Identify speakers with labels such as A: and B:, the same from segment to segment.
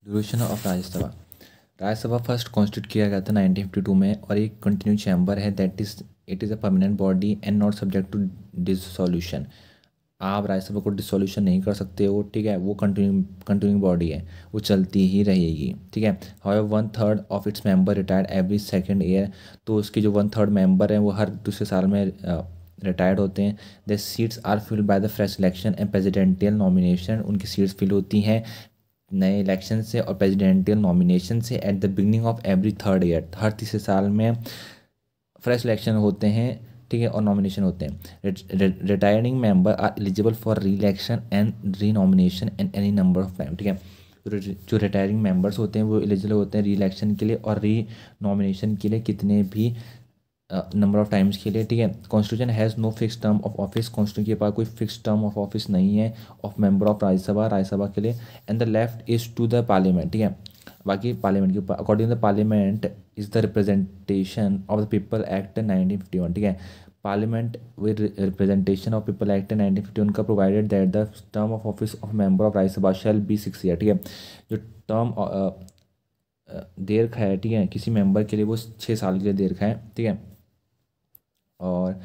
A: Duration of Rajya Sabha. Rajya Sabha first constitute किया गया था 1952 में और एक कंटिन्यू चैम्बर है that is it is a permanent body and not subject to dissolution. आप राज्यसभा को डिसोल्यूशन नहीं कर सकते हो, ठीक है। वो कंटिन्यूइंग बॉडी है, वो चलती ही रहेगी, ठीक है। However 1/3 of its member retired every second year. तो उसके जो 1/3 मेंबर हैं वो हर दूसरे साल में रिटायर्ड होते हैं। The seats are filled by the fresh election and presidential nomination. उनकी सीट्स फिल होती हैं नए इलेक्शन से और प्रेजिडेंटियल नॉमिनेशन से at the beginning of every third year. हर तीसरे साल में फ्रेश इलेक्शन होते हैं, ठीक है, और नॉमिनेशन होते हैं। Retiring member are eligible for re election and re nomination and any number of time, ठीक है। जो रिटायरिंग मेंबर्स होते हैं वो एलिजिबल होते हैं री इलेक्शन के लिए और री नॉमिनेशन के लिए कितने भी नंबर ऑफ टाइम्स के लिए, ठीक है। Constitution has no fix term of office. Constitution के पास कोई फिक्स टर्म ऑफ ऑफिस नहीं है ऑफ मेंबर ऑफ राज्यसभा के लिए। And the left is to the parliament, ठीक है। बाकी पार्लियामेंट के ऊपर according the parliament is the representation of the people act 1951, ठीक है। Parliament with representation of people act 1951 का provided that the term of office of member of Rajya Sabha shall be 6 year, ठीक है। जो टर्म दे रखा है, ठीक है, किसी मेंबर के लिए वो 6 साल के लिए दे रखा है, ठीक है। और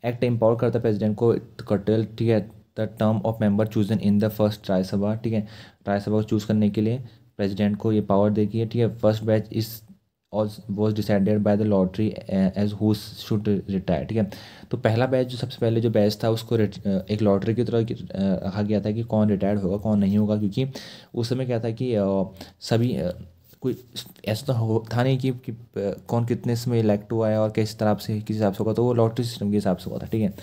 A: एक्ट एम्पावर करता है प्रेसिडेंट को कटल, ठीक है, the term of member chosen in the first Rajya Sabha, ठीक है। राज्यसभा को चूज़ करने के लिए प्रेसिडेंट को ये पावर देगी है, ठीक है। First batch is was decided by the lottery as who should retire, ठीक है। तो पहला बैच जो सबसे पहले जो बैच था उसको एक लॉटरी की तरह रखा गया था कि कौन रिटायर्ड होगा कौन नहीं होगा, क्योंकि उस समय क्या था कि सभी कोई ऐसा तो था नहीं कि कौन कितने इसमें इलेक्ट हुआ है और किस तरह से किस हिसाब से होगा, तो वो लॉटरी सिस्टम के हिसाब से हुआ था, ठीक है।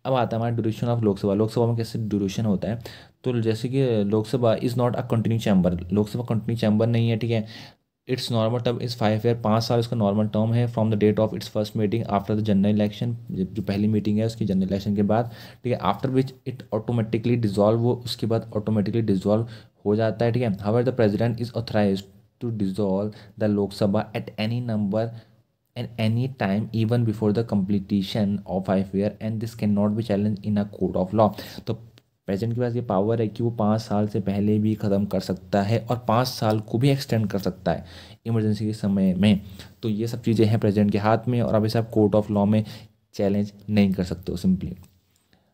A: अब आता है हमारा ड्यूरेशन ऑफ लोकसभा। लोकसभा में कैसे ड्यूरेशन होता है, तो जैसे कि Lok Sabha is not a continue chamber. Lok Sabha continue chamber नहीं है, ठीक है। It's normal term is 5 year, 5 साल इसका नॉर्मल टर्म है from the date of its first meeting after the general election. जो पहली मीटिंग है उसकी जनरल इलेक्शन के बाद, ठीक है। After which it automatically dissolve, वो उसके बाद ऑटोमेटिकली डिजॉल्व हो जाता है, ठीक है। However the president is authorised to dissolve the Lok Sabha at any number and any time even before the completion of 5 year and this cannot be challenged in a court of law। तो president के पास ये power है कि वो 5 साल से पहले भी ख़त्म कर सकता है और 5 साल को भी एक्सटेंड कर सकता है इमरजेंसी के समय में। तो ये सब चीज़ें हैं प्रेसिडेंट के हाथ में और अब इसे आप कोर्ट ऑफ लॉ में चैलेंज नहीं कर सकते हो simply.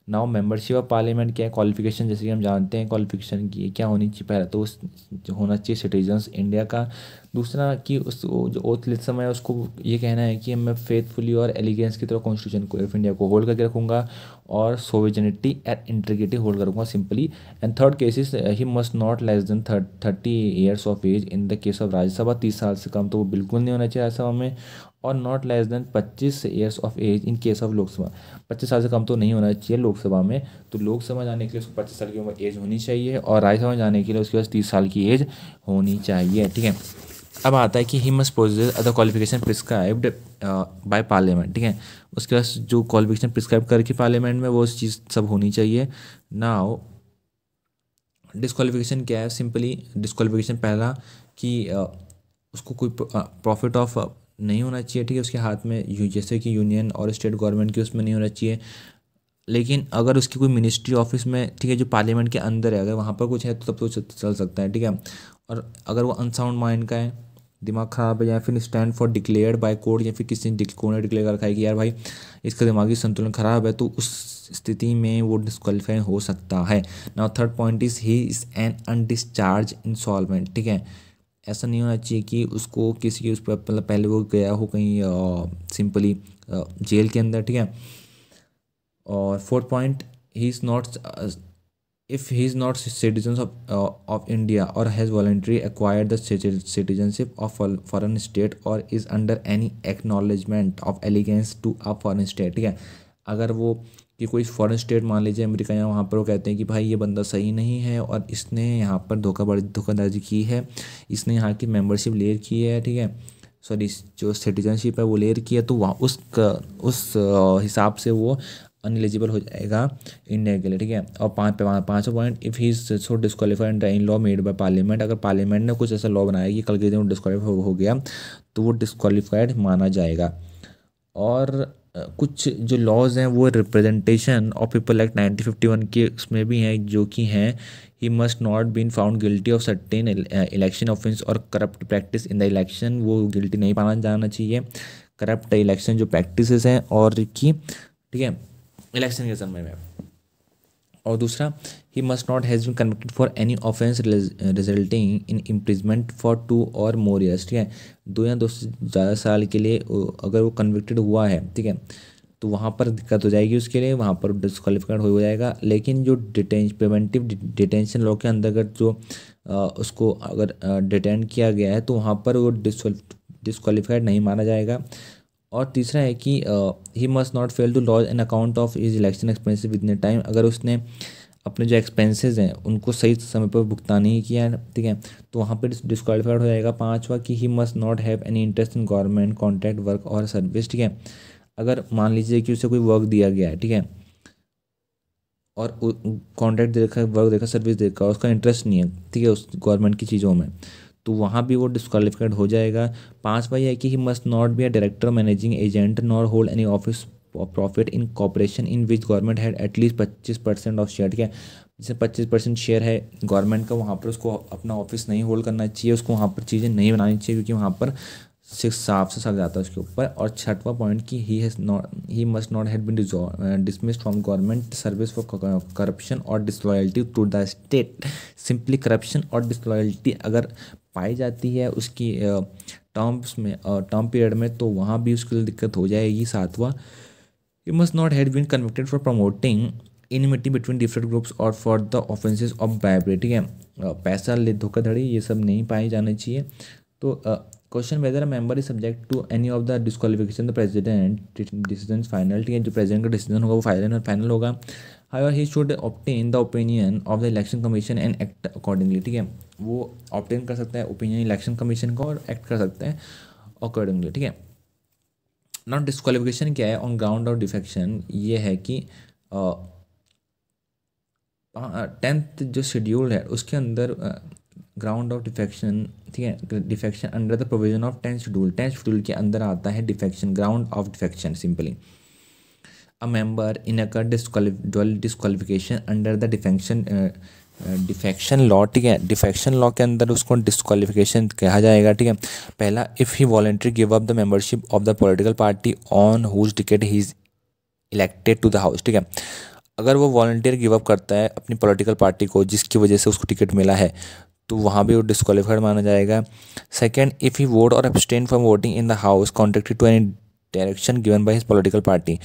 A: Now membership of parliament क्या है, क्वालिफिकेशन जैसे कि हम जानते हैं क्वालिफिकेशन की क्या होनी चाहिए। पहला तो उस जो होना चाहिए सिटीजन्स इंडिया का। दूसरा कि उस जो ओथ लेते समय उसको ये कहना है कि मैं फेथफुली और एलिगेंस की तरह कॉन्स्टिट्यूशन को ऑफ इंडिया को होल्ड करके रखूँगा और सोवेजनिटी एंड इंटीग्रिटी होल्ड करूँगा simply. And third cases he must not less than 30 years of age in the case of Rajya Sabha. 30 साल से कम तो वो बिल्कुल नहीं होना चाहिए राज्यसभा में। और not less than 25 years of age in case of Lok Sabha. 25 साल से कम तो नहीं होना चाहिए लोकसभा में। तो लोकसभा जाने के लिए उसको 25 साल की उम्र एज होनी चाहिए और राज्यसभा में जाने के लिए उसके पास 30 साल की एज होनी चाहिए, ठीक है। अब आता है कि he must possess other qualification prescribed by parliament, ठीक है। उसके पास जो क्वालिफिकेशन प्रिस्क्राइब करके पार्लियामेंट में वो चीज़ सब होनी चाहिए। नाउ डिस्क्वालिफिकेशन क्या है, सिंपली डिस्क्वालिफिकेशन पहला कि उसको कोई प्रॉफिट ऑफ नहीं होना चाहिए, ठीक है, उसके हाथ में जैसे कि यूनियन और स्टेट गवर्नमेंट के उसमें नहीं होना चाहिए। लेकिन अगर उसकी कोई मिनिस्ट्री ऑफिस में, ठीक है, जो पार्लियामेंट के अंदर है, अगर वहाँ पर कुछ है तो तब तो चल सकता है, ठीक है। और अगर वो अनसाउंड माइंड का है, दिमाग ख़राब है, या फिर stand for declared by court, या फिर किसी ने कोर्ट ने डिक्लेयर कर रखा है कि यार भाई इसका दिमागी संतुलन खराब है, तो उस स्थिति में वो डिस्क्वालीफाई हो सकता है। Now third point is he is an undischarged insolvent, ठीक है। ऐसा नहीं होना चाहिए कि उसको किसी के उस पर मतलब पहले वो गया हो कहीं सिंपली जेल के अंदर, ठीक है। और fourth point, he is not if he is not citizens of India or has voluntarily acquired the citizenship of foreign state or is under any acknowledgement of allegiance to a foreign state, ठीक है। अगर वो कि कोई foreign state मान लीजिए America, या वहाँ पर वो कहते हैं कि भाई ये बंदा सही नहीं है और इसने यहाँ पर धोखाधड़ी की है, इसने यहाँ की मेंबरशिप ले रखी है, ठीक है, सॉरी जो सिटीजनशिप है वो ले रखी है, तो वहाँ उस हिसाब से वो अनएलिजिबल हो जाएगा इंडिया के लिए, ठीक है। और पाँचवा point, if he is so disqualified in law made by parliament, अगर पार्लियामेंट ने कुछ ऐसा लॉ बनाया कि कल के दिन डिस्क्वालीफाई हो गया तो वो डिस्क्वालीफाइड माना जाएगा। और कुछ जो लॉज हैं वो रिप्रेजेंटेशन ऑफ पीपल एक्ट 1951 के उसमें भी हैं, जो कि हैं he must not been found guilty of certain election offence or corrupt practice in the election, वो गिल्टी नहीं पाना जाना चाहिए करप्ट इलेक्शन जो प्रैक्टिसेस हैं और की, ठीक है, इलेक्शन के समय में। और दूसरा, he must not has been convicted for any offence resulting in imprisonment for 2 or more years, ठीक है, 2 या 2 से ज़्यादा साल के लिए अगर वो कन्विक्टेड हुआ है, ठीक है, तो वहाँ पर दिक्कत हो जाएगी उसके लिए, वहाँ पर डिस्क्वालीफाइड हो जाएगा। लेकिन जो प्रिवेंटिव डिटेंशन लॉ के अंतर्गत जो उसको अगर डिटेन किया गया है तो वहाँ पर वो डिस्क्वालीफाइड नहीं माना जाएगा। और तीसरा है कि he must not fail to lodge an account of his election expenses within time, अगर उसने अपने जो एक्सपेंसेस हैं उनको सही समय पर भुगतान नहीं किया है, ठीक है, तो वहाँ पर डिस्क्वालीफाइड हो जाएगा। पांचवा कि he must not have any interest in government contract work और सर्विस, ठीक है, अगर मान लीजिए कि उसे कोई वर्क दिया गया है, ठीक है, और कॉन्ट्रैक्ट देखा, वर्क देखा, सर्विस देखा, उसका इंटरेस्ट नहीं है, ठीक है, उस गवर्नमेंट की चीज़ों में, तो वहाँ भी वो डिस्क्वालीफाइड हो जाएगा। पांचवा ये है कि he must not be a director managing agent nor hold any office profit in corporation in which government had at least 25% of share, ठीक है, जैसे 25% शेयर है गवर्नमेंट का, वहाँ पर उसको अपना ऑफिस नहीं होल्ड करना चाहिए, उसको वहाँ पर चीज़ें नहीं बनानी चाहिए, क्योंकि वहाँ पर साफ से सक जाता है उसके ऊपर। और छठवां पॉइंट कि he must not had been dismissed from government service for corruption और disloyalty to the state. Simply corruption और डिसलॉयल्टी अगर पाई जाती है उसकी टर्म्स में, टर्म पीरियड में, तो वहाँ भी उसके लिए दिक्कत हो जाएगी। सातवां, he must not had been convicted for promoting enmity between different groups or for the offences of bribery, ठीक है, पैसा ले धोखाधड़ी ये सब नहीं पाए जाने चाहिए। तो question whether a member is subject to any of the disqualification the president decision final, ठीक है, जो प्रेसिडेंट का डिसीजन होगा वो फाइनल होगा। However he should obtain the opinion of the election commission and act accordingly, ठीक है, वो ऑब्टेन कर सकता है ओपिनियन इलेक्शन कमीशन का और एक्ट कर सकता है अकॉर्डिंगली, ठीक है। नॉट डिस्क्वालिफिकेशन क्या है ऑन ग्राउंड ऑफ डिफेक्शन, ये है कि 10th जो शेड्यूल है उसके अंदर ग्राउंड ऑफ डिफेक्शन, ठीक है, defection under the provision of 10th schedule के अंदर आता है defection, ground of defection simply a member in a disqualification under the defection law, ठीक है, डिफेक्शन लॉ के अंदर उसको डिस्क्वालिफिकेशन कहा जाएगा, ठीक है। पहला, if he voluntary give up the membership of the political party on whose ticket he is elected to the house, ठीक है, अगर वो वॉलंटियर गिव अप करता है अपनी पॉलिटिकल पार्टी को जिसकी वजह से उसको टिकट मिला है, तो वहाँ भी वो डिस्क्वालीफाइड माना जाएगा। Second, if he vote or abstain from voting in the house contracted to any direction given by his political party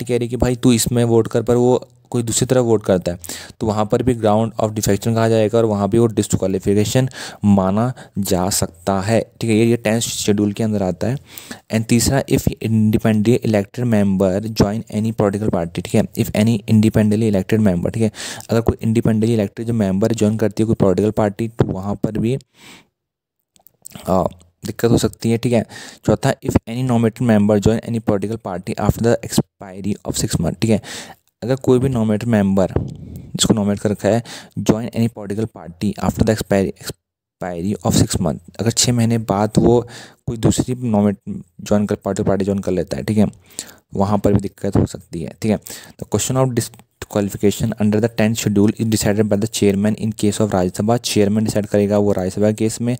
A: कह रही है कि भाई तू इसमें वोट कर, पर वो कोई दूसरी तरफ वोट करता है, तो वहाँ पर भी ग्राउंड ऑफ डिफेक्शन कहा जाएगा और वहाँ भी वो डिस्क्वालिफिकेशन माना जा सकता है, ठीक है, ये 10th शेड्यूल के अंदर आता है। एंड तीसरा, if independently elected member join any political party, ठीक है, if any independently elected member, ठीक है, अगर कोई इंडिपेंडेंटली इलेक्टेड जो मेंबर ज्वाइन करती है कोई पॉलिटिकल पार्टी, तो वहाँ पर भी दिक्कत हो सकती है, ठीक है। चौथा, if any nominated member join any political party after the expiry of 6 month, ठीक है, अगर कोई भी नॉमिनेटेड मेंबर जिसको नॉमिनेट कर रखा है join any political party after the expiry of 6 month, अगर 6 महीने बाद वो कोई दूसरी नॉमिनेट ज्वाइन कर पॉलिटिकल पार्टी ज्वाइन कर लेता है, ठीक है, वहाँ पर भी दिक्कत हो सकती है, ठीक है। The question of disqualification under the 10th schedule is decided by the chairman in case of Rajya Sabha, chairman decide करेगा वो राज्यसभा केस में,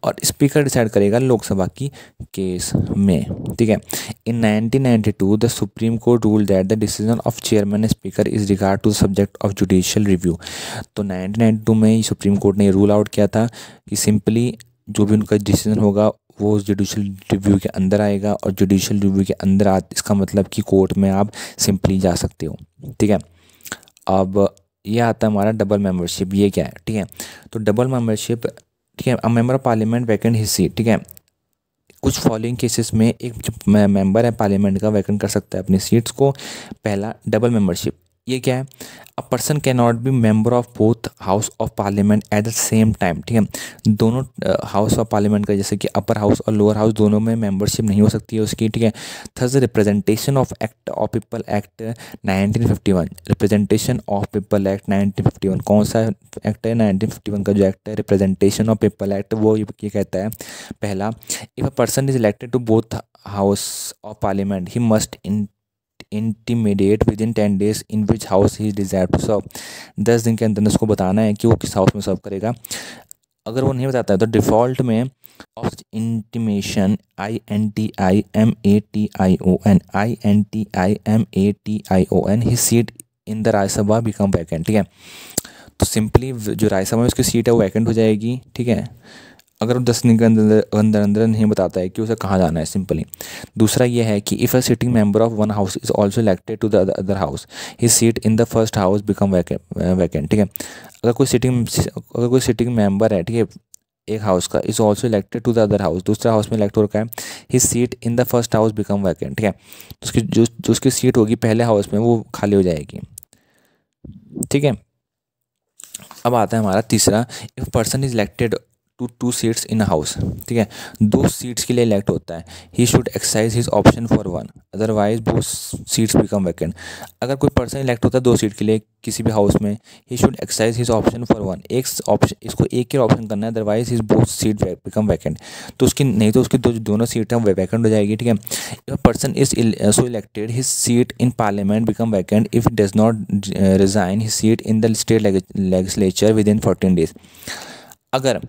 A: और स्पीकर डिसाइड करेगा लोकसभा की केस में, ठीक है। In 1992 the supreme court rule that the decision of chairman and speaker is regard to subject of judicial review, तो 1992 में सुप्रीम कोर्ट ने रूल आउट किया था कि सिंपली जो भी उनका डिसीजन होगा वो जुडिशियल रिव्यू के अंदर आएगा, और जुडिशियल रिव्यू के अंदर इसका मतलब कि कोर्ट में आप सिंपली जा सकते हो, ठीक है। अब ये आता है हमारा डबल मेंबरशिप, ये क्या है, ठीक है, तो डबल मेंबरशिप, ठीक है, अ member of parliament vacant his seat, ठीक है, कुछ फॉलोइंग केसेस में एक जो मेंबर है पार्लियामेंट का वैकेंट कर सकता है अपनी सीट्स को। पहला, डबल मेंबरशिप, ये क्या है, a person can not B member of both house of parliament at the same time, ठीक है, दोनों हाउस ऑफ पार्लियामेंट का जैसे कि अपर हाउस और लोअर हाउस दोनों में मेंबरशिप नहीं हो सकती है उसकी, ठीक है। Third, representation of act of people act 1951, representation of people act 1951 कौन सा एक्ट है, 1951 का जो एक्ट है रिप्रेजेंटेशन ऑफ पीपल एक्ट, वो ये कहता है, पहला, if a person is elected to both house of parliament he must intermediate within 10 days in which house he desire to serve. 10 दिन के अंदर उसको बताना है कि वो किस हाउस में सर्व करेगा। अगर वो नहीं बताता है तो डिफ़ॉल्ट में of intimation INTIMATION his seat in the Rajya Sabha become vacant. ठीक है, तो सिंपली जो राज्यसभा में उसकी सीट है वो वैकेंट हो जाएगी। ठीक है, अगर वो 10 दिन के अंदर अंदर नहीं बताता है कि उसे कहाँ जाना है सिंपली। दूसरा ये है कि if a sitting member of one house is also elected to the other house his seat in the first house become vacant. ठीक है, अगर कोई सिटिंग मेंबर है, ठीक है, एक हाउस का, is also elected to the other house, दूसरा हाउस में इलेक्ट हो रखा है, his seat in the first house become vacant. ठीक है, तो उसकी जो उसकी सीट होगी पहले हाउस में वो खाली हो जाएगी। ठीक है, अब आता है हमारा तीसरा, if person is elected two seats in house. ठीक है, 2 सीट्स के लिए इलेक्ट होता है, he should exercise his option for one, otherwise both seats become vacant. अगर कोई पर्सन इलेक्ट होता है 2 सीट के लिए किसी भी हाउस में, he should exercise his option for one, एक ऑप्शन, इसको एक ही ऑप्शन करना है, otherwise his both seat become vacant. तो उसकी नहीं तो उसकी दोनों सीट हैं वैकेंट हो जाएगी। ठीक है, if person is so elected his seat in parliament become vacant if does not resign his seat in the state legislature with in 14 days। अगर,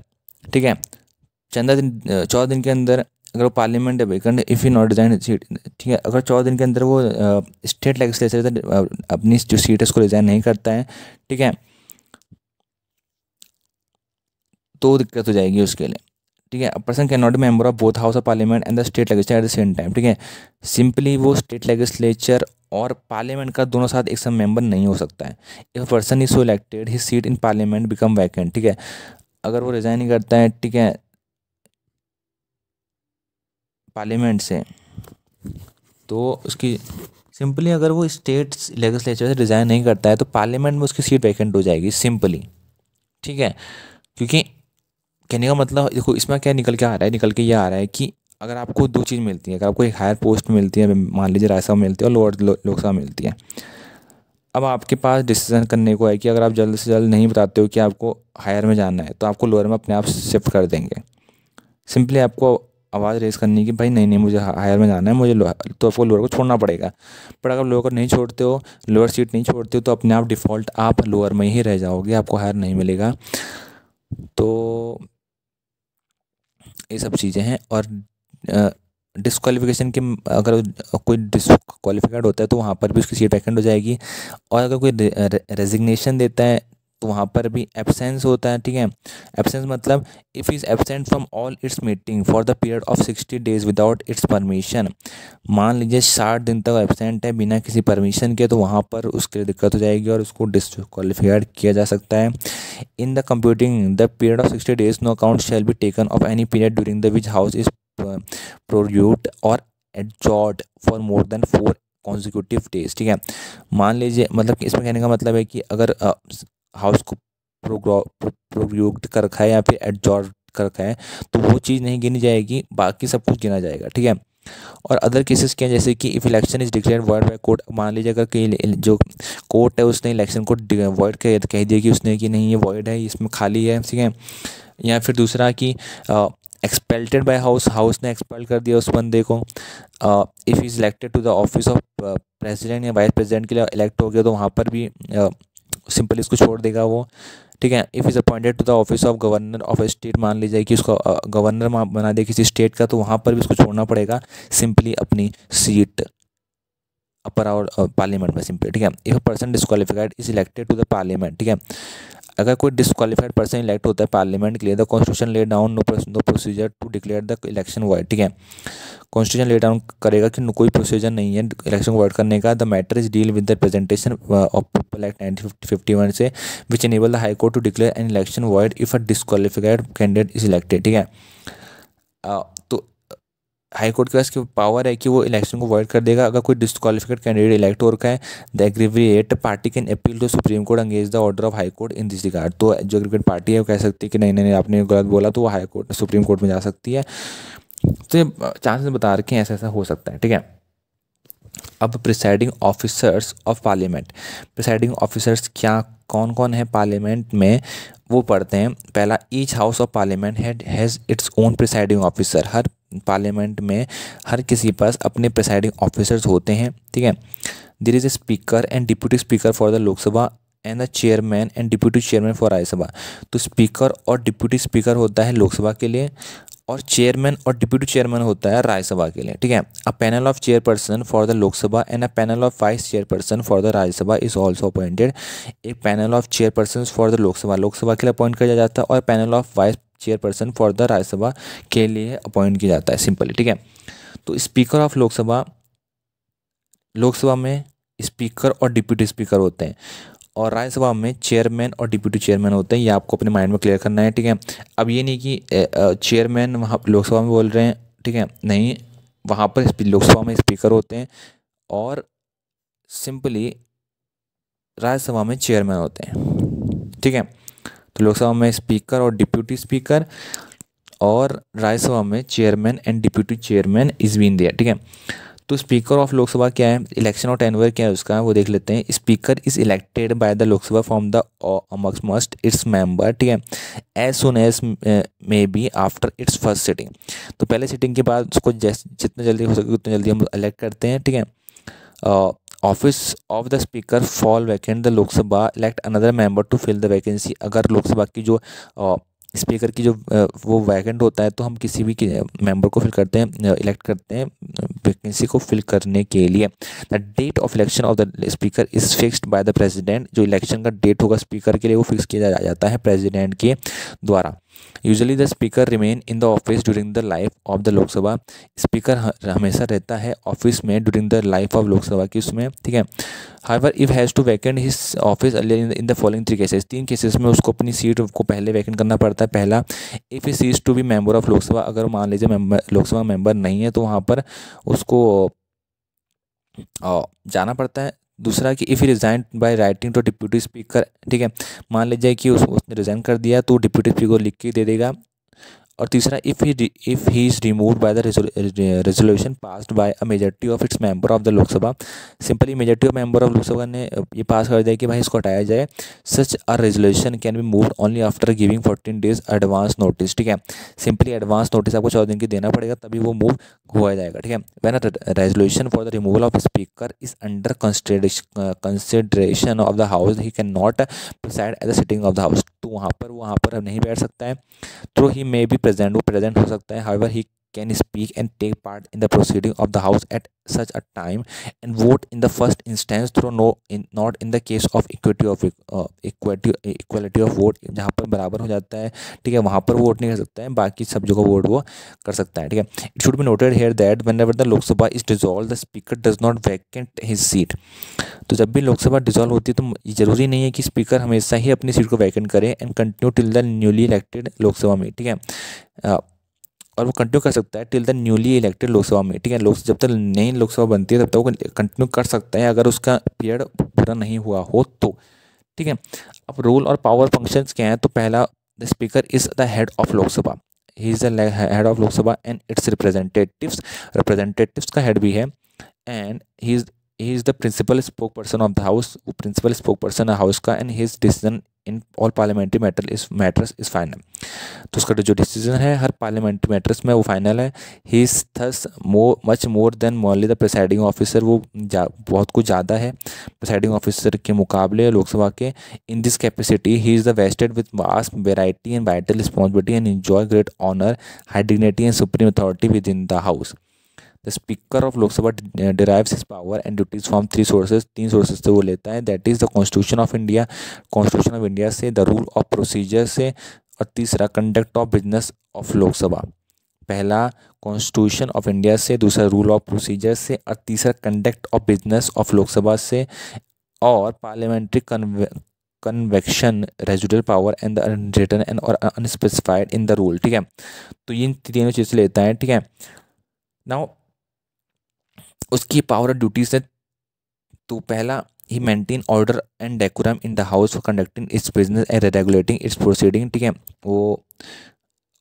A: ठीक है, 14 दिन के अंदर अगर वो पार्लियामेंट है vacant, if he not resign seat, ठीक है, अगर 14 दिन के अंदर वो स्टेट लेजिस्लेचर अपनी जो सीट है उसको रिजाइन नहीं करता है, ठीक है, तो दिक्कत हो जाएगी उसके लिए। ठीक है, person can not B member of both house of parliament and the state legislature at the same time. ठीक है, सिंपली वो स्टेट लेजिस्लेचर और पार्लियामेंट का दोनों साथ एक साथ मेंबर नहीं हो सकता है। If person is so elected his seat in parliament become vacant. ठीक है, अगर वो रिजाइन नहीं करता है, ठीक है, पार्लियामेंट से, तो उसकी सिंपली अगर वो स्टेट लेजिस्लेचर से रिज़ाइन नहीं करता है तो पार्लियामेंट में उसकी सीट वैकेंट हो जाएगी सिंपली। ठीक है, क्योंकि कहने का मतलब देखो इसमें क्या निकल के आ रहा है, निकल के ये आ रहा है कि अगर आपको 2 चीज़ मिलती है, अगर आपको एक हायर पोस्ट मिलती है, मान लीजिए राज्यसभा मिलती है और लोअर लोकसभा मिलती है, अब आपके पास डिसीजन करने को है कि अगर आप जल्द से जल्द नहीं बताते हो कि आपको हायर में जाना है तो आपको लोअर में अपने आप शिफ्ट कर देंगे। सिंपली आपको आवाज़ रेज़ करनी कि भाई नहीं मुझे हायर में जाना है, मुझे तो आपको लोअर को छोड़ना पड़ेगा। पर अगर लोअर को नहीं छोड़ते हो, लोअर सीट नहीं छोड़ते हो, तो अपने आप डिफ़ॉल्ट आप लोअर में ही रह जाओगे, आपको हायर नहीं मिलेगा। तो ये सब चीज़ें हैं। और डिस्क्वालिफिकेशन के, अगर कोई डिस्क्वालिफाइड होता है तो वहाँ पर भी उसकी सीट वैकेंट हो जाएगी। और अगर कोई रेजिग्नेशन देता है तो वहाँ पर भी एब्सेंस होता है। ठीक है, एब्सेंस मतलब if is absent from all it's meeting for the period of 60 days without its permission. मान लीजिए 60 दिन तक एब्सेंट है बिना किसी परमिशन के, तो वहाँ पर उसके लिए दिक्कत हो जाएगी और उसको डिस्क्वालीफाइड किया जा सकता है। In the computing the period of 60 days no account shall be taken of any period during the which house is prorogued or adjourned for more than 4 consecutive days। ठीक है, मान लीजिए मतलब इसमें कहने का मतलब है कि अगर हाउस को प्रोग्यूट कर रखा है या फिर एडजॉर्ड कर रखा है तो वो चीज़ नहीं गिनी जाएगी, बाकी सब कुछ गिना जाएगा। ठीक है, और अदर केसेस क्या है, जैसे कि if election is declared void by court, मान लीजिए अगर कोई जो कोर्ट है उसने इलेक्शन को वॉइड कह दिया कि उसने कि नहीं ये वॉइड है, इसमें खाली है। ठीक है, या फिर दूसरा कि एक्सपेल्टेड बाय हाउस ने एक्सपेल कर दिया उस बंदे को। If is elected to the office of president या वाइस प्रेसिडेंट के लिए इलेक्ट हो गया तो वहाँ पर भी सिंपली इसको छोड़ देगा वो। ठीक है, if is appointed to the office of governor of a state, मान लीजिए कि उसको गवर्नर बना दे किसी स्टेट का, तो वहाँ पर भी उसको छोड़ना पड़ेगा सिंपली अपनी सीट अपर और पार्लियामेंट में सिंपली। ठीक है, if a person disqualified is elected to the parliament. ठीक है, अगर कोई डिस्क्वालीफाइड पर्सन इलेक्ट होता है पार्लियामेंट के लिए, the constitution lay down no procedure to declare the election void. ठीक है, कॉन्स्टिट्यूशन ले डाउन करेगा कि कोई प्रोसीजर नहीं है इलेक्शन को वॉइड करने का। The matter is deal with the presentation of people act 1951 से which enable the high court to declare an election void if a disqualified candidate is elected. ठीक है, तो हाई कोर्ट के पास की पावर है कि वो इलेक्शन को वॉइड कर देगा अगर कोई डिस्क्वालीफाइड कैंडिडेट इलेक्ट हो रखा है। The aggrieved party can appeal to supreme court against the order of high court in this regard. तो जो एग्रीविएट पार्टी है वो कह सकती है कि नहीं नहीं आपने गलत बोला, तो वो हाई कोर्ट सुप्रीम कोर्ट में जा सकती है। तो ये चांसेस बता रखे हैं ऐसा ऐसा हो सकता है। ठीक है, अब presiding officers of parliament, presiding officers क्या कौन कौन है पार्लियामेंट में वो पढ़ते हैं। पहला, each house of parliament has its own presiding officer. Her parliament में हर किसी पास अपने प्रिसाइडिंग ऑफिसर्स होते हैं, ठीक है। There is a speaker and deputy speaker for the Lok Sabha and the chairman and deputy chairman for Rajya Sabha. तो स्पीकर और डिप्यूटी स्पीकर होता है लोकसभा के लिए, और चेयरमैन और डिप्यूटी चेयरमैन होता है राज्यसभा के लिए, ठीक है। A panel of chairperson for the Lok Sabha and a panel of vice chairperson for the Rajya Sabha is also appointed. एक panel of chairperson for the Lok Sabha के लिए अपॉइंट किया जाता है, और panel of vice chairperson for the Rajya Sabha के लिए अपॉइंट किया जाता है, सिंपली, ठीक है। तो स्पीकर ऑफ लोकसभा में स्पीकर और डिप्यूटी स्पीकर होते हैं, और राज्यसभा में चेयरमैन और डिप्यूटी चेयरमैन होते हैं। ये आपको अपने माइंड में क्लियर करना है, ठीक है। अब ये नहीं कि चेयरमैन वहाँ लोकसभा में बोल रहे हैं, ठीक है, नहीं, वहाँ पर लोकसभा में स्पीकर होते हैं और सिंपली राज्यसभा में चेयरमैन होते हैं, ठीक है। तो लोकसभा में स्पीकर और डिप्यूटी स्पीकर, और राज्यसभा में chairman and deputy chairman is been there, ठीक है। तो स्पीकर ऑफ लोकसभा क्या है, इलेक्शन और टेन्योर क्या है उसका, वो देख लेते हैं। Speaker is elected by the Lok Sabha from the amongst its member, ठीक है, as soon as may be after its first sitting. तो पहले सिटिंग के बाद उसको जितना जल्दी हो सके उतना जल्दी हम इलेक्ट करते हैं, ठीक है। Office of the speaker fall vacant the Lok Sabha elect another member to fill the vacancy. अगर लोकसभा की जो स्पीकर की जो वो वैकेंट होता है, तो हम किसी भी मेंबर को फिल करते हैं, इलेक्ट करते हैं वैकेंसी को फिल करने के लिए। The date of election of the speaker is fixed by the president. जो इलेक्शन का डेट होगा स्पीकर के लिए वो फिक्स किया जाता है प्रेसिडेंट के द्वारा। Usually the speaker remain in the office during the life of the Lok Sabha. Speaker हमेशा रहता है ऑफिस में during the life of Lok Sabha की उसमें, ठीक है। However if has to vacant his office earlier in the following 3 cases. 3 cases में उसको अपनी सीट को पहले वैकेंट करना पड़ता है। पहला, if he cease to be member of Lok Sabha. अगर मान लीजिए लोकसभा मेंबर नहीं है तो वहाँ पर उसको जाना पड़ता है। दूसरा कि if he resign by writing to deputy speaker, ठीक है, मान लीजिए कि उसने रिज़ाइन कर दिया तो डिप्यूटी स्पीकर को लिख के दे देगा। और तीसरा, if he is removed by the resolution passed by a majority of its member of the Lok Sabha. Simply majority of member of Lok Sabha ने ये पास कर दिया कि भाई इसको हटाया जाए। Such a resolution can be moved only after giving 14 days advance notice, ठीक है। सिंपली एडवांस नोटिस आपको 14 दिन की देना पड़ेगा, तभी वो मूव हुआ जाएगा, ठीक है। When a resolution for the removal of speaker is under consideration of the house he can not preside at the sitting of the house. तो वहाँ पर नहीं बैठ सकता है। Though he may be present, वो प्रेजेंट हो सकता है। However he can speak and take part in the proceeding of the house at such a time and vote in the first instance though not in the case of equality of vote. जहाँ पर बराबर हो जाता है, ठीक है, वहाँ पर वोट नहीं कर सकता है, बाकी सब जगह वोट वो कर सकता है, ठीक है। It should be noted here that whenever the Lok Sabha is dissolve the speaker does not vacant his seat. तो जब भी लोकसभा डिसॉल्व होती है तो जरूरी नहीं है कि स्पीकर हमेशा ही अपनी सीट को वैकेंट करे and continue till the newly elected Lok Sabha में, ठीक है। और वो कंटिन्यू कर सकता है till the newly elected Lok Sabha में, ठीक है। जब तक नई लोकसभा बनती है तब तक वो कंटिन्यू कर सकता है, अगर उसका पीरियड पूरा नहीं हुआ हो तो, ठीक है। अब रोल और पावर फंक्शंस क्या हैं, तो पहला, the speaker is the head of Lok Sabha. He is the head of Lok Sabha and its representatives का हेड भी है। And he is the principal spokesperson of the house. वो प्रिंसिपल स्पोक पर्सन है हाउस का। And his decision in all parliamentary matters is final. तो उसका जो decision है हर पार्लियामेंट्री मैटर्स में वो फाइनल है। He is thus much more than only the presiding officer. वो बहुत कुछ ज़्यादा है प्रिसाइडिंग ऑफिसर के मुकाबले लोकसभा के। In this capacity he is the vested with vast variety and vital responsibility and enjoy great honour, high dignity and supreme authority within the house. The speaker of Lok Sabha derives his power and duties from 3 sources. 3 sources से वो लेता है। That is the constitution of India से, the rule of procedure से, और तीसरा conduct of business of Lok Sabha. पहला constitution of India से, दूसरा रूल ऑफ प्रोसीजर से, और तीसरा conduct of business of Lok Sabha से, और parliamentary convection residual power and the unwritten and और अनस्पेसिफाइड इन द रूल, ठीक है। तो इन तीनों चीज़ें लेता है, ठीक है। नाउ उसकी पावर और ड्यूटीज है, तो पहला, he maintain order and decorum in the house for conducting its business and regulating its proceeding, ठीक है। वो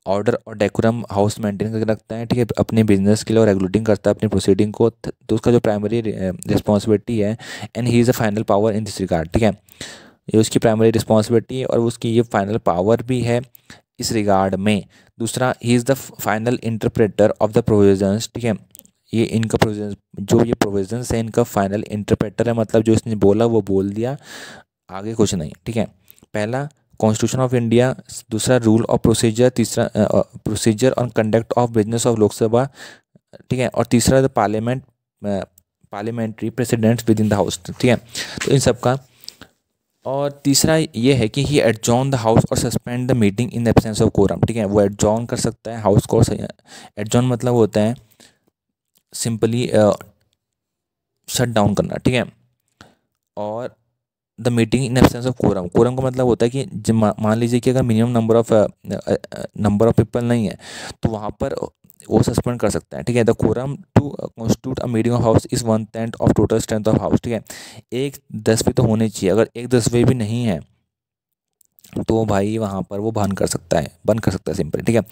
A: ऑर्डर और डेकोरम हाउस मेंटेन करके रखता है, ठीक है, अपने बिजनेस के लिए, और रेगुलेटिंग करता है अपनी प्रोसीडिंग को। तो उसका जो प्राइमरी रिस्पॉन्सिबिलिटी है, and he is a final power in this regard, ठीक है। ये उसकी प्राइमरी रिस्पॉन्सिबिलिटी है और उसकी ये फाइनल पावर भी है। इस रिगार्ड में। दूसरा, ही is the final interpreter of the provisions, ठीक है, ये इनका प्रोविजन, जो ये प्रोविजंस है इनका फाइनल इंटरप्रेटर है, मतलब जो इसने बोला वो बोल दिया, आगे कुछ नहीं, ठीक है। पहला कॉन्स्टिट्यूशन ऑफ इंडिया, दूसरा रूल ऑफ प्रोसीजर, तीसरा procedure on conduct of business of Lok Sabha, ठीक है, और तीसरा the parliamentary precedents within the house, ठीक है। तो इन सब का, और तीसरा ये है कि he adjourn the house or suspend the meeting in absence of quorum, ठीक है, वो एडजॉर्न कर सकता है हाउस को। एडजॉर्न मतलब होता है सिंपली शट डाउन करना, ठीक है, और the meeting in absence of quorum, quorum का मतलब होता है कि मान लीजिए कि अगर मिनिमम नंबर ऑफ पीपल नहीं है तो वहाँ पर वो सस्पेंड कर सकता है, ठीक है। The quorum to constitute a meeting of house is 1/10 of total strength of house, ठीक है। 1/10 तो होने चाहिए, अगर 1/10 भी नहीं है तो भाई वहाँ पर वो बंद कर सकता है सिंपल, ठीक है।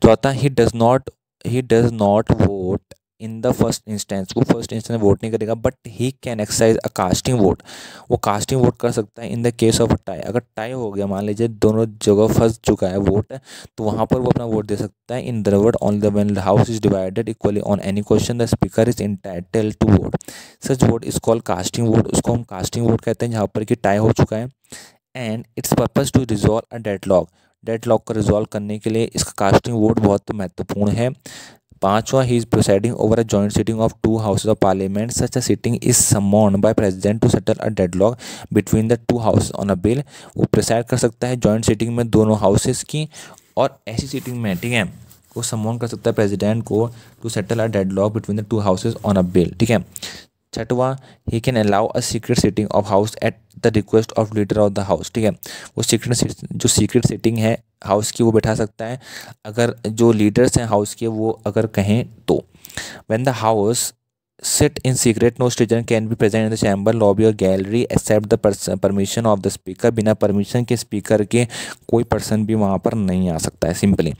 A: चौथा, he does not vote in the first instance, वो फर्स्ट इंस्टेंस में वोट नहीं करेगा, but he can exercise a casting vote, वो कास्टिंग वोट कर सकता है in the case of tie, अगर टाई हो गया, मान लीजिए दोनों जगह फंस चुका है वोट, तो वहाँ पर वो अपना वोट दे सकता है। In other word, only when the house is divided equally on any question the speaker is entitled to vote, such vote is called casting vote, उसको हम कास्टिंग वोट कहते हैं, जहाँ पर कि टाई हो चुका है। And its purpose to resolve a deadlock को रिजॉल्व करने के लिए इसका कास्टिंग वोट बहुत महत्वपूर्ण है। पांचवा, he is presiding over a joint sitting of 2 houses of parliament, such a sitting is summoned by president to settle a deadlock between the 2 houses on a bill, वो preside कर सकता है joint seating में दोनों houses की, और ऐसी seating में, ठीक है, वो समन कर सकता है प्रेसिडेंट को to settle a deadlock between the 2 houses on a bill, ठीक है। छठवां, he can allow a secret sitting of house at the request of leader of the house, ठीक है, वो सीक्रेट सीटिंग है हाउस की वो बैठा सकता है अगर जो लीडर्स हैं हाउस के वो अगर कहें तो। When the house sit in secret, no stranger can be present in the chamber, lobby or gallery except the permission of the speaker, बिना परमिशन के स्पीकर के कोई पर्सन भी वहाँ पर नहीं आ सकता है सिंपली।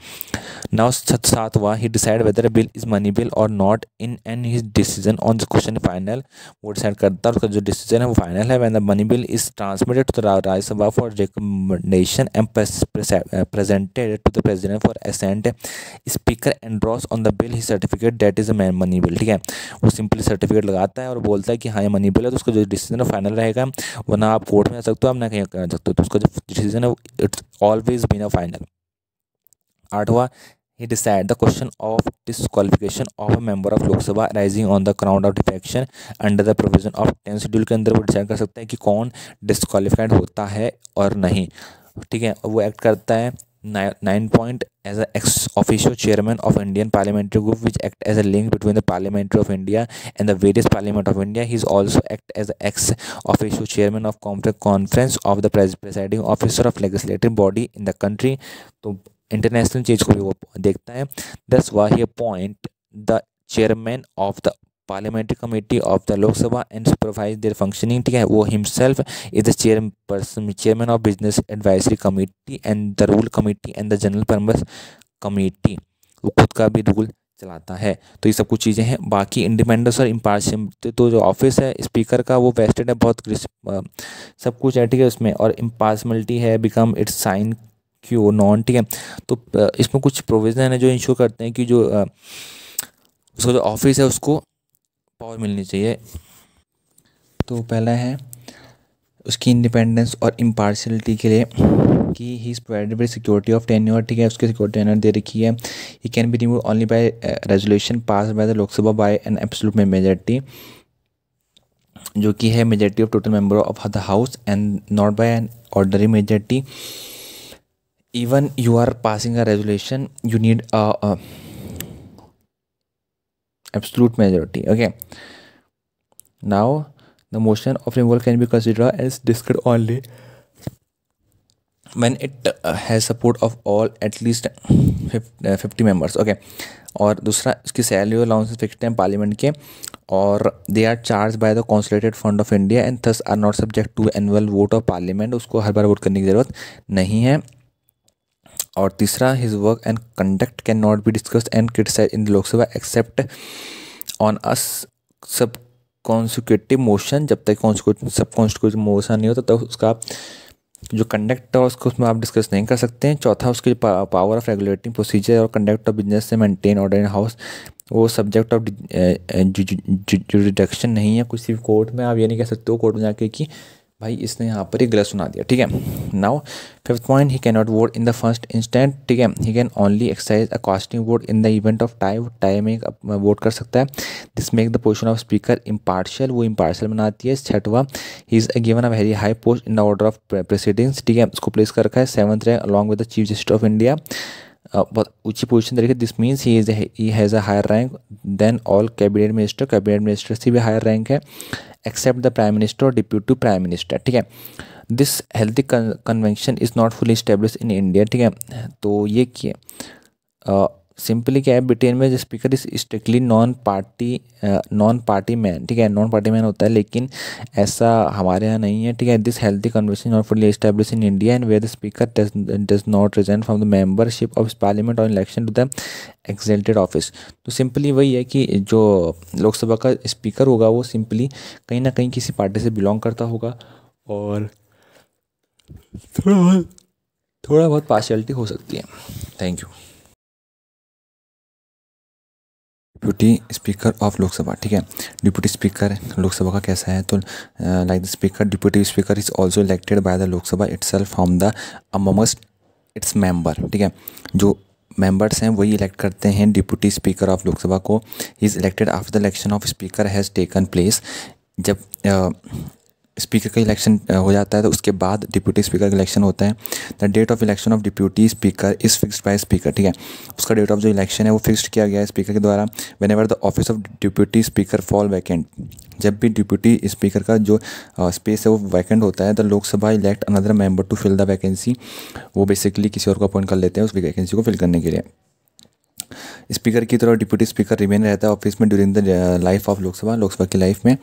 A: नाउ सातवां, he decide whether bill is money bill or not in and his decision on the question final, वो डिसाइड करता है, उसका जो डिसीजन है वो फाइनल है। When the money bill is transmitted to the Rajya Sabha for recommendation and presented to the president for assent, speaker endorses on the bill he certificate that is a money bill, ठीक है, वो simply certificate लगाता है और बोलता है कि हाँ ये मनी बिल है, तो उसका जो डिसीजन है फाइनल रहेगा, वरना आप कोर्ट में जा सकते हो, आप ना कहीं कर सकते हो, तो उसका जो डिसीजन है it's always been a final. आठवां, he decide the question of disqualification of a member of Lok Sabha arising on the ground of defection under the provision of 10 schedule के अंदर वो डिसाइड कर सकता है कि कौन डिस्क्वालिफाइड होता है और नहीं, ठीक है। वो एक्ट करता है 9 point as a ex officio chairman of Indian parliamentary group which act as a link between the parliament of India and the various parliament of India. He is also act as a ex officio chairman of conference of the presiding officer of legislative body in the country. तो international चीज़ को भी वो देखता है। Thus वाह he appoint the chairman of the parliamentary committee of the Lok Sabha and supervise their functioning, ठीक है, वो himself is the chairman of business advisory committee and the rule committee and the general purpose committee, वो खुद का भी rule चलाता है। तो ये सब कुछ चीज़ें हैं। बाकी इंडिपेंडेंस और इम्पार्शियलिटी, तो जो ऑफिस है स्पीकर का वो वेस्टेड है, बहुत सब कुछ है, ठीक है, उसमें, और इम्पार्शियलिटी है become its sine qua non, ठीक है। तो इसमें कुछ प्रोविज़न है जो इंश्योर करते हैं कि जो उसका जो ऑफिस है उसको पावर मिलनी चाहिए। तो पहला है उसकी इंडिपेंडेंस और इम्पार्शियलिटी के लिए कि he is provided by security of tenure, ठीक है, उसकी सिक्योरिटी टेन्योर दे रखी है। He can be remove only by resolution pass by the Lok Sabha by an absolute majority, जो कि है majority of total member of the house and not by an ordinary majority. Even you are passing a resolution, you need a absolute majority. Okay. Now the motion of removal can be considered as discard only when it has support of all at least 50 members. Okay. और दूसरा, इसकी salary और allowances fixed हैं parliament के, और they are charge by the consolidated fund of India and thus are not subject to annual vote of parliament, उसको हर बार vote करने की ज़रूरत नहीं है। और तीसरा, his work and conduct can not be discussed and criticise in Lok Sabha except on a sub consecutive motion, जब तक सब कॉन्सिक्यूटिव मोशन नहीं होता तब उसका जो कंडक्ट है उसको उसमें आप डिस्कस नहीं कर सकते हैं। चौथा उसके पावर ऑफ रेगुलेटिंग प्रोसीजर और कंडक्ट ऑफ बिजनेस से मेंटेन ऑर्डर इन हाउस, वो सब्जेक्ट ऑफ जुरिडिक्शन नहीं है किसी कोर्ट में। आप ये नहीं कह सकते हो कोर्ट में जाके कि भाई इसने यहाँ पर ही गलत सुना दिया, ठीक है। Now fifth point, he can not vote in the first instant, ठीक है। He can only exercise a casting vote in the event of tie, tie में वोट कर सकता है। This make the position of speaker impartial, वो impartial बनाती है। छठवा, he is given a very high post in the order of precedence, ठीक है, उसको प्लेस कर रखा है 7th rank along with the chief justice of India. बहुत ऊंची पोजीशन देखिए। This means he has a higher rank than all cabinet minister, cabinet minister से भी हायर रैंक है एक्सेप्ट द प्राइम मिनिस्टर और डिप्यूटी प्राइम मिनिस्टर, ठीक है। This healthy convention is not fully establish in India, ठीक है। तो ये क्या सिंपली क्या है, ब्रिटेन में जो speaker is strictly non party man, ठीक है, नॉन पार्टी मैन होता है, लेकिन ऐसा हमारे यहाँ नहीं है, ठीक है। This healthy convention not fully establish in India and where the speaker does not resign from the membership of parliament or election to the exalted office. तो सिंपली वही है कि जो लोकसभा का स्पीकर होगा वो सिंपली कहीं ना कहीं किसी पार्टी से बिलोंग करता होगा और थोड़ा बहुत पार्शियलिटी हो सकती है। Thank you. Deputy speaker of Lok Sabha, ठीक है। डिप्यूटी स्पीकर लोकसभा का कैसा है, तो like the speaker, deputy speaker is also elected by the Lok Sabha itself from the amongst its member, ठीक है। जो मेंबर्स हैं वही इलेक्ट करते हैं डिप्यूटी स्पीकर ऑफ लोकसभा को। He is elected after the election of speaker has taken place. जब speaker का इलेक्शन हो जाता है तो उसके बाद डिप्यूटी स्पीकर का इलेक्शन होता है। The date of election of deputy speaker is fixed by speaker, ठीक है। उसका डेट ऑफ जो इलेक्शन है वो फिक्स्ड किया गया है स्पीकर के द्वारा। When ever the office of deputy speaker fall vacant, जब भी डिप्यूटी स्पीकर का जो स्पेस है वो वैकेंट होता है, the Lok Sabha elect another member to fill the vacancy. वो बेसिकली किसी और को अपॉइंट कर लेते हैं उस वैकेंसी को फिल करने के लिए। स्पीकर की तरह डिप्यूटी स्पीकर रिमेन रहता है ऑफिस में during the life of Lok Sabha की लाइफ में।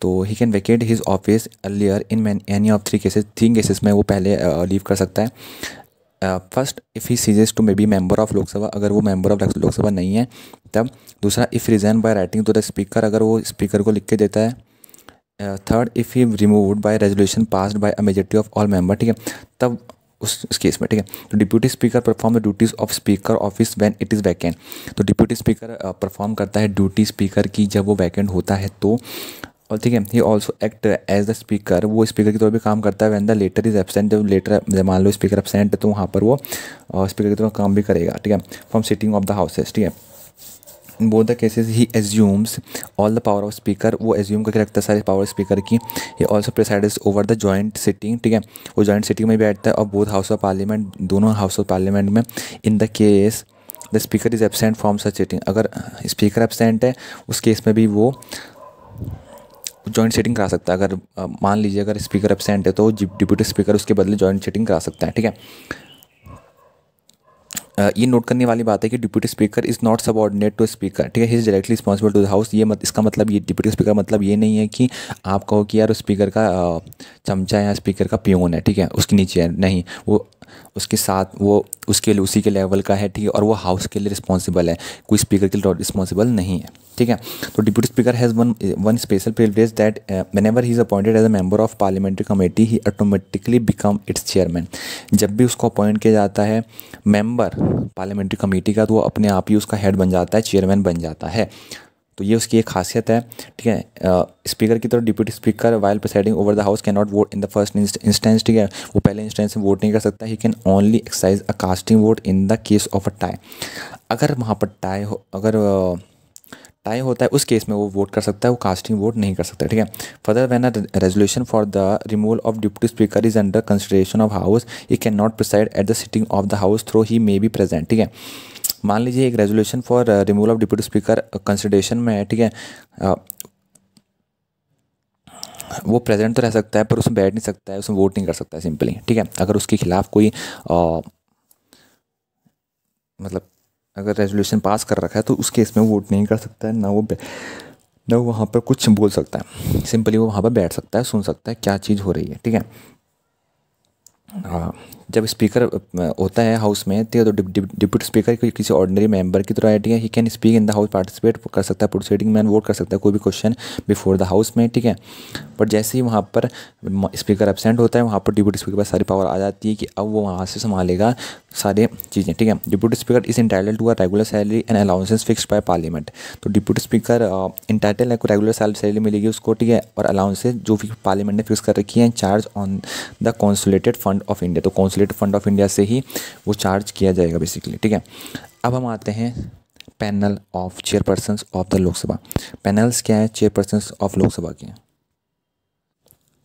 A: तो he can vacate his office earlier in any of 3 cases, 3 cases में वो पहले लीव कर सकता है। First, if he ceases to may be member of Lok Sabha, अगर वो मेंबर ऑफ लोकसभा नहीं है तब। दूसरा, if resign by writing to the speaker, अगर वो स्पीकर को लिख के देता है। Third, if he removed bye resolution passed by a majority of all member, ठीक है, तब उस केस में, ठीक है। तो deputy speaker perform the duties of speaker office when it is vacant. तो डिप्यूटी स्पीकर परफॉर्म करता है ड्यूटी स्पीकर की जब वो वैकेंट होता है तो। और ठीक है, he also act as the speaker, वो स्पीकर की तरह भी काम करता है when the latter is absent, जब मान लो स्पीकर एब्सेंट है तो वहाँ पर वो स्पीकर की तरह काम भी करेगा, ठीक है, from sitting of the houses, ठीक है। इन both the cases he assumes all the power of speaker, वो एज्यूम करके रखता है सारे पावर स्पीकर की। He also presides over the joint sitting, ठीक है, वो जॉइंट सिटिंग में बैठता है और बोथ हाउस ऑफ पार्लियामेंट, दोनों हाउस ऑफ पार्लियामेंट में। इन the case the speaker is absent from such sitting, अगर स्पीकर एब्सेंट है उस केस में भी वो जॉइंट सेटिंग करा सकता है। अगर मान लीजिए अगर स्पीकर एब्सेंट है तो डिप्यूटी स्पीकर उसके बदले जॉइंट सेटिंग करा सकता है, ठीक है। ये नोट करने वाली बात है कि deputy speaker is not subordinate to speaker, ठीक है, he is directly responsible to the house. ये इसका मतलब ये डिप्यूटी स्पीकर मतलब ये नहीं है कि आप कहो कि यार स्पीकर का चमचा या स्पीकर का पियोन है, ठीक है, उसके नीचे है, नहीं, वो उसके साथ वो उसके उसी के लेवल का है, ठीक है, और वो हाउस के लिए रिस्पॉन्सिबल है, कोई स्पीकर के लिए रिस्पॉन्सिबल नहीं है, ठीक है। तो deputy speaker has one special privilege that whenever he is appointed as a member of parliamentary committee he automatically become its chairman. जब भी उसको अपॉइंट किया जाता है मेंबर पार्लियामेंट्री कमेटी का तो वो अपने आप ही उसका हेड बन जाता है, चेयरमैन बन जाता है। तो ये उसकी एक खासियत है, ठीक है। स्पीकर की तरफ deputy speaker while presiding over the house can not vote in the first instance, ठीक है, वो पहले इंस्टेंस में वोट नहीं कर सकता। He can only exercise a casting vote in the case of a tie, अगर वहाँ पर टाई हो, अगर टाई होता है उस केस में वो वोट कर सकता है, वो कास्टिंग वोट नहीं कर सकता, ठीक है। Further when a resolution for the removal of deputy speaker is under consideration of house he can not preside at the sitting of the house though he may be present, ठीक है। मान लीजिए एक resolution for removal of deputy speaker consideration में है, ठीक है, वो प्रेजेंट तो रह सकता है पर उसमें बैठ नहीं सकता है, उसमें वोट नहीं कर सकता है सिंपली, ठीक है। अगर उसके खिलाफ कोई मतलब अगर रेजोल्यूशन पास कर रखा है तो उस केस में वोट नहीं कर सकता है, ना वो वहाँ पर कुछ बोल सकता है, सिंपली वो वहाँ पर बैठ सकता है, सुन सकता है क्या चीज़ हो रही है, ठीक है। हाँ, जब स्पीकर होता है हाउस में तो डिप्यूटी स्पीकर किसी ऑर्डिनरी मेंबर की तरह है, ठीक है। He can speak in the house, participate कर सकता है प्रोसीडिंग में, वोट कर सकता है कोई भी क्वेश्चन बिफोर द हाउस में, ठीक है। बट जैसे ही वहाँ पर स्पीकर एब्सेंट होता है, वहाँ पर डिप्यूटी स्पीकर के पास सारी पावर आ जाती है कि अब वो वहाँ से संभालेगा सारे चीज़ें, ठीक है। Deputy speaker is entitled to a regular salary and allowances fixed by parliament. तो डिप्यूटी स्पीकर इंटाइटल है, को रेगुलर सैलरी मिलेगी उसको, ठीक है, और अलाउंसेस जो भी पार्लियामेंट ने फिक्स कर रखी है, charge on the कॉन्सुलेटेड fund of India. तो कॉन्सुलेटेड फंड ऑफ इंडिया से ही वो चार्ज किया जाएगा बेसिकली, ठीक है। अब हम आते हैं panel of chairpersons of the Lok Sabha. Panels क्या है? चेयरपर्सन्स ऑफ लोकसभा के,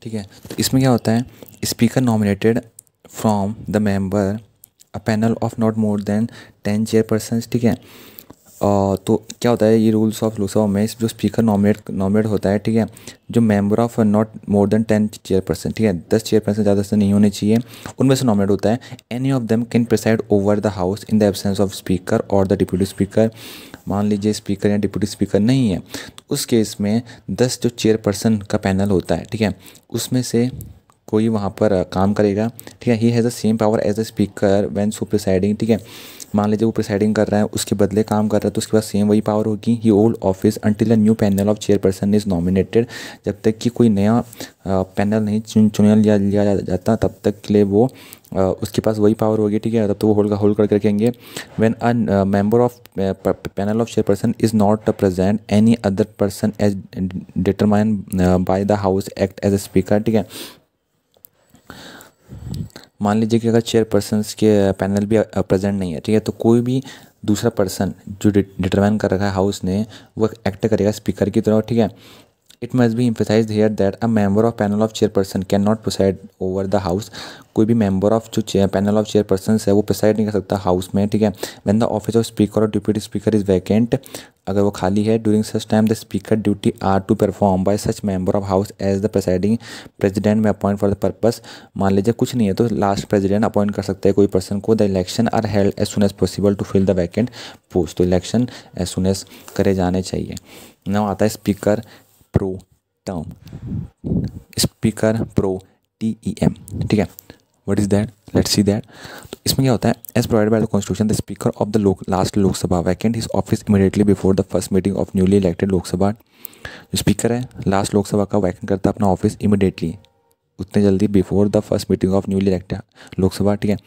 A: ठीक है। तो इसमें क्या होता है? Speaker nominated from the member a panel of not more than 10 chairpersons, ठीक है। तो क्या होता है ये रूल्स ऑफ लोकसभा में, जो स्पीकर नॉमिनेट होता है, ठीक है, जो member of not more than 10 chairperson, ठीक है, 10 चेयरपर्सन ज़्यादा से नहीं होने चाहिए, उनमें से नॉमिनेट होता है। Any of them can preside over the house in the absence of speaker और द डिप्यूटी स्पीकर। मान लीजिए स्पीकर या डिप्यूटी स्पीकर नहीं है, तो उस केस में 10 जो चेयरपर्सन का पैनल होता है, ठीक है, उसमें से कोई वहाँ पर काम करेगा, ठीक है। He has the same power as the speaker when so presiding, ठीक है। मान लीजिए वो प्रिसाइडिंग कर रहा है, उसके बदले काम कर रहा है, तो उसके पास सेम वही पावर होगी। He hold office until a new panel of chairperson is nominated. जब तक कि कोई नया पैनल नहीं चुन लिया जाता, तब तक के लिए वो उसके पास वही पावर होगी, ठीक है। तब तो वो होल्ड करके रखेंगे। When a member of panel of chairperson is not present, any other person as determined by the house act as a speaker, ठीक है। मान लीजिए कि अगर चेयरपर्सन के पैनल भी प्रेजेंट नहीं है, ठीक है, तो कोई भी दूसरा पर्सन जो डिटरमाइन कर रखा है हाउस ने, वो एक्ट करेगा स्पीकर की तरह, ठीक है। It must be emphasised here that a member of panel of chairperson can not preside over the house. कोई भी मेंबर ऑफ जो पैनल ऑफ चेयरपर्सन है वो प्रिसाइड नहीं कर सकता हाउस में, ठीक है। When the office of speaker और डिप्यूटी स्पीकर इज वैकेंट, अगर वो खाली है, during such time the speaker duty are to perform by such member of house as the presiding president may appoint for the purpose. मान लीजिए कुछ नहीं है तो लास्ट प्रेसिडेंट अपॉइंट कर सकते हैं कोई पर्सन को। The election are held as soon as possible to fill the vacant post. तो इलेक्शन एज सुन एज करे जाने चाहिए। नाउ आता है speaker pro term, speaker pro TEM, ठीक है। What is that? Let's see that. तो इसमें क्या होता है? As provided by the constitution, the speaker of the last Lok Sabha vacant his office immediately before the first meeting of newly elected Lok Sabha. जो speaker है last Lok Sabha का वैकेंट करता है अपना ऑफिस इमीडिएटली, उतने जल्दी, before the first meeting of newly elected Lok Sabha, ठीक है।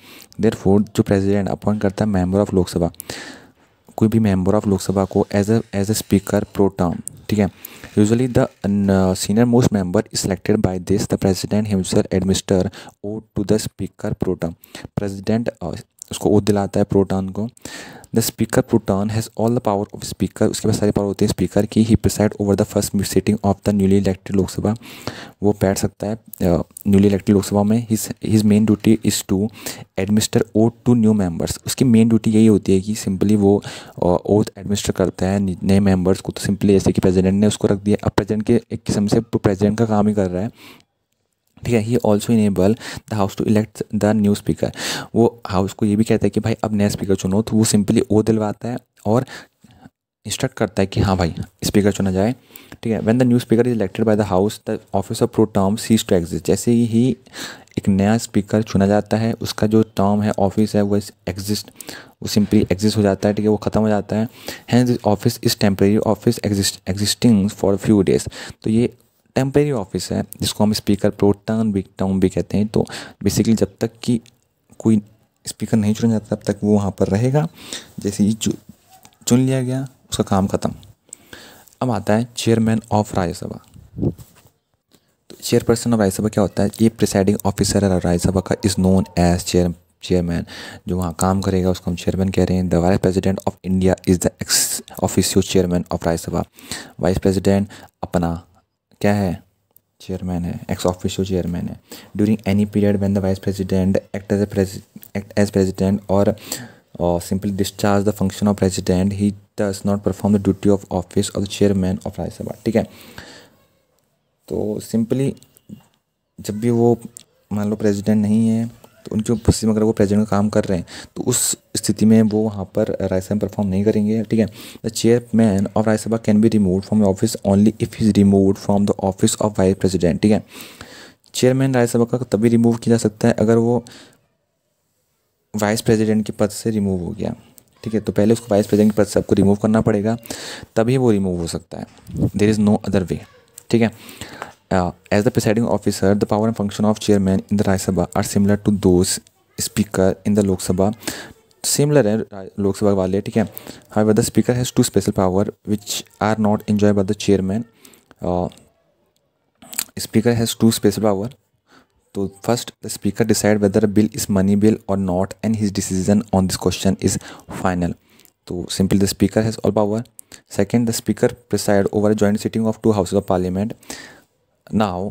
A: देयरफॉर जो प्रेसिडेंट अपॉइंट करता है मेंबर ऑफ लोकसभा, कोई भी मेंबर ऑफ लोकसभा को as a speaker pro term, ठीक है। Usually the senior most member is selected by this the president himself administer oath to the speaker pro term. President उसको oath दिलाता है प्रो टर्म को। The speaker pro term has all the power of speaker, उसके पास सारी power होती है speaker की। He preside over the first sitting of the newly elected Lok Sabha, वो बैठ सकता है न्यूली इलेक्टेड लोकसभा में। His main duty is to administer oath to new members. उसकी मेन ड्यूटी यही होती है कि सिंपली वो ओथ एडमिनिस्टर करता है नए मेंबर्स को। तो सिंपली जैसे कि प्रेसिडेंट ने उसको रख दिया, अब प्रेसिडेंट के एक किस्म से प्रेसिडेंट का काम ही कर रहा है, ठीक है। He also enable the house to elect the new speaker. वो हाउस को ये भी कहता है कि भाई अब नया स्पीकर चुनो, तो वो सिंपली ओ दिलवाता है और इंस्ट्रक्ट करता है कि हाँ भाई स्पीकर चुना जाए, ठीक है। When the new speaker is elected by the house, the office of pro term cease to exist. जैसे ही एक नया स्पीकर चुना जाता है, उसका जो टर्म है, ऑफिस है, वो एग्जिस्ट, वो सिंपली एग्जिस्ट हो जाता है, ठीक है, वो ख़त्म हो जाता है। Hence this office is temporary office existing for few days. तो ये टेम्परेरी ऑफिस है जिसको हम स्पीकर प्रो टर्म भी कहते हैं। तो बेसिकली जब तक कि कोई स्पीकर नहीं चुना जाता तब तक वो वहाँ पर रहेगा, जैसे ही चुन लिया गया उसका काम ख़त्म। अब आता है चेयरमैन ऑफ राज्यसभा। तो चेयरपर्सन ऑफ राज्यसभा क्या होता है? ये प्रिसाइडिंग ऑफिसर है राज्यसभा का, इज़ नोन एज चेयरमैन। जो वहाँ काम करेगा उसको हम चेयरमैन कह रहे हैं। The vice president of India is the ex officio chairman of Rajya Sabha. Vice president अपना क्या है? चेयरमैन है, एक्स ऑफिशियो चेयरमैन है। During any period when the vice president act as president और simply discharge the function of president, he does not perform the duty of office of the chairman of राज्य सभा, ठीक है। तो simply जब भी वो मान लो प्रेसिडेंट नहीं है, तो उनकी उपस्थिति में अगर वो प्रेसिडेंट का काम कर रहे हैं, तो उस स्थिति में वो वहाँ पर राज्यसभा में परफॉर्म नहीं करेंगे, ठीक है। The chairman of Rajya Sabha can be removed from office only if he is removed from the office of vice president, ठीक है। चेयरमैन राज्यसभा का तभी रिमूव किया जा सकता है अगर वो वाइस प्रेसिडेंट के पद से रिमूव हो गया, ठीक है। तो पहले उसको वाइस प्रेसिडेंट के पद से आपको रिमूव करना पड़ेगा, तभी वो रिमूव हो सकता है। There is no other way, ठीक है। As the presiding officer the power and function of chairman in the Rajya Sabha are similar to those speaker in the Lok Sabha. Similar है लोकसभा वाले, ठीक है। However the speaker has two special power which are not enjoyed by the chairman. Speaker has two special power. तो first the speaker decide whether a bill is money bill or not and his decision on this question is final. तो simply the speaker has all power. Second the speaker preside over a joint sitting of two houses of parliament. Now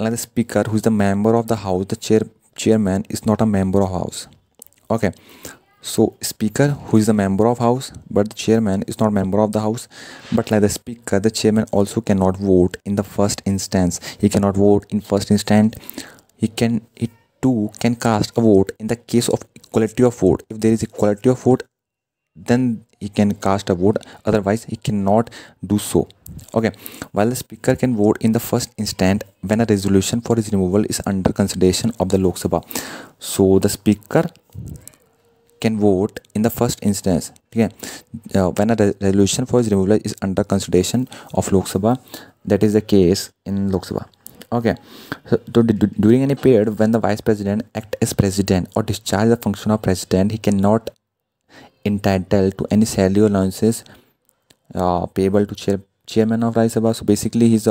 A: like the speaker who is the member of the house, the chairman is not a member of house. Okay, so speaker who is the member of house but the chairman is not member of the house. But like the speaker, the chairman also cannot vote in the first instance. He cannot vote in first instant. He too can cast a vote in the case of equality of vote. If there is equality of vote, then he can cast a vote, otherwise he cannot do so. Okay, while the speaker can vote in the first instant when a resolution for his removal is under consideration of the Lok Sabha. So the speaker can vote in the first instance, okay, when a resolution for his removal is under consideration of Lok Sabha. That is the case in Lok Sabha. Okay, so during any period when the vice president act as president or discharge the function of president, he cannot entitled to any salary or allowances payable to chairman of Rajya Sabha. So basically he's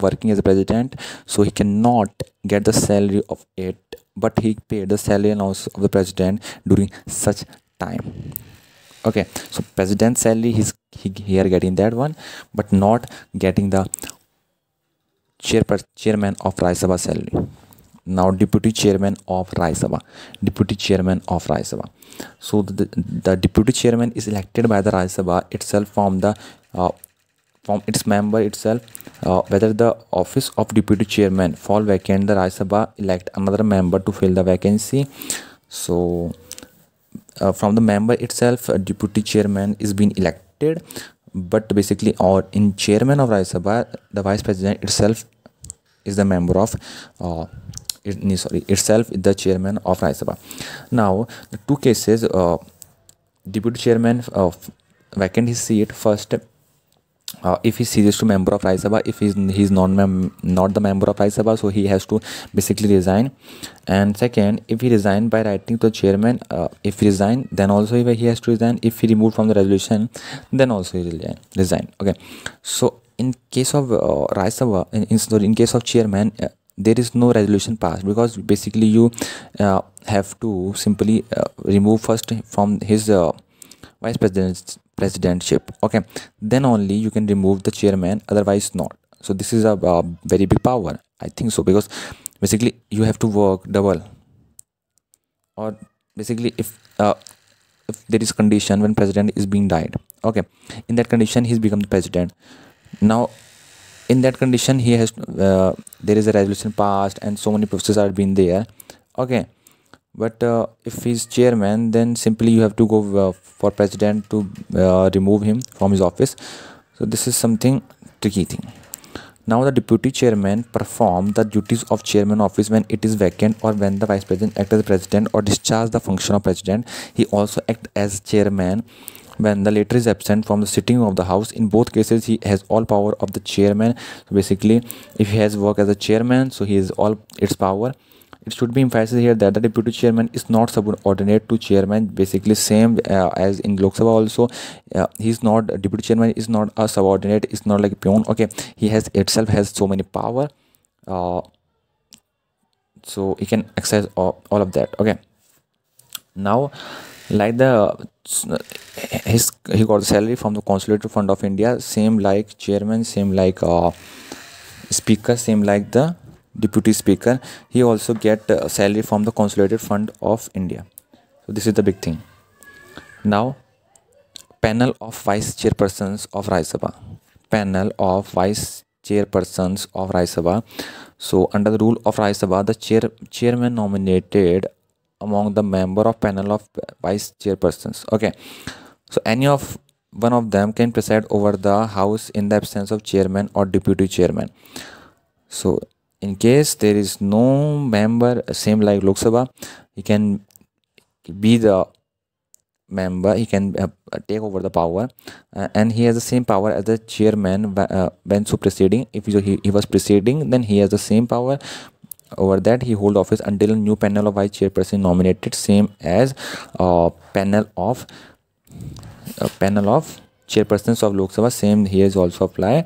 A: working as a president, so he cannot get the salary of it, but he paid the salary allowance of the president during such time. Okay, so president's salary he here getting that one, but not getting the chairman of Rajya Sabha salary. Now deputy chairman of Rajya Sabha. Deputy chairman of Rajya Sabha. So the deputy chairman is elected by the Rajya Sabha itself from its member itself. Whether the office of deputy chairman fall vacant, the Rajya Sabha elect another member to fill the vacancy. So from the member itself, deputy chairman is being elected, but basically or in chairman of Rajya Sabha, the vice president itself is the member of itself is the chairman of Rajya Sabha. Now the two cases, deputy chairman vacant his seat. First, if he ceases to member of Rajya Sabha, if he's not the member of Rajya Sabha, so he has to basically resign. And second, if he resign by writing to the chairman, if he resign, then also he has to resign. If he removed from the resolution, then also he will resign. Okay, so in case of Rajya Sabha, in case of chairman, there is no resolution passed, because basically you have to simply remove first from his vice presidentship. Okay, then only you can remove the chairman, otherwise not. So this is a very big power, I think so, because basically you have to work double. Or basically if there is condition when president is being died, okay, in that condition he's become the president. Now in that condition he has there is a resolution passed and so many processes are being there. Okay, but if he's chairman, then simply you have to go for president to remove him from his office. So this is something tricky thing. Now the deputy chairman perform the duties of chairman office when it is vacant, or when the vice president act as president or discharge the function of president. He also act as chairman when the latter is absent from the sitting of the house. In both cases he has all power of the chairman. So basically if he has work as a chairman, so he has all its power. It should be emphasized here that the deputy chairman is not subordinate to chairman. Basically same as in Lok Sabha also, he's not, deputy chairman is not a subordinate, it's not like a peon. Okay, he has itself has so many power, so he can access all of that. Okay, now like he got the salary from the Consolidated Fund of India, same like chairman, same like speaker, same like the deputy speaker. He also get salary from the Consolidated Fund of India. So this is the big thing. Now panel of vice chairpersons of Rajya Sabha. Panel of vice chairpersons of Rajya Sabha. So under the rule of Rajya Sabha, the chairman nominated among the member of panel of vice chairpersons. Okay, so any of one of them can preside over the house in the absence of chairman or deputy chairman. So In case there is no member same like Lok Sabha, he can be the member, he can take over the power, and he has the same power as the chairman when so proceeding. If he was proceeding, then he has the same power over that. He hold office until a new panel of vice chairperson nominated, same as panel of chairpersons of Lok Sabha, same here is also apply.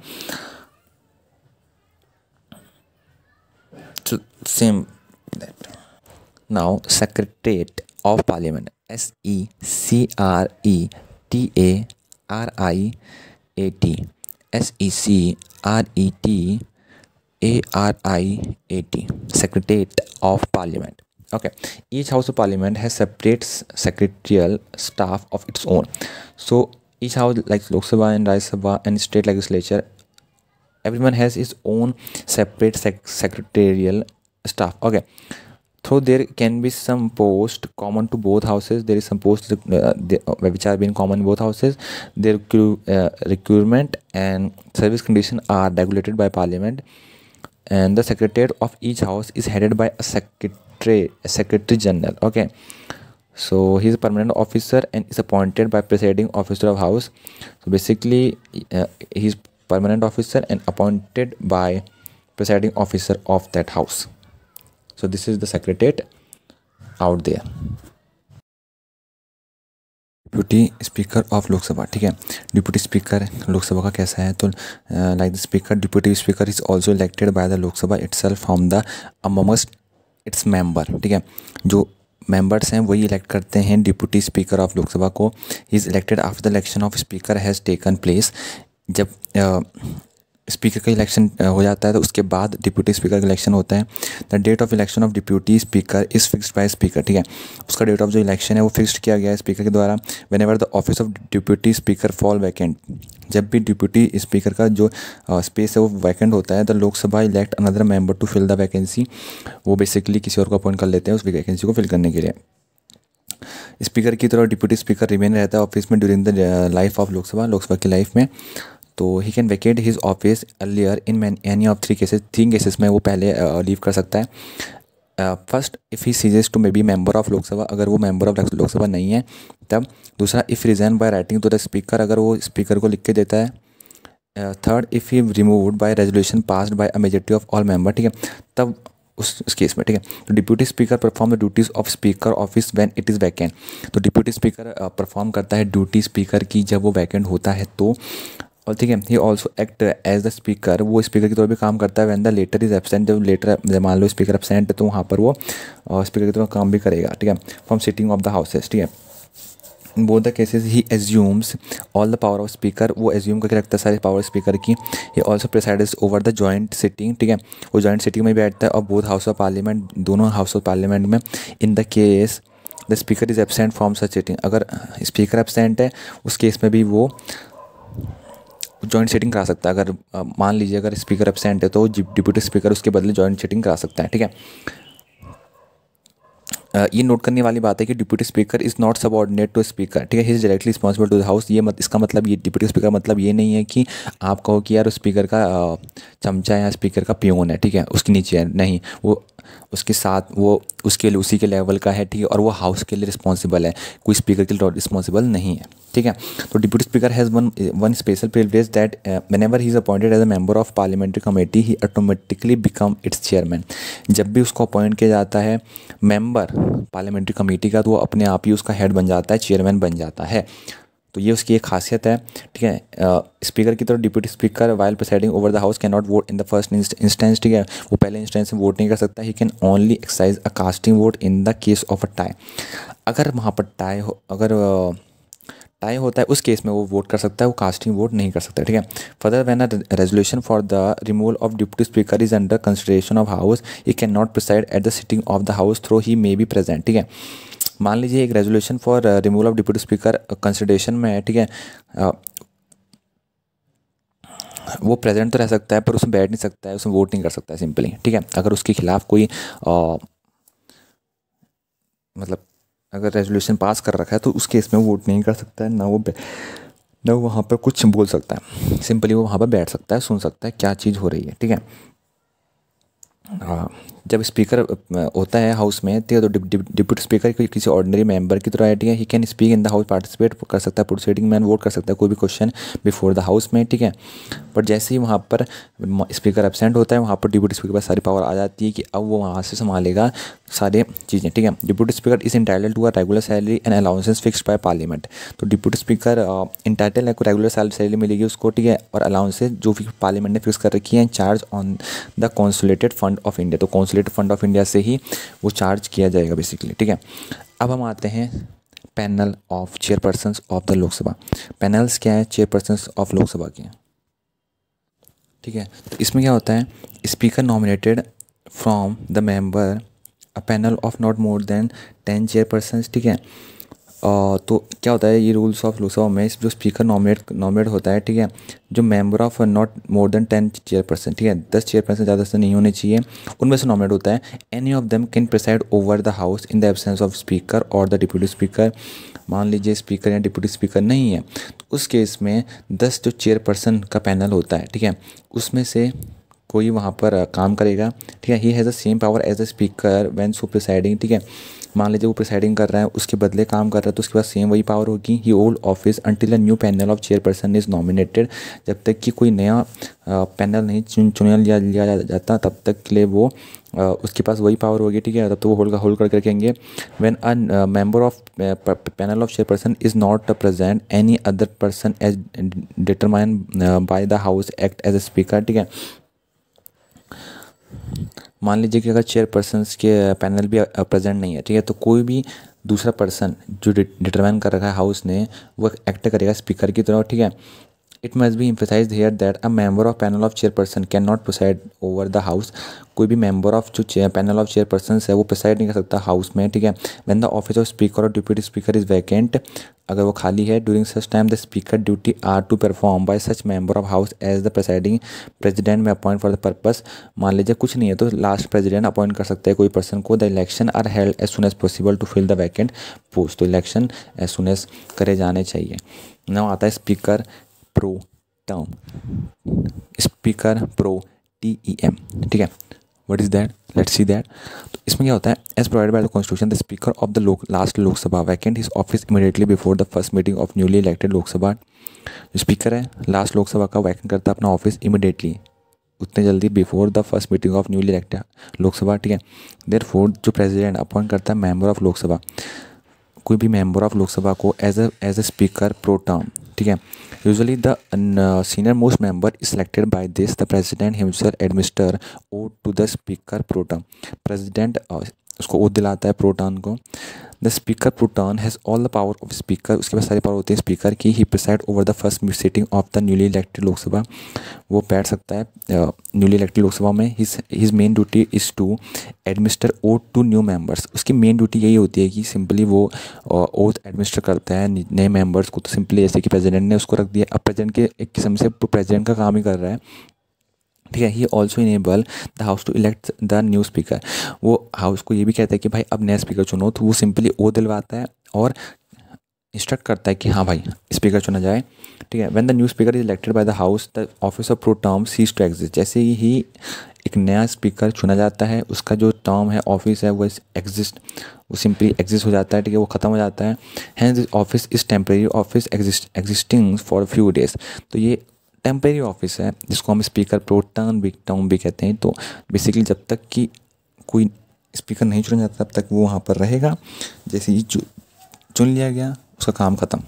A: So same that. Now Secretariat of Parliament, SECRETARIAT, SECRETARIAT, Secretariat of Parliament. Okay, each house of parliament has separate secretarial staff of its own. So each house like Lok Sabha and Rajya Sabha and state legislature, everyone has its own separate secretarial staff. Okay, so there can be some post common to both houses. There is some post which are being common in both houses. Their recruitment and service condition are regulated by parliament, and the secretariat of each house is headed by a secretary general. Okay, so he is a permanent officer and is appointed by presiding officer of house. So basically he is permanent officer and appointed by presiding officer of that house. So this is the secretariat out there. Deputy speaker of Lok Sabha, ठीक है। Deputy speaker Lok Sabha का कैसा है, तो like the speaker, deputy speaker is also elected by the Lok Sabha itself from the amongst its member, ठीक है। जो members हैं वही इलेक्ट करते हैं डिप्यूटी स्पीकर ऑफ लोकसभा को। He is elected after the election of speaker has taken place. जब speaker का इलेक्शन हो जाता है तो उसके बाद डिप्यूटी स्पीकर का इलेक्शन होता है। The date of election of deputy speaker is fixed by speaker, ठीक है। उसका डेट ऑफ जो इलेक्शन है वो फिक्स्ड किया गया है स्पीकर के द्वारा। When ever the office of deputy speaker fall vacant, जब भी डिप्यूटी स्पीकर का जो स्पेस है वो वैकेंट होता है, the Lok Sabha elect another member to fill the vacancy. वो बेसिकली किसी और को अपॉइंट कर लेते हैं उस वैकेंसी को फिल करने के लिए। स्पीकर की तरह डिप्यूटी स्पीकर रिमेन रहता है ऑफिस में during the life of Lok Sabha की लाइफ में। तो he can vacate his office earlier in any of three cases में वो पहले लीव कर सकता है। First, if he ceases to may be member of Lok Sabha, अगर वो मेंबर ऑफ लोकसभा नहीं है तब। दूसरा, if resign by writing to the speaker, अगर वो स्पीकर को लिख के देता है। Third, if he removed bye resolution passed by a majority of all member, ठीक है, तब उस केस में, ठीक है। तो deputy speaker perform the duties of speaker office when it is vacant. तो डिप्यूटी स्पीकर परफॉर्म करता है ड्यूटी स्पीकर की जब वो वैकेंट होता है तो। और ठीक है, he also act as the speaker, वो स्पीकर की तरह भी काम करता है when the latter is absent, जब मान लो स्पीकर एब्सेंट है तो वहाँ पर वो स्पीकर की तरह काम भी करेगा, ठीक है, from sitting of the houses, ठीक है। इन both the cases he assumes all the power of speaker, वो एज्यूम करके रखता है सारे पावर स्पीकर की। He also presides over the joint sitting, ठीक है, वो जॉइंट सिटिंग में बैठता है और बोथ हाउस ऑफ पार्लियामेंट, दोनों हाउस ऑफ पार्लियामेंट में। इन the case the speaker is absent from such sitting, अगर स्पीकर एब्सेंट है उस केस में भी वो जॉइंट सेटिंग करा सकता है। अगर मान लीजिए अगर स्पीकर एब्सेंट है तो डिप्यूटी स्पीकर उसके बदले जॉइंट सेटिंग करा सकता है, ठीक है। ये नोट करने वाली बात है कि deputy speaker is not subordinate to speaker, ठीक है, he is directly responsible to the house. इसका मतलब ये डिप्यूटी स्पीकर मतलब ये नहीं है कि आप कहो कि यार स्पीकर का चमचा या स्पीकर का पियोन है, ठीक है, उसके नीचे है, नहीं, वो उसके साथ वो उसके लिए उसी के लेवल का है, ठीक है, और वो हाउस के लिए रिस्पॉन्सिबल है, कोई स्पीकर के लिए रिस्पॉन्सिबल नहीं है, ठीक है। तो deputy speaker has one special privilege that whenever he is appointed as a member of parliamentary committee he automatically become its chairman. जब भी उसको अपॉइंट किया जाता है मेंबर पार्लियामेंट्री कमेटी का तो वो अपने आप ही उसका हेड बन जाता है, चेयरमैन बन जाता है। तो ये उसकी एक खासियत है, ठीक है। स्पीकर की तरफ deputy speaker while presiding over the house can not vote in the first instance, ठीक है, वो पहले इंस्टेंस में वोट नहीं कर सकता। He can only exercise a casting vote in the case of a tie, अगर वहाँ पर टाई होता है उस केस में वो वोट कर सकता है, वो कास्टिंग वोट नहीं कर सकता, ठीक है। Further when a resolution for the removal of deputy speaker is under consideration of house he can not preside at the sitting of the house though he may be present, ठीक है। मान लीजिए एक resolution for removal of deputy speaker consideration में है, ठीक है, वो प्रेजेंट तो रह सकता है पर उसमें बैठ नहीं सकता है, उसमें वोट नहीं कर सकता है सिंपली, ठीक है। अगर उसके खिलाफ कोई मतलब अगर रेजोल्यूशन पास कर रखा है तो उस केस में वोट नहीं कर सकता है, ना वो वहाँ पर कुछ बोल सकता है, सिंपली वो वहाँ पर बैठ सकता है, सुन सकता है क्या चीज़ हो रही है, ठीक है। हाँ, जब स्पीकर होता है हाउस में तो डिप्यूटी स्पीकर किसी ऑर्डिनरी मेंबर की तरह है, ठीक है। He can speak in the house, participate कर सकता है प्रोसीडिंग में, वोट कर सकता है कोई भी क्वेश्चन बिफोर द हाउस में, ठीक है। बट जैसे ही वहाँ पर स्पीकर एब्सेंट होता है, वहाँ पर डिप्यूटी स्पीकर के पास सारी पावर आ जाती है कि अब वो वहाँ से संभालेगा सारे चीज़ें, ठीक है। Deputy speaker is entitled to a regular salary and allowances fixed by parliament. तो डिप्यूटी स्पीकर इंटाइटल है, को रेगुलर सैलरी मिलेगी उसको, ठीक है, और अलाउंसेस जो भी पार्लियामेंट ने फिक्स कर रखी है, charge on the कॉन्सुलेटेड fund of India. तो कॉन्सुलेटेड फंड ऑफ इंडिया से ही वो चार्ज किया जाएगा बेसिकली, ठीक है। अब हम आते हैं panel of chairpersons of the Lok Sabha. Panels क्या है? चेयरपर्सन्स ऑफ लोकसभा के, ठीक है। तो इसमें क्या होता है? Speaker nominated from the member a panel of not more than 10 chairpersons, ठीक है। तो क्या होता है, ये रूल्स ऑफ लोकसभा में जो स्पीकर नॉमिनेट होता है, ठीक है, जो member of not more than 10 chairperson, ठीक है, 10 चेयरपर्सन ज़्यादा से नहीं होने चाहिए, उनमें से नॉमिनेट होता है। Any of them can preside over the house in the absence of speaker और द डिप्यूटी स्पीकर। मान लीजिए स्पीकर या डिप्यूटी स्पीकर नहीं है, तो उस केस में 10 जो चेयरपर्सन का पैनल होता है, ठीक है, उसमें से कोई वहाँ पर काम करेगा, ठीक है। He has the same power as the speaker when so presiding, ठीक है। मान लीजिए वो प्रिसाइडिंग कर रहा है, उसके बदले काम कर रहा है, तो उसके पास सेम वही पावर होगी। He hold office until a new panel of chairperson is nominated. जब तक कि कोई नया पैनल नहीं चुन लिया जाता, तब तक के लिए वो उसके पास वही पावर होगी, ठीक है। तब तो वो होल्ड करके रखेंगे। When a member of panel of chairperson is not present, any other person as determined by the house act as a speaker, ठीक है। मान लीजिए कि अगर चेयरपर्सन के पैनल भी प्रेजेंट नहीं है, ठीक है, तो कोई भी दूसरा पर्सन जो डिटरमाइन कर रखा है हाउस ने, वो एक्ट करेगा स्पीकर की तरह, ठीक है। It must be emphasized here that a member of panel of chairperson cannot preside over the house। कोई भी मेंबर ऑफ जो पैनल ऑफ चेयरपर्सन है वो प्रिसाइड नहीं कर सकता हाउस में, ठीक है। When the office of speaker और डिप्यूटी स्पीकर इज वैकेंट, अगर वो खाली है, during such time the speaker duty are to perform by such member of house as the presiding president may appoint for the purpose. मान लीजिए कुछ नहीं है तो लास्ट प्रेसिडेंट अपॉइंट कर सकते हैं कोई पर्सन को। The election are held as soon as possible to fill the vacant post. तो इलेक्शन एज सुन एज करे जाने चाहिए। नाउ आता है speaker pro term, speaker pro TEM, ठीक है। What is that? Let's see that. तो इसमें क्या होता है? As provided by the constitution, the speaker of the last Lok Sabha vacant his office immediately before the first meeting of newly elected Lok Sabha. जो speaker है last Lok Sabha का वैकेंट करता है अपना ऑफिस इमीडिएटली, उतने जल्दी before the first meeting of newly elected Lok Sabha, ठीक है। देयरफॉर जो प्रेसिडेंट अपॉइंट करता है मेंबर ऑफ लोकसभा, कोई भी मेंबर ऑफ लोकसभा को as a speaker pro term, ठीक है। Usually the senior most member is selected by this the president himself administer oath to the speaker pro term. President उसको oath दिलाता है प्रो टर्म को। The speaker pro term has all the power of speaker, उसके पास सारी power होती है speaker की। He preside over the first sitting of the newly elected Lok Sabha, वो बैठ सकता है न्यूली इलेक्टेड लोकसभा में। His main duty is to administer oath to new members. उसकी मेन ड्यूटी यही होती है कि सिंपली वो ओथ एडमिनिस्टर करता है नए मेंबर्स को। तो सिंपली जैसे कि प्रेसिडेंट ने उसको रख दिया, अब प्रेसिडेंट के एक किस्म से प्रेसिडेंट का काम ही कर रहा है, ठीक है। He also enable the house to elect the new speaker. वो हाउस को ये भी कहता है कि भाई अब नया स्पीकर चुनो, तो वो सिंपली ओ दिलवाता है और इंस्ट्रक्ट करता है कि हाँ भाई स्पीकर चुना जाए, ठीक है। When the new speaker is elected by the house, the office of pro term cease to exist. जैसे ही एक नया स्पीकर चुना जाता है, उसका जो टर्म है, ऑफिस है, वो एग्जिस्ट, वो सिंपली एग्जिस्ट हो जाता है, ठीक है, वो ख़त्म हो जाता है। Hence this office is temporary office existing for few days. तो ये टेम्परेरी ऑफिस है जिसको हम स्पीकर प्रो टर्म भी कहते हैं। तो बेसिकली जब तक कि कोई स्पीकर नहीं चुना जाता तब तक वो वहाँ पर रहेगा, जैसे ही चुन लिया गया उसका काम ख़त्म।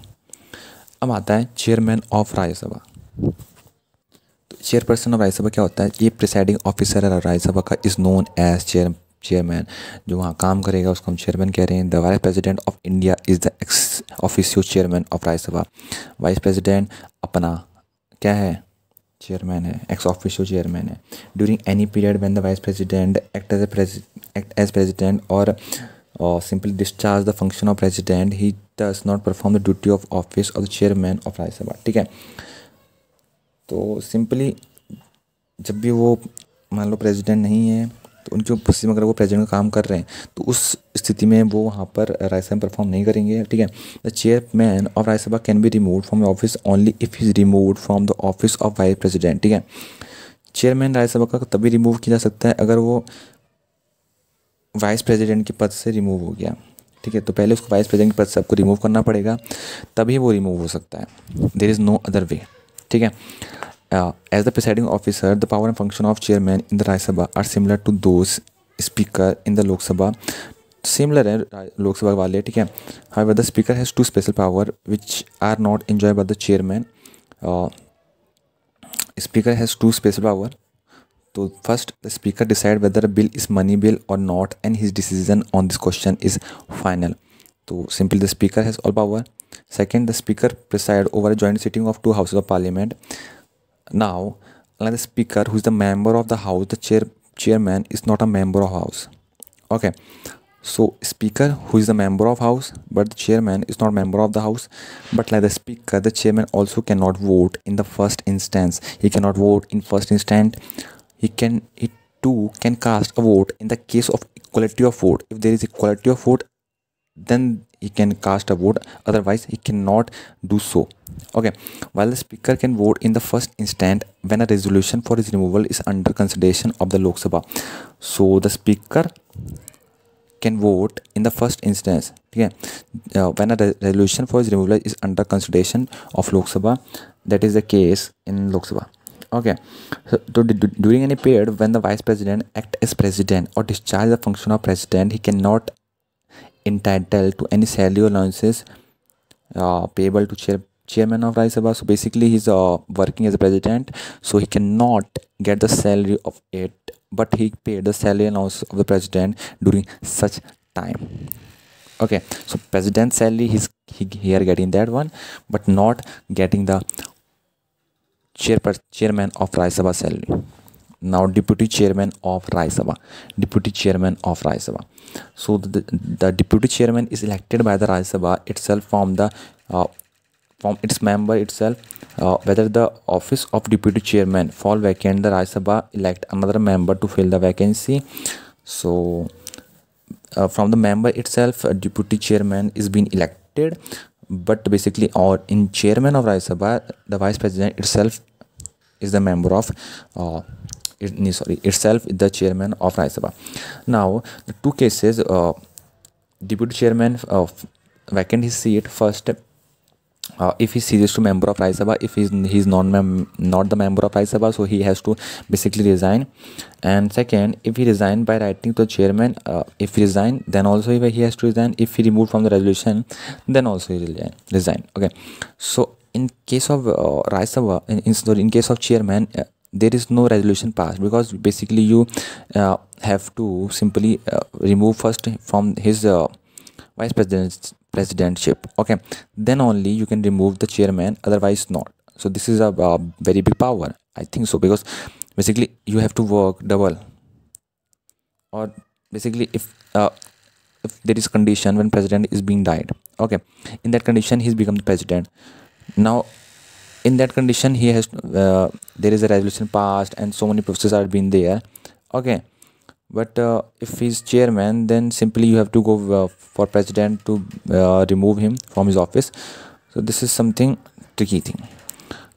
A: अब आता है चेयरमैन ऑफ राज्यसभा। तो चेयरपर्सन ऑफ राज्यसभा क्या होता है? ये प्रिसाइडिंग ऑफिसर है राज्यसभा का, इज़ नोन एज चेयरमैन। जो वहाँ काम करेगा उसको हम चेयरमैन कह रहे हैं। The vice president of India is the ex officio chairman of Rajya Sabha. Vice president अपना क्या है? चेयरमैन है, एक्स ऑफिशियो चेयरमैन है। During any period when the vice president act as president और simply discharge the function of president, he does not perform the duty of office of the chairman of राज्य सभा, ठीक है। तो simply जब भी वो मान लो प्रेसिडेंट नहीं है, तो उनकी उपस्थिति में अगर वो प्रेसिडेंट का काम कर रहे हैं, तो उस स्थिति में वो वहाँ पर राज्यसभा में परफॉर्म नहीं करेंगे, ठीक है। The chairman of Rajya Sabha can be removed from the office only if he is removed from the office of vice president, ठीक है। चेयरमैन राज्यसभा का तभी रिमूव किया जा सकता है अगर वो वाइस प्रेसिडेंट के पद से रिमूव हो गया, ठीक है। तो पहले उसको वाइस प्रेसिडेंट के पद से आपको रिमूव करना पड़ेगा, तभी वो रिमूव हो सकता है। There is no other way, ठीक है। As the presiding officer the power and function of chairman in the Rajya Sabha are similar to those speaker in the Lok Sabha. Similar है लोकसभा वाले, ठीक है। However the speaker has two special power which are not enjoy by the chairman. Speaker has two special power. तो first the speaker decide whether bill is money bill or not and his decision on this question is final. तो simply the speaker has all power. Second the speaker preside over a joint sitting of two houses of parliament. Now like the speaker who is the member of the house, the chairman is not a member of house, okay. So speaker who is the member of house but the chairman is not member of the house. But like the speaker, the chairman also cannot vote in the first instance. He cannot vote in first instant. He too can cast a vote in the case of equality of vote. If there is equality of vote, then he can cast a vote, otherwise he cannot do so, okay. While the speaker can vote in the first instant when a resolution for his removal is under consideration of the Lok Sabha. So the speaker can vote in the first instance, okay, when a resolution for his removal is under consideration of Lok Sabha. That is the case in Lok Sabha, okay. So during any period when the vice president act as president or discharge the function of president, he cannot entitled to any salary or allowances payable to chairman of Rajya Sabha. So basically he's working as a president, so he cannot get the salary of it, but he paid the salary allowance of the president during such time, okay. So president's salary he are getting that one, but not getting the chairman of Rajya Sabha salary. Now deputy chairman of Rajya Sabha. Deputy chairman of Rajya Sabha. So the deputy chairman is elected by the Rajya Sabha itself from its member itself. Whether the office of deputy chairman fall vacant, the Rajya Sabha elect another member to fill the vacancy. So from the member itself, a deputy chairman is being elected, but basically or in chairman of Rajya Sabha, the vice president itself is the member of itself the chairman of Rajya Sabha. Now the two cases, deputy chairman vacant his seat. First, if he ceases to member of Rajya Sabha, if he's not the member of Rajya Sabha, so he has to basically resign. And second, if he resign by writing to the chairman, if he resign, then also he has to resign. If he removed from the resolution, then also he will resign, okay. So in case of Rajya Sabha, in case of chairman, there is no resolution passed, because basically you have to simply remove first from his vice presidentship, okay, then only you can remove the chairman, otherwise not. So this is a very big power, I think so, because basically you have to work double, or basically if there is condition when president is being died, okay, in that condition he's become the president. Now in that condition he has there is a resolution passed and so many processes are being there, okay. But if he's chairman, then simply you have to go for president to remove him from his office. So this is something tricky thing.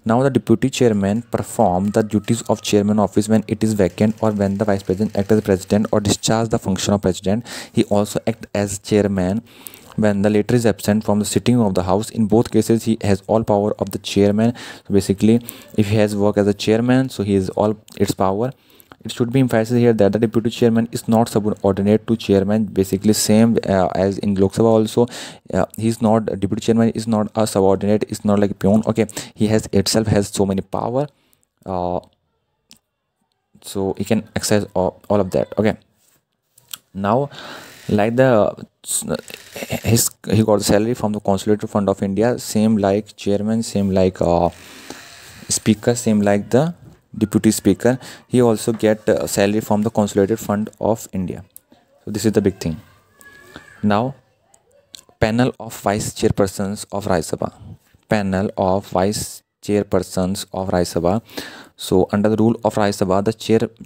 A: Now the deputy chairman perform the duties of chairman office when it is vacant, or when the vice president act as president or discharge the function of president. He also act as chairman when the latter is absent from the sitting of the house. In both cases he has all power of the chairman. So basically if he has work as a chairman, so he has all its power. It should be emphasized here that the deputy chairman is not subordinate to chairman, basically same as in Lok Sabha also. He's not, deputy chairman is not a subordinate, it's not like a peon, okay. He has so many power, so he can access all of that, okay. Now like he got the salary from the Consolidated Fund of India, same like chairman, same like speaker, same like the deputy speaker. He also get salary from the Consolidated Fund of India. So this is the big thing. Now panel of vice chairpersons of Rajya Sabha. Panel of vice chairpersons of Rajya Sabha. So under the rule of Rajya Sabha, the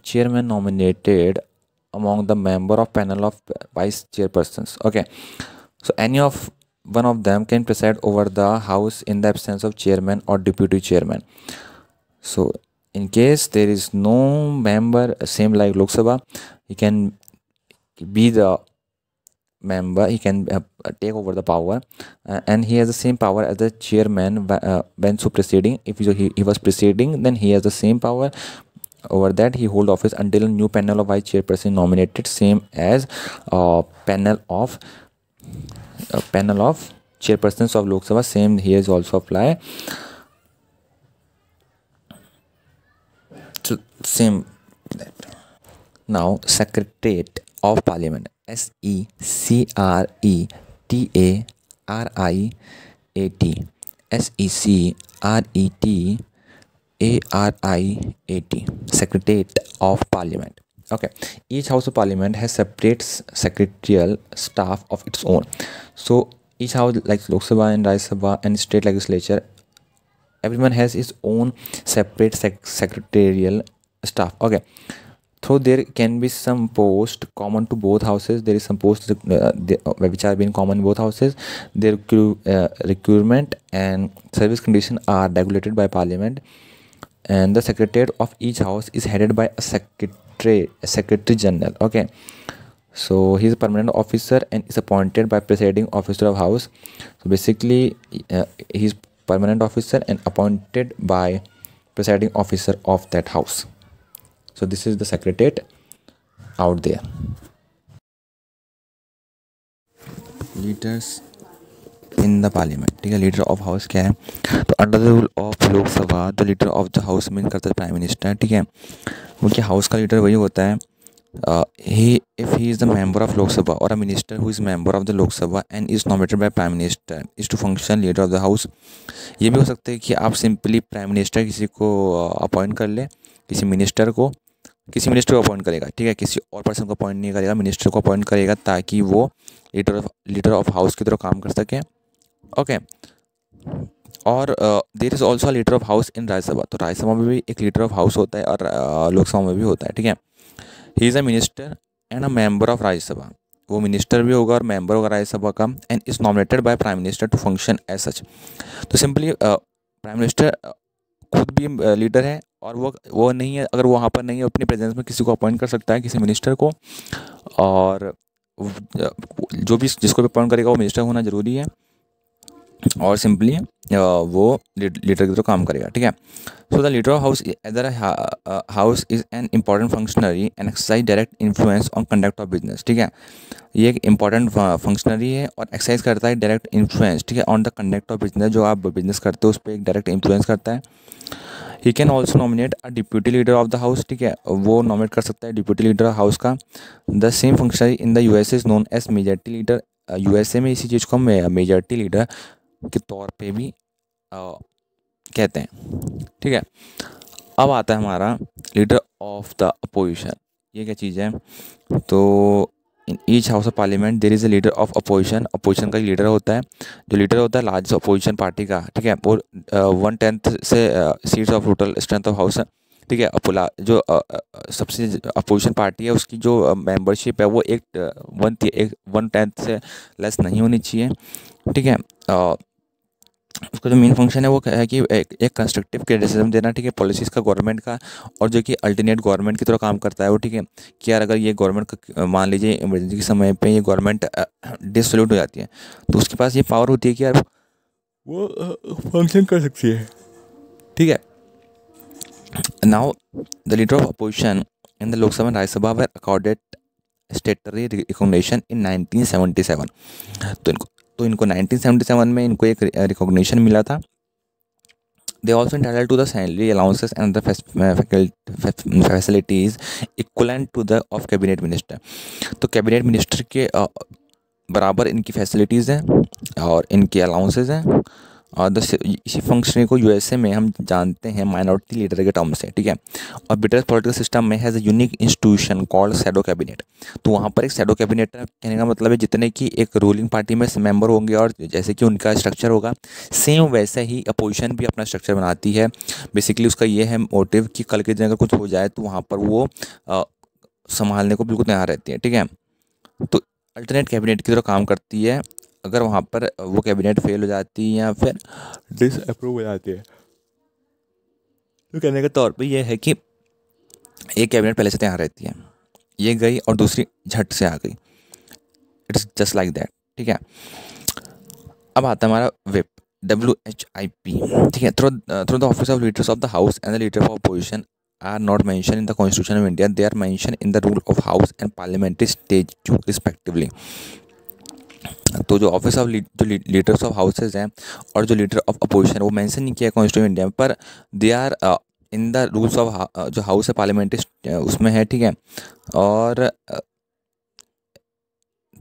A: chairman nominated among the member of panel of vice chairpersons, okay. So any of one of them can preside over the house in the absence of chairman or deputy chairman. So in case there is no member same like Lok Sabha, he can be the member, he can take over the power, and he has the same power as the chairman when so proceeding. If he was proceeding, then he has the same power. Over that, he hold office until a new panel of vice chairperson nominated, same as panel of chairpersons of Lok Sabha. Same here is also apply. So same. Now Secretariat of Parliament, SECRETARIAT, SECRETARIAT, Secretariat of Parliament. Okay, each house of parliament has separate secretarial staff of its own. So each house, like Lok Sabha and Rajya Sabha and state legislature, everyone has its own separate secretarial staff. Okay, so there can be some post common to both houses. There is some post which are being common in both houses. Their recruitment and service condition are regulated by parliament, and the secretariat of each house is headed by a secretary general. Okay, so he is a permanent officer and is appointed by presiding officer of house. So basically he is permanent officer and appointed by presiding officer of that house. So this is the secretariat out there. Leaders in the parliament, ठीक है. Leader of house क्या है, तो under the rule of लोक सभा the leader of the house mean करता है prime minister, ठीक है. वो क्या, हाउस का लीडर वही होता है if he is the member of Lok Sabha or a minister who is member of the Lok Sabha and is nominated by prime minister is to function leader of the house. ये भी हो सकता है कि आप simply prime minister किसी को appoint कर ले, किसी मिनिस्टर को अपॉइंट करेगा, ठीक है. किसी और पर्सन को अपॉइंट नहीं करेगा, मिनिस्टर को अपॉइंट करेगा ताकि वो लीडर ऑफ हाउस की तरह काम कर सके. ओके, और there is also leader of house in Rajya Sabha. तो राज्यसभा में भी एक लीडर ऑफ हाउस होता है और लोकसभा में भी होता है, ठीक है. He is a minister and a member of Rajya Sabha. वो मिनिस्टर भी होगा और मेंबर होगा राज्यसभा का, and is nominated by prime minister to function as such. तो सिंपली प्राइम मिनिस्टर खुद भी लीडर है और वो नहीं है, अगर वो वहाँ पर नहीं है अपनी प्रेजेंस में किसी को अपॉइंट कर सकता है, किसी मिनिस्टर को, और जो भी जिसको भी अपॉइंट करेगा वो मिनिस्टर होना ज़रूरी है, और सिंपली वो लीडर की तरह काम करेगा, ठीक है. So the leader of house either house is an important functionary and exercise direct influence on conduct of business, ठीक है. ये एक इंपॉर्टेंट फंक्शनरी है और एक्सरसाइज करता है डायरेक्ट इन्फ्लुएंस, ठीक है, on the conduct of business. जो आप बिजनेस करते हो उस पर एक डायरेक्ट इन्फ्लुएंस करता है. He can also nominate a deputy leader of the house, ठीक है, वो नॉमिनेट कर सकता है डिप्यूटी लीडर हाउस का. The same functionary in the USA is known as majority leader. USA में इसी चीज़ को हम मेजॉरिटी लीडर के तौर पे भी कहते हैं, ठीक है. अब आता है हमारा लीडर ऑफ द अपोजिशन. ये क्या चीज़ है, तो in each house of parliament there is a leader of opposition. Opposition का लीडर होता है, जो लीडर होता है लार्जेस्ट अपोजिशन पार्टी का, ठीक है. और 1/10 से seats of total strength of house, ठीक है. जो सबसे अपोजिशन पार्टी है उसकी जो मेंबरशिप है वो 1/10 से लेस नहीं होनी चाहिए, ठीक है. उसका जो मेन फंक्शन है वो है कि एक कंस्ट्रक्टिव क्रिटिसिज्म देना, ठीक है, पॉलिसीज़ का गवर्नमेंट का, और जो कि अल्टरनेट गवर्नमेंट की तरह काम करता है वो, ठीक है. कि यार अगर ये गवर्नमेंट का मान लीजिए इमरजेंसी के समय पे ये गवर्नमेंट डिसोल्यूट हो जाती है तो उसके पास ये पावर होती है कि यार वो फंक्शन कर सकती है, ठीक है. Now the leader of opposition in the Lok Sabha and Rajya Sabha were accorded statutory recognition in 1977. तो इनको 1977 में इनको एक रिकॉग्निशन मिला था. They also entitled to the salary allowances and the facilities equivalent to the of cabinet minister. तो कैबिनेट मिनिस्टर के बराबर इनकी फैसिलिटीज़ हैं और इनके अलाउंसेस हैं. और इसी फंक्शनरी को यूएसए में हम जानते हैं माइनॉरिटी लीडर के टर्म से, ठीक है. और ब्रिटिश पॉलिटिकल सिस्टम में has a unique institution called shadow cabinet. तो वहाँ पर एक शैडो कैबिनेट कहने का मतलब है जितने की एक रूलिंग पार्टी में मेंबर होंगे और जैसे कि उनका स्ट्रक्चर होगा सेम वैसे ही अपोजिशन भी अपना स्ट्रक्चर बनाती है. बेसिकली उसका ये है मोटिव कि कल के दिन अगर कुछ हो जाए तो वहाँ पर वो संभालने को बिल्कुल तैयार रहती है, ठीक है. तो अल्टरनेट कैबिनेट की तरह काम करती है अगर वहाँ पर वो कैबिनेट फेल हो जाती है या फिर डिसअप्रूव हो जाती है. तो कहने के तौर पे ये है कि एक कैबिनेट पहले से तैयार रहती है, ये गई और दूसरी झट से आ गई, इट्स जस्ट लाइक दैट। ठीक है, अब आता है हमारा विप, WHIP। ठीक है, through the office of leaders of the house and the leader of opposition are not mention in the constitution of India, they are mention in the rule of house and parliamentary statute respectively. तो जो office of जो leaders of houses हैं और जो leader of opposition वो mention नहीं किया है कॉन्स्टिट्यूशन इंडिया में, पर they are in the rules of जो हाउस है पार्लियामेंट्री उसमें है। ठीक है, और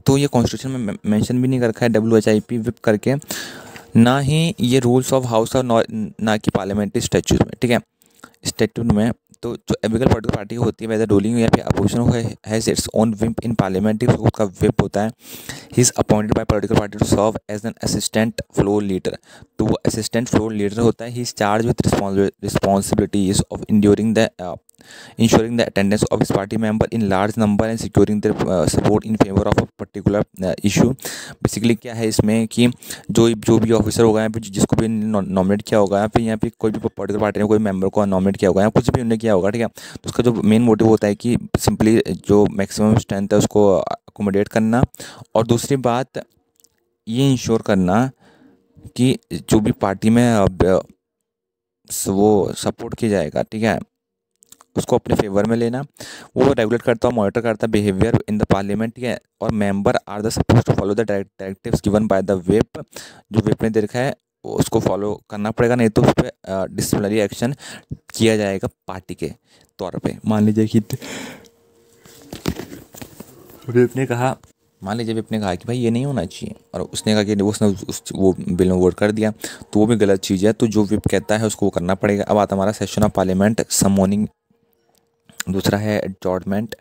A: तो ये कॉन्स्टिट्यूशन में मेंशन भी नहीं कर रखा है WHIP विप करके, ना ही ये रूल्स ऑफ हाउस और ना कि पार्लियामेंट्री स्टैट्यूट में। ठीक है, स्टैट्यूट में तो जो एबिकल पॉलिटिकल पार्टी होती है वैसे रूलिंग या फिर opposition has its own whip in parliamentary, उसका विप होता है। He is appointed by political party to serve as an assistant floor leader, तो वो असिस्टेंट फ्लोर लीडर होता है। He is charge with responsibilities of ensuring the attendance of his party member in large number and securing their support in favor of a particular issue। Basically क्या है इसमें कि जो भी ऑफिसर होगा यहाँ पे, जिसको भी नॉमिनेट किया होगा, या फिर यहाँ पे कोई भी पॉलिटिकल पार्टी ने कोई मेंबर को नॉमिनेट किया होगा या कुछ भी उन्होंने किया होगा। ठीक है, तो उसका जो मेन मोटिव होता है कि सिंपली जो मैक्सिमम स्ट्रेंथ है उसको अकोमोडेट करना, और दूसरी बात ये इंश्योर करना कि जो भी पार्टी में वो सपोर्ट किया जाएगा, ठीक है, उसको अपने फेवर में लेना। वो रेगुलेट करता है, मॉनिटर करता है बिहेवियर इन द पार्लियामेंट। ठीक है, और member are the suppose to follow the directives given by the whip, जो व्हिप ने दे रखा है उसको फॉलो करना पड़ेगा, नहीं तो उस पर डिसिप्लिनरी एक्शन किया जाएगा पार्टी के तौर पे। मान लीजिए कि व्हिप ने कहा कि भाई ये नहीं होना चाहिए, और उसने कहा कि उसने वो बिल में वोट कर दिया, तो वो भी गलत चीज़ है। तो जो व्हिप कहता है उसको वो करना पड़ेगा। अब आता हमारा सेशन ऑफ पार्लियामेंट समोनिंग, दूसरा है एडजॉर्नमेंट,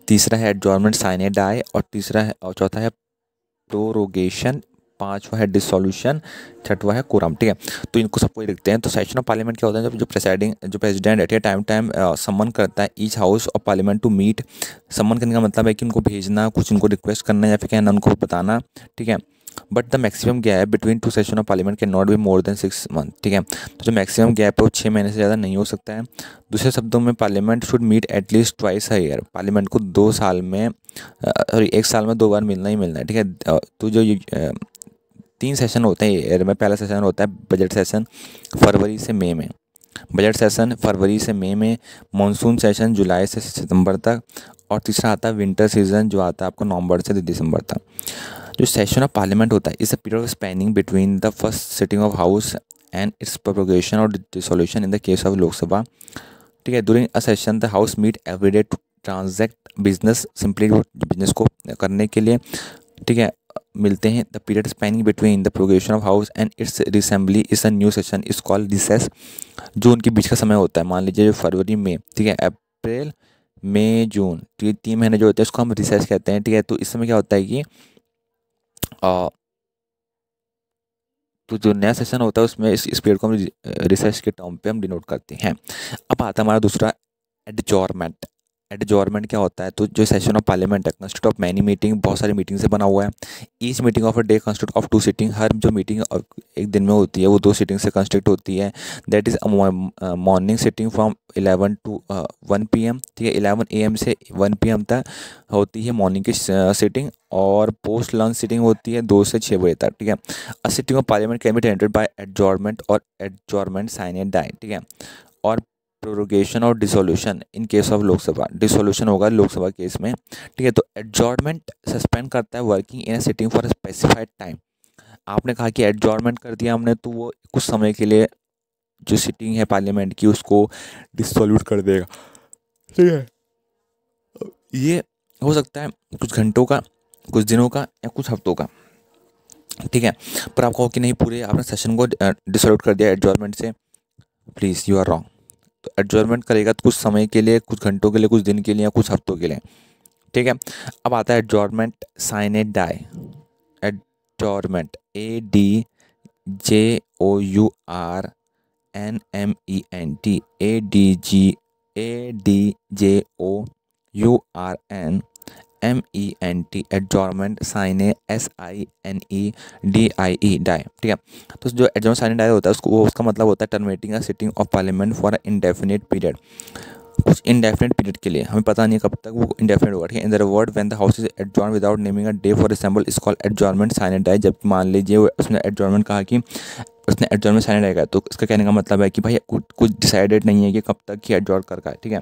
A: तीसरा है एडजॉर्नमेंट साइने डाई, और चौथा है प्रोरोगेशन, पांचवा है डिसोल्यूशन, छठवा है कोरम। ठीक है, तो इनको सबको ही लिखते हैं। तो सेशन ऑफ पार्लियामेंट क्या होता है, जो president at A time summon करता है each house of parliament to meet. Summon करने का मतलब है कि उनको भेजना, कुछ उनको रिक्वेस्ट करना या फिर कहना, उनको बताना। ठीक है, but the maximum gap between two session of parliament can not be more than 6 month. ठीक है, तो जो मैक्सिमम गैप है वो 6 महीने से ज़्यादा नहीं हो सकता है। दूसरे शब्दों में parliament should meet at least twice a year, parliament को 2 साल में सॉरी 1 साल में 2 बार मिलना ही मिलना है। ठीक है, तो जो 3 सेशन होते हैं ईयर में, पहला सेशन होता है बजट सेशन फरवरी से मई में, मानसून सेशन जुलाई से सितंबर तक, और तीसरा आता है विंटर सीजन जो आता है आपको नवंबर से दिसंबर तक। जो सेशन ऑफ पार्लियामेंट होता है is a period of spanning between the first sitting of house and its prorogation or dissolution in the case of Lok Sabha. ठीक है, during a session the house meet every day to transact business, simply business को करने के लिए। ठीक है, मिलते हैं। The period spanning between the prorogation of house and its reassembly is a new session is called recess. जो उनके बीच का समय होता है, मान लीजिए फरवरी में, ठीक है, अप्रैल मई जून, तो ये 3 महीने जो होते हैं उसको हम रिसेस कहते हैं। ठीक है, तो इस समय क्या होता है कि तो जो नया सेशन होता है उसमें इस पीरियड को हम रिसर्च के टर्म पे हम डिनोट करते हैं। अब आता है हमारा दूसरा एडजॉर्नमेंट। एडजॉर्नमेंट क्या होता है, तो जो सेशन ऑफ पार्लियामेंट है कंस्टिट्यूट ऑफ मैनी मीटिंग, बहुत सारी मीटिंग से बना हुआ है। Each meeting of a day constitute of 2 sitting, हर जो मीटिंग एक दिन में होती है वो 2 सिटिंग से कंस्टिट्यूट होती है। That is morning sitting from 11 to 1 PM। ठीक है, 11 AM से 1 PM तक होती है मॉर्निंग की सिटिंग, और पोस्ट लंच सिटिंग होती है 2 से 6 बजे तक। ठीक है, a sitting of parliament can be tended by adjournment और एडजॉर्नमेंट साइन एंड डाई। ठीक है, और प्रोरोगेशन और dissolution in case of Lok Sabha, dissolution होगा लोकसभा केस में। ठीक है, तो एडजॉर्नमेंट सस्पेंड करता है working in a sitting for a specified time. आपने कहा कि एडजॉर्नमेंट कर दिया हमने, तो वो कुछ समय के लिए जो सिटिंग है पार्लियामेंट की उसको डिसोल्यूट कर देगा। ठीक है, ये हो सकता है कुछ घंटों का, कुछ दिनों का, या कुछ हफ्तों का। ठीक है, पर आप कहो कि नहीं पूरे आपने सेशन को डिसोल्यूट कर दिया एडजॉर्नमेंट से, प्लीज़ यू आर रॉन्ग। तो एडजॉर्नमेंट करेगा तो कुछ समय के लिए, कुछ घंटों के लिए, कुछ दिन के लिए, या कुछ हफ्तों के लिए। ठीक है, अब आता है adjournment sine die. Adjournment ADJOURNMENT, ADJOURN MENT adjournment sine SINE die, ठीक है। तो जो एडजॉर्नमेंट साइने डाई होता है उसको उसका मतलब होता है terminating a sitting of parliament for a indefinite period, कुछ इंडेफिनिट पीरियड के लिए, हमें पता नहीं कब तक वो इंडेफिनिट होगा, ठीक है। In the word when the house is adjourn without naming a day for example is called adjournment sine die. जब मान लीजिए उसने एडजॉर्नमेंट कहा कि उसने एडजॉर्नमेंट साइने डाई का, तो इसका कहने का मतलब है कि भाई कुछ डिसाइडेड नहीं है कि कब तक ही एडजॉर्न कर का है, ठीक है।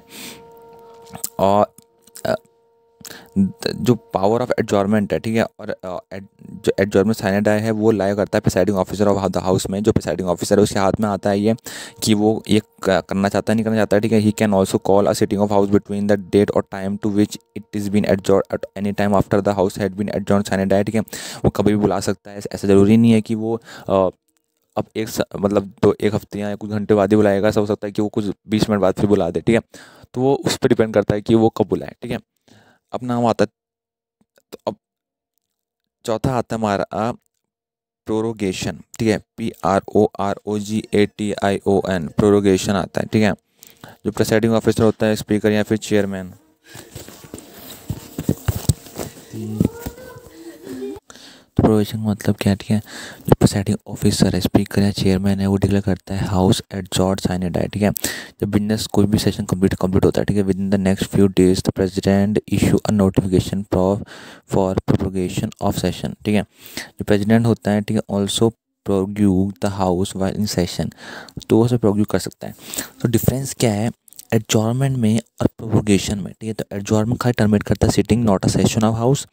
A: और जो पावर ऑफ एडजॉर्नमेंट है, ठीक है, और जो एडजॉर्नमेंट साइने डाई है वो लाई करता है presiding officer of the house में। जो प्रिसाइडिंग ऑफिसर है उसके हाथ में आता है ये कि वो ये करना चाहता है नहीं करना चाहता है, ठीक है। He can also call a sitting of house between the date or time to which it is been adjourn at any time after the house had been adjourn sine die, ठीक है। वो कभी भी बुला सकता है, ऐसा ज़रूरी नहीं है कि वो अब मतलब तो एक हफ्ते या कुछ घंटे बाद ही बुलाएगा, ऐसा हो सकता है कि वो कुछ 20 मिनट बाद फिर बुला दे, ठीक है। तो वो उस पर डिपेंड करता है कि वो कब बुलाए, ठीक है। अब नाम आता है, तो अब चौथा आता है हमारा प्रोरोगेशन, ठीक है, PROROGATION, प्रोरोगेशन आता है, ठीक है। जो प्रेसाइडिंग ऑफिसर होता है स्पीकर या फिर चेयरमैन, तो प्रोविजन मतलब क्या है, ठीक है। जो प्रेसाइडिंग ऑफिसर है स्पीकर या चेयरमैन है वो डिक्लेयर करता है हाउस एडजॉर्न साइने डाई, ठीक है। जब बिजनेस कोई भी सेशन कंप्लीट होता है, ठीक है, within the next few days the president issue a notification for prorogation of session, ठीक है। जो प्रेसिडेंट होता है, ठीक है, also prorogue the house while in session, तो वो प्रोग्यू कर सकता है। तो डिफरेंस क्या है एडजॉर्नमेंट में और प्रोपोगेशन में, ठीक है। तो एडजॉर्नमेंट खाली टर्मिनेट करता है sitting, not a session of house.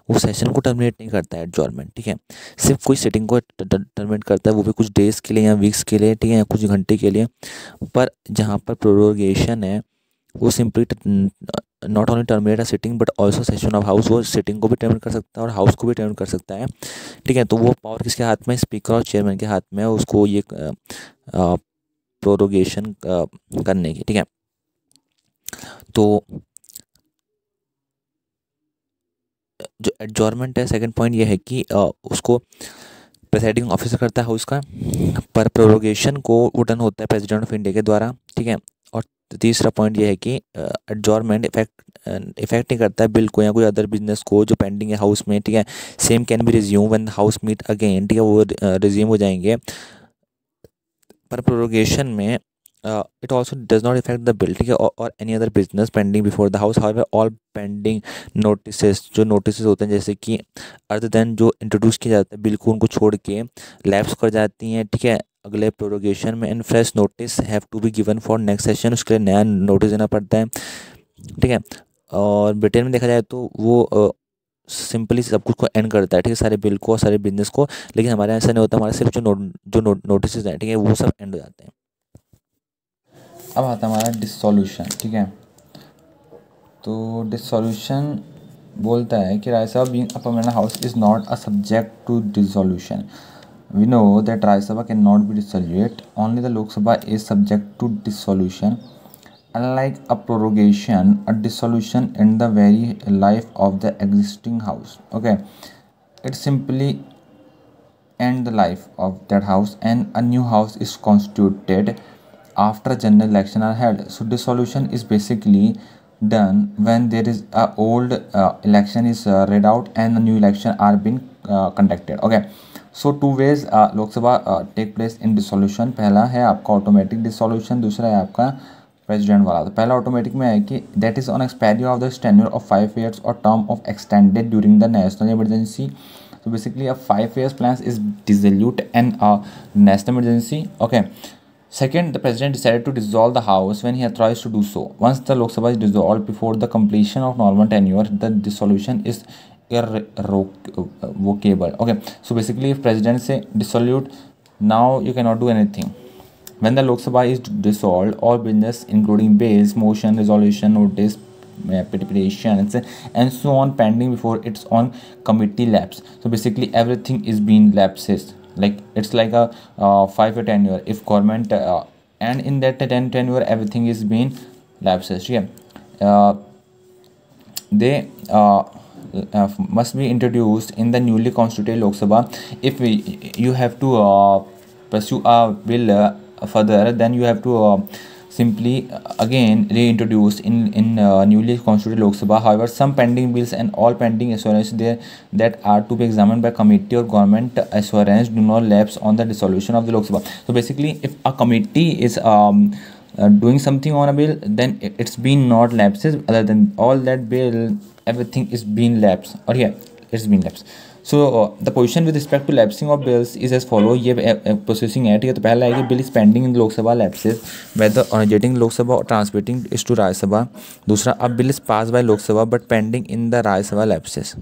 A: वो सेशन को टर्मिनेट नहीं करता है एडजॉर्नमेंट, ठीक है। सिर्फ कोई सिटिंग को टर्मिनेट करता है, वो भी कुछ डेज के लिए या वीक्स के लिए, ठीक है, या कुछ घंटे के लिए। पर जहाँ पर प्रोपोगेशन है वो simply not only terminate a sitting but also session of house, वो सिटिंग को भी टर्मिनेट कर सकता है और हाउस को भी टर्मिनेट कर सकता है, ठीक है। तो वो पावर किसके हाथ में, स्पीकर और चेयरमैन के हाथ में है उसको ये प्रोरोगेशन करने की, ठीक है। तो जो एडजॉर्नमेंट है सेकंड पॉइंट ये है कि उसको प्रेसाइडिंग ऑफिसर करता है हाउस का, पर प्रोरोगेशन को वो डन होता है प्रेसिडेंट ऑफ इंडिया के द्वारा, ठीक है। और तीसरा पॉइंट ये है कि एडजॉर्नमेंट इफेक्ट नहीं करता है बिल को या कोई अदर बिजनेस को जो पेंडिंग है हाउस में, ठीक है। Same can be resume when house meet again, ठीक है, वो रिज्यूम हो जाएंगे। पर प्रोरोगेशन में it also does not effect the bill, ठीक है, और any other business pending before the house. However all pending notices, जो नोटिसेस होते हैं जैसे कि अदर देन जो इंट्रोड्यूस किया जाता है बिल को, उनको छोड़ के लैप्स कर जाती हैं, ठीक है, अगले प्रोरोगेशन में। And fresh notice have to be given for next session, उसके लिए नया नोटिस देना पड़ता है, ठीक है। और ब्रिटेन में देखा जाए तो वो सिंपली सब कुछ को एंड करता है, ठीक है, सारे बिल को, सारे बिजनेस को। लेकिन हमारे यहाँ ऐसा नहीं होता, हमारे सिर्फ जो नोटिस हैं, ठीक है, वो सब एंड हो जाते हैं। अब आता है हमारा डिसोल्यूशन, ठीक है। तो डिसोल्यूशन बोलता है कि Rajya Sabha being a permanent house is not a subject to dissolution. We know that Rajya Sabha can not be dissolute, only the Lok Sabha is subject to dissolution. Unlike a prorogation, a dissolution in the very life of the existing house. Okay, it simply end the life of that house and a new house is constituted after general election are held. So dissolution is basically done when there is a old election is read out and a new election are being conducted. Okay, so two ways lok sabha take place in dissolution. पहला है आपका automatic dissolution, दूसरा है आपका president वाला। तो पहला automatic में है कि that is on expiry of the tenure of 5 years और term of extended during the national emergency. So basically a 5 years plan is dissolute and a national emergency. Okay. Second, the president decided to dissolve the house when he authorized to do so. Once the Lok Sabha is dissolved before the completion of normal tenure, the dissolution is irrevocable. Okay. So basically if president say dissolute, now you cannot do anything. When the Lok Sabha is dissolved, all business including bills, motion, resolution, notice, petitions and so on pending before it's on committee lapse. So basically everything is being lapses, like it's like a 5 or 10 year if government and in that 10 year everything is being lapses. Yeah, they must be introduced in the newly constituted Lok Sabha. If you have to pursue a bill further, then you have to simply again reintroduced in newly constituted Lok Sabha. However, some pending bills and all pending assurance there that are to be examined by committee or government assurance do not lapse on the dissolution of the Lok Sabha. So basically, if a committee is doing something on a bill, then it's been not lapses. Other than all that bill, everything is being lapsed, or yeah, it's been lapsed. So the position with respect to lapsing of bills is as follow. ये processing है, ठीक है. तो पहला है कि bill is pending in Lok Sabha lapses whether originating Lok Sabha or transmitting is to Rajya Sabha. दूसरा, अब bill is pass by Lok Sabha but pending in the Rajya Sabha lapses.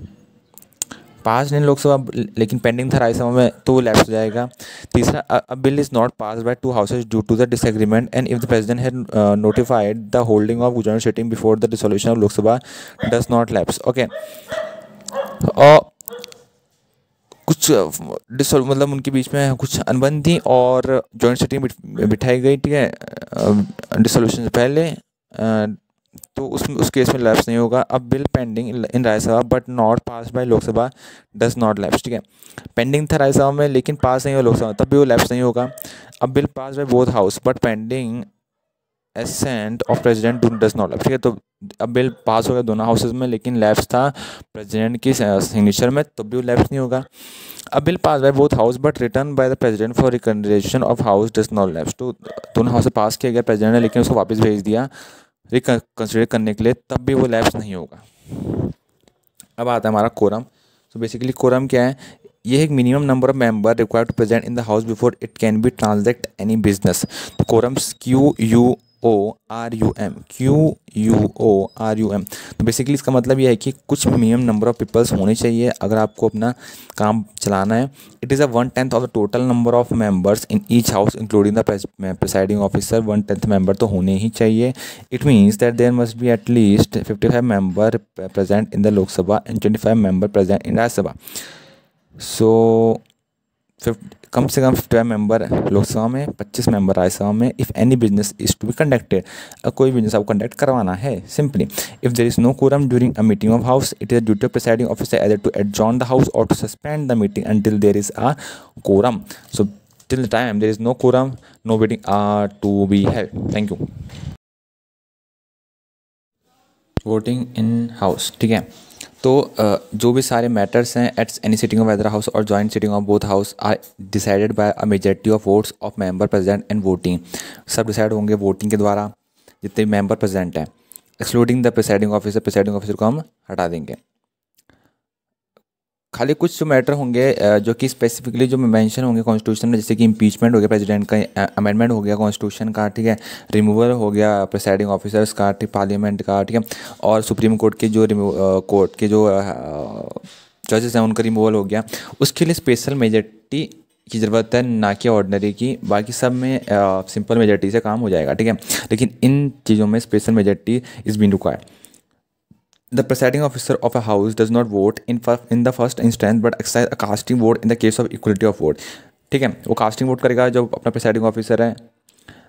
A: Pass नहीं लोकसभा लेकिन पेंडिंग था राज्यसभा में, तो वो लैप्स हो जाएगा. तीसरा, a bill is not pass by two houses due to the disagreement and if the president had notified the holding of joint sitting before the dissolution of Lok Sabha does not lapse. Okay. और कुछ मतलब उनके बीच में कुछ अनबन थी और joint sitting बिठाई गई, ठीक है, डिसोल्यूशन से पहले, तो उस केस में लैप्स नहीं होगा. अब bill pending in Rajya Sabha but not pass by Lok Sabha does not lapse. ठीक है, पेंडिंग था राज्यसभा में लेकिन पास नहीं हुआ लोकसभा, तब भी वो लैप्स नहीं होगा. अब bill pass by both house but pending ascent of president does not lapse. ठीक है, तो अब बिल पास हो गया दोनों हाउसेज में लेकिन लैप्स था प्रेसिडेंट की सिग्नेचर में, तो भी वो लैप्स नहीं होगा. अब bill pass by both house but return bye the president for reconsideration of house does not lapse. तो दोनों हाउस से पास किया गया प्रेसिडेंट ने लेकिन उसको वापस भेज दिया रिकंसिडर करने के लिए, तब भी वो लैप्स नहीं होगा. अब आता है हमारा कोरम. तो बेसिकली कोरम क्या है? ये एक minimum number of member required to present in the house before it can be transact any business. तो कोरम्स QUORUM. तो बेसिकली इसका मतलब ये है कि कुछ मिनिमम नंबर ऑफ पीपल्स होने चाहिए अगर आपको अपना काम चलाना है. It is 1/10 of the total number of members in each house including the presiding officer. 1/10 member तो होने ही चाहिए. It means that there must be at least 55 member present in the Lok Sabha and 25 member present in Rajya Sabha. So कम से कम 55 member Lok Sabha में, 25 member Rajya Sabha में. If any business is to be conducted, कोई बिजनेस आपको कंडक्ट करवाना है, simply if there is no quorum during a meeting of house it is duty of presiding officer either to adjourn the house or to suspend the meeting until there is a quorum. So till the time there is no quorum no meeting are to be held. Thank you. Voting in house. ठीक है, तो जो भी सारे matters हैं at any sitting of whether house or joint sitting of both house are decided by a majority of votes of member present and voting. सब decide होंगे voting के द्वारा, जितने मेंबर प्रेजेंट हैं, excluding the presiding officer. Presiding officer को हम हटा देंगे. खाली कुछ जो मैटर होंगे जो कि स्पेसिफिकली जो मेंशन होंगे कॉन्स्टिट्यूशन में, जैसे कि इम्पीचमेंट हो गया प्रेसिडेंट का, अमेंडमेंट हो गया कॉन्स्टिट्यूशन का, ठीक है, रिमूवल हो गया प्रिसाइडिंग ऑफिसर्स का, ठीक, पार्लियामेंट का, ठीक है, और सुप्रीम कोर्ट के जो कोर्ट के जो जजेस हैं उनका रिमूवल हो गया. उसके लिए स्पेशल मेजॉरिटी की ज़रूरत है, ना कि ऑर्डिनरी की. बाकी सब में सिंपल मेजॉरिटी से काम हो जाएगा, ठीक है, लेकिन इन चीज़ों में special majority is been required. The presiding officer of a house does not vote in the first instance but exercise a casting vote in the case of equality of vote. ठीक है, वो कास्टिंग वोट करेगा जो अपना presiding officer है.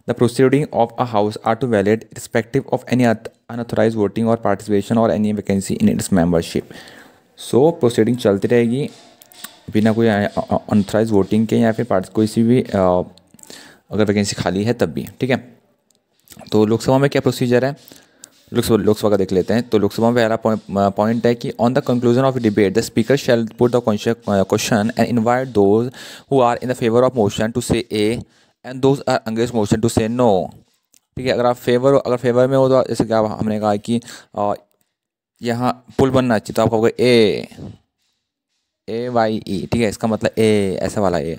A: The proceeding of a house are to valid irrespective of any unauthorized voting or participation or any vacancy in its membership. So proceeding चलती रहेगी बिना कोई अनऑथराइज वोटिंग के या फिर कोई सी भी अगर वैकेंसी खाली है तब भी. ठीक है, तो लोकसभा में क्या प्रोसीजर है, लोकसभा का देख लेते हैं. तो लोकसभा में पहला पॉइंट है कि on the conclusion of debate the speaker shall put the question and invite those who are in the favour of motion to say aye and those are against motion to say no. ठीक है, अगर favour में हो तो जैसे कि हमने कहा कि यहाँ पुल बनना चाहिए तो आप कहोगे AYE. ठीक है, इसका मतलब ए, ऐसा वाला ए.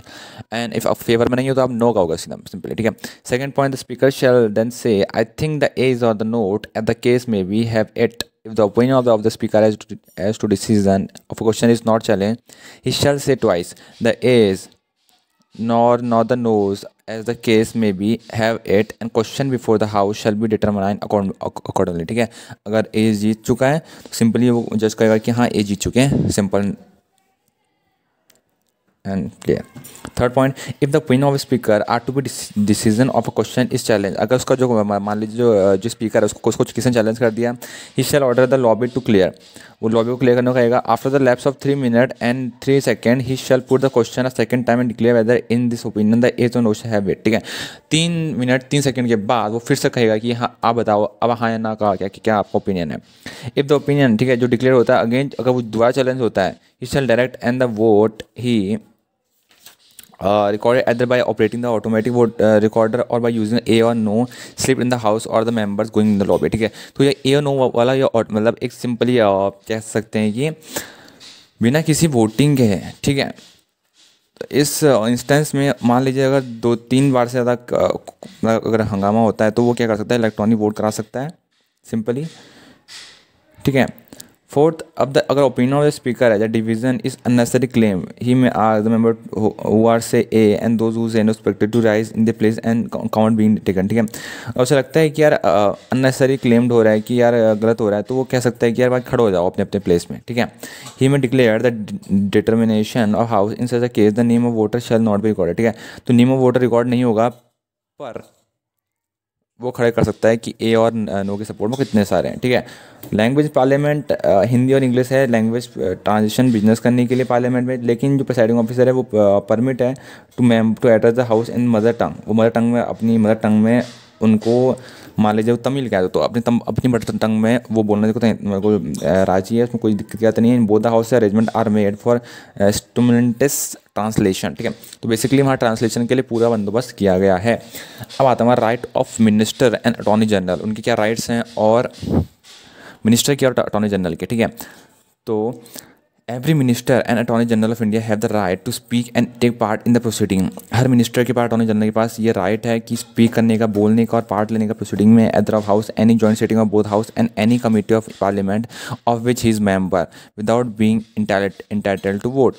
A: एंड इफ आप फेवर में नहीं हो तो आप नो का होगा सीधा सिंपली. ठीक है, second point the speaker shall then say I think the aye is on the note at the case में we have it. If the opinion of the speaker as to decision of a question is not challenged, he shall say twice the ayes nor the noes as the case may be have it and question before the house shall be determined accordingly. ठीक है, अगर ए जीत चुका है तो simply वो जज कहेगा कि हाँ ए जीत चुके हैं, simple. And clear. Third point, if the opinion of speaker are to be decision of a question is challenge, अगर उसका जो मान लीजिए जो स्पीकर है उसको क्वेश्चन चैलेंज कर दिया, he shall order the lobby to clear, वो लॉबी को क्लियर करने को कहेगा। After the lapse of 3 minute and 3 second he shall put the question a second time and declare whether in this opinion the ayes on notion have it. ठीक है, 3 minute 3 second के बाद वो फिर से कहेगा कि हाँ आप बताओ अब हाँ या ना कहा क्या आपका ओपिनियन है। इफ द ओपिनियन, ठीक है, जो डिक्लेयर होता है अगेन, अगर वो दोबारा चैलेंज होता है, he shall direct and the vote he recorded either by operating the automatic vote recorder or by using a or no slip in the house or the members going in the lobby। ठीक है, तो ये a और no वाला ये मतलब एक simply कह सकते हैं कि बिना किसी वोटिंग के है। ठीक है, तो इस इंस्टेंस में मान लीजिए अगर 2-3 बार से ज़्यादा अगर हंगामा होता है तो वो क्या कर सकता है, इलेक्ट्रॉनिक वोट करा सकता है सिंपली। ठीक है, फोर्थ, अब अगर ओपिनियन ऑफ द स्पीकर है the division is unnecessary claim he may are the member who are say aye and those who say no expected to rise in the place and count being taken. ठीक है, और उसे लगता है कि यार unnecessary claimed हो रहा है कि यार गलत हो रहा है, तो वो कह सकता है कि यार भाई खड़े हो जाओ अपने अपने प्लेस में। ठीक है, ही में declare the determination of house in such a case the name of voter shall not be recorded. ठीक है, तो नेम ऑफ वोटर रिकॉर्ड नहीं होगा पर वो खड़े कर सकता है कि ए और नो के सपोर्ट में कितने सारे हैं। ठीक है, लैंग्वेज पार्लियामेंट हिंदी और इंग्लिश है, लैंग्वेज ट्रांजिशन बिजनेस करने के लिए पार्लियामेंट में, लेकिन जो प्रेसाइडिंग ऑफिसर है वो परमिट है to address the house in mother tongue, वो मदर टंग में अपनी मदर टंग में उनको, मान लीजिए वो तमिल कह दो तो अपनी मदर टंग में वो बोलने को राजी है, उसमें कोई दिक्कत नहीं है। Both the house arrangement are made for instruments translation. ठीक है, तो बेसिकली वहाँ ट्रांसलेशन के लिए पूरा बंदोबस्त किया गया है। अब आता है हमारा right of minister and attorney general, उनके क्या राइट्स हैं और मिनिस्टर के और अटॉर्नी जनरल के। ठीक है, तो every minister and attorney general of India have the right to speak and take part in the proceeding. हर मिनिस्टर के पास, अटॉर्नी जनरल के पास ये राइट है कि स्पीक करने का, बोलने का और पार्ट लेने का प्रोसीडिंग में either of house any joint sitting of both house and any committee of parliament of which he is member without being entitled to vote.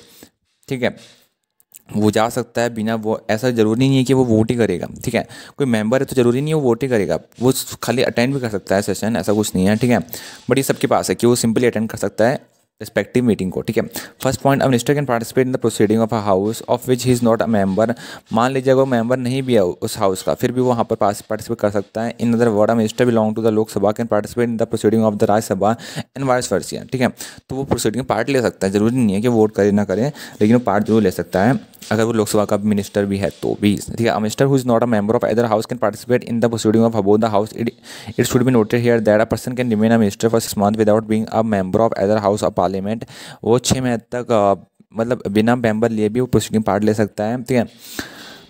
A: ठीक है, वो जा सकता है बिना वो, ऐसा ज़रूरी नहीं है कि वो वोट ही करेगा। ठीक है, कोई मेंबर है तो ज़रूरी नहीं है वो वोट ही करेगा, वो खाली अटेंड भी कर सकता है सेशन, ऐसा कुछ नहीं है। ठीक है, बट ये सबके पास है कि वो सिंपली अटेंड कर सकता है रिस्पेक्टिव मीटिंग को। ठीक है, first point, a minister can participate in the proceeding of a house of which he is not a member. मान लीजिए अगर मेंबर नहीं भी है उस हाउस का, फिर भी वो वहाँ पर पार्टिसिपेट कर सकता है। In other word, a minister belong to the Lok Sabha can participate in the proceeding of the Rajya Sabha and vice versa. ठीक है, तो वो प्रोसीडिंग में पार्ट ले सकता है, ज़रूरी नहीं है कि वोट करे ना करे, लेकिन वो पार्ट जरूर ले सकता है अगर वो लोकसभा का मिनिस्टर भी है तो भी। ठीक है, a minister who is not a member of other house can participate in the proceeding of above the house. It should be noted here that a person can remain a minister for 6 months without being a member of other house of parliament. वो 6 महीने तक मतलब बिना member लिए भी वो proceeding part ले सकता है। ठीक है,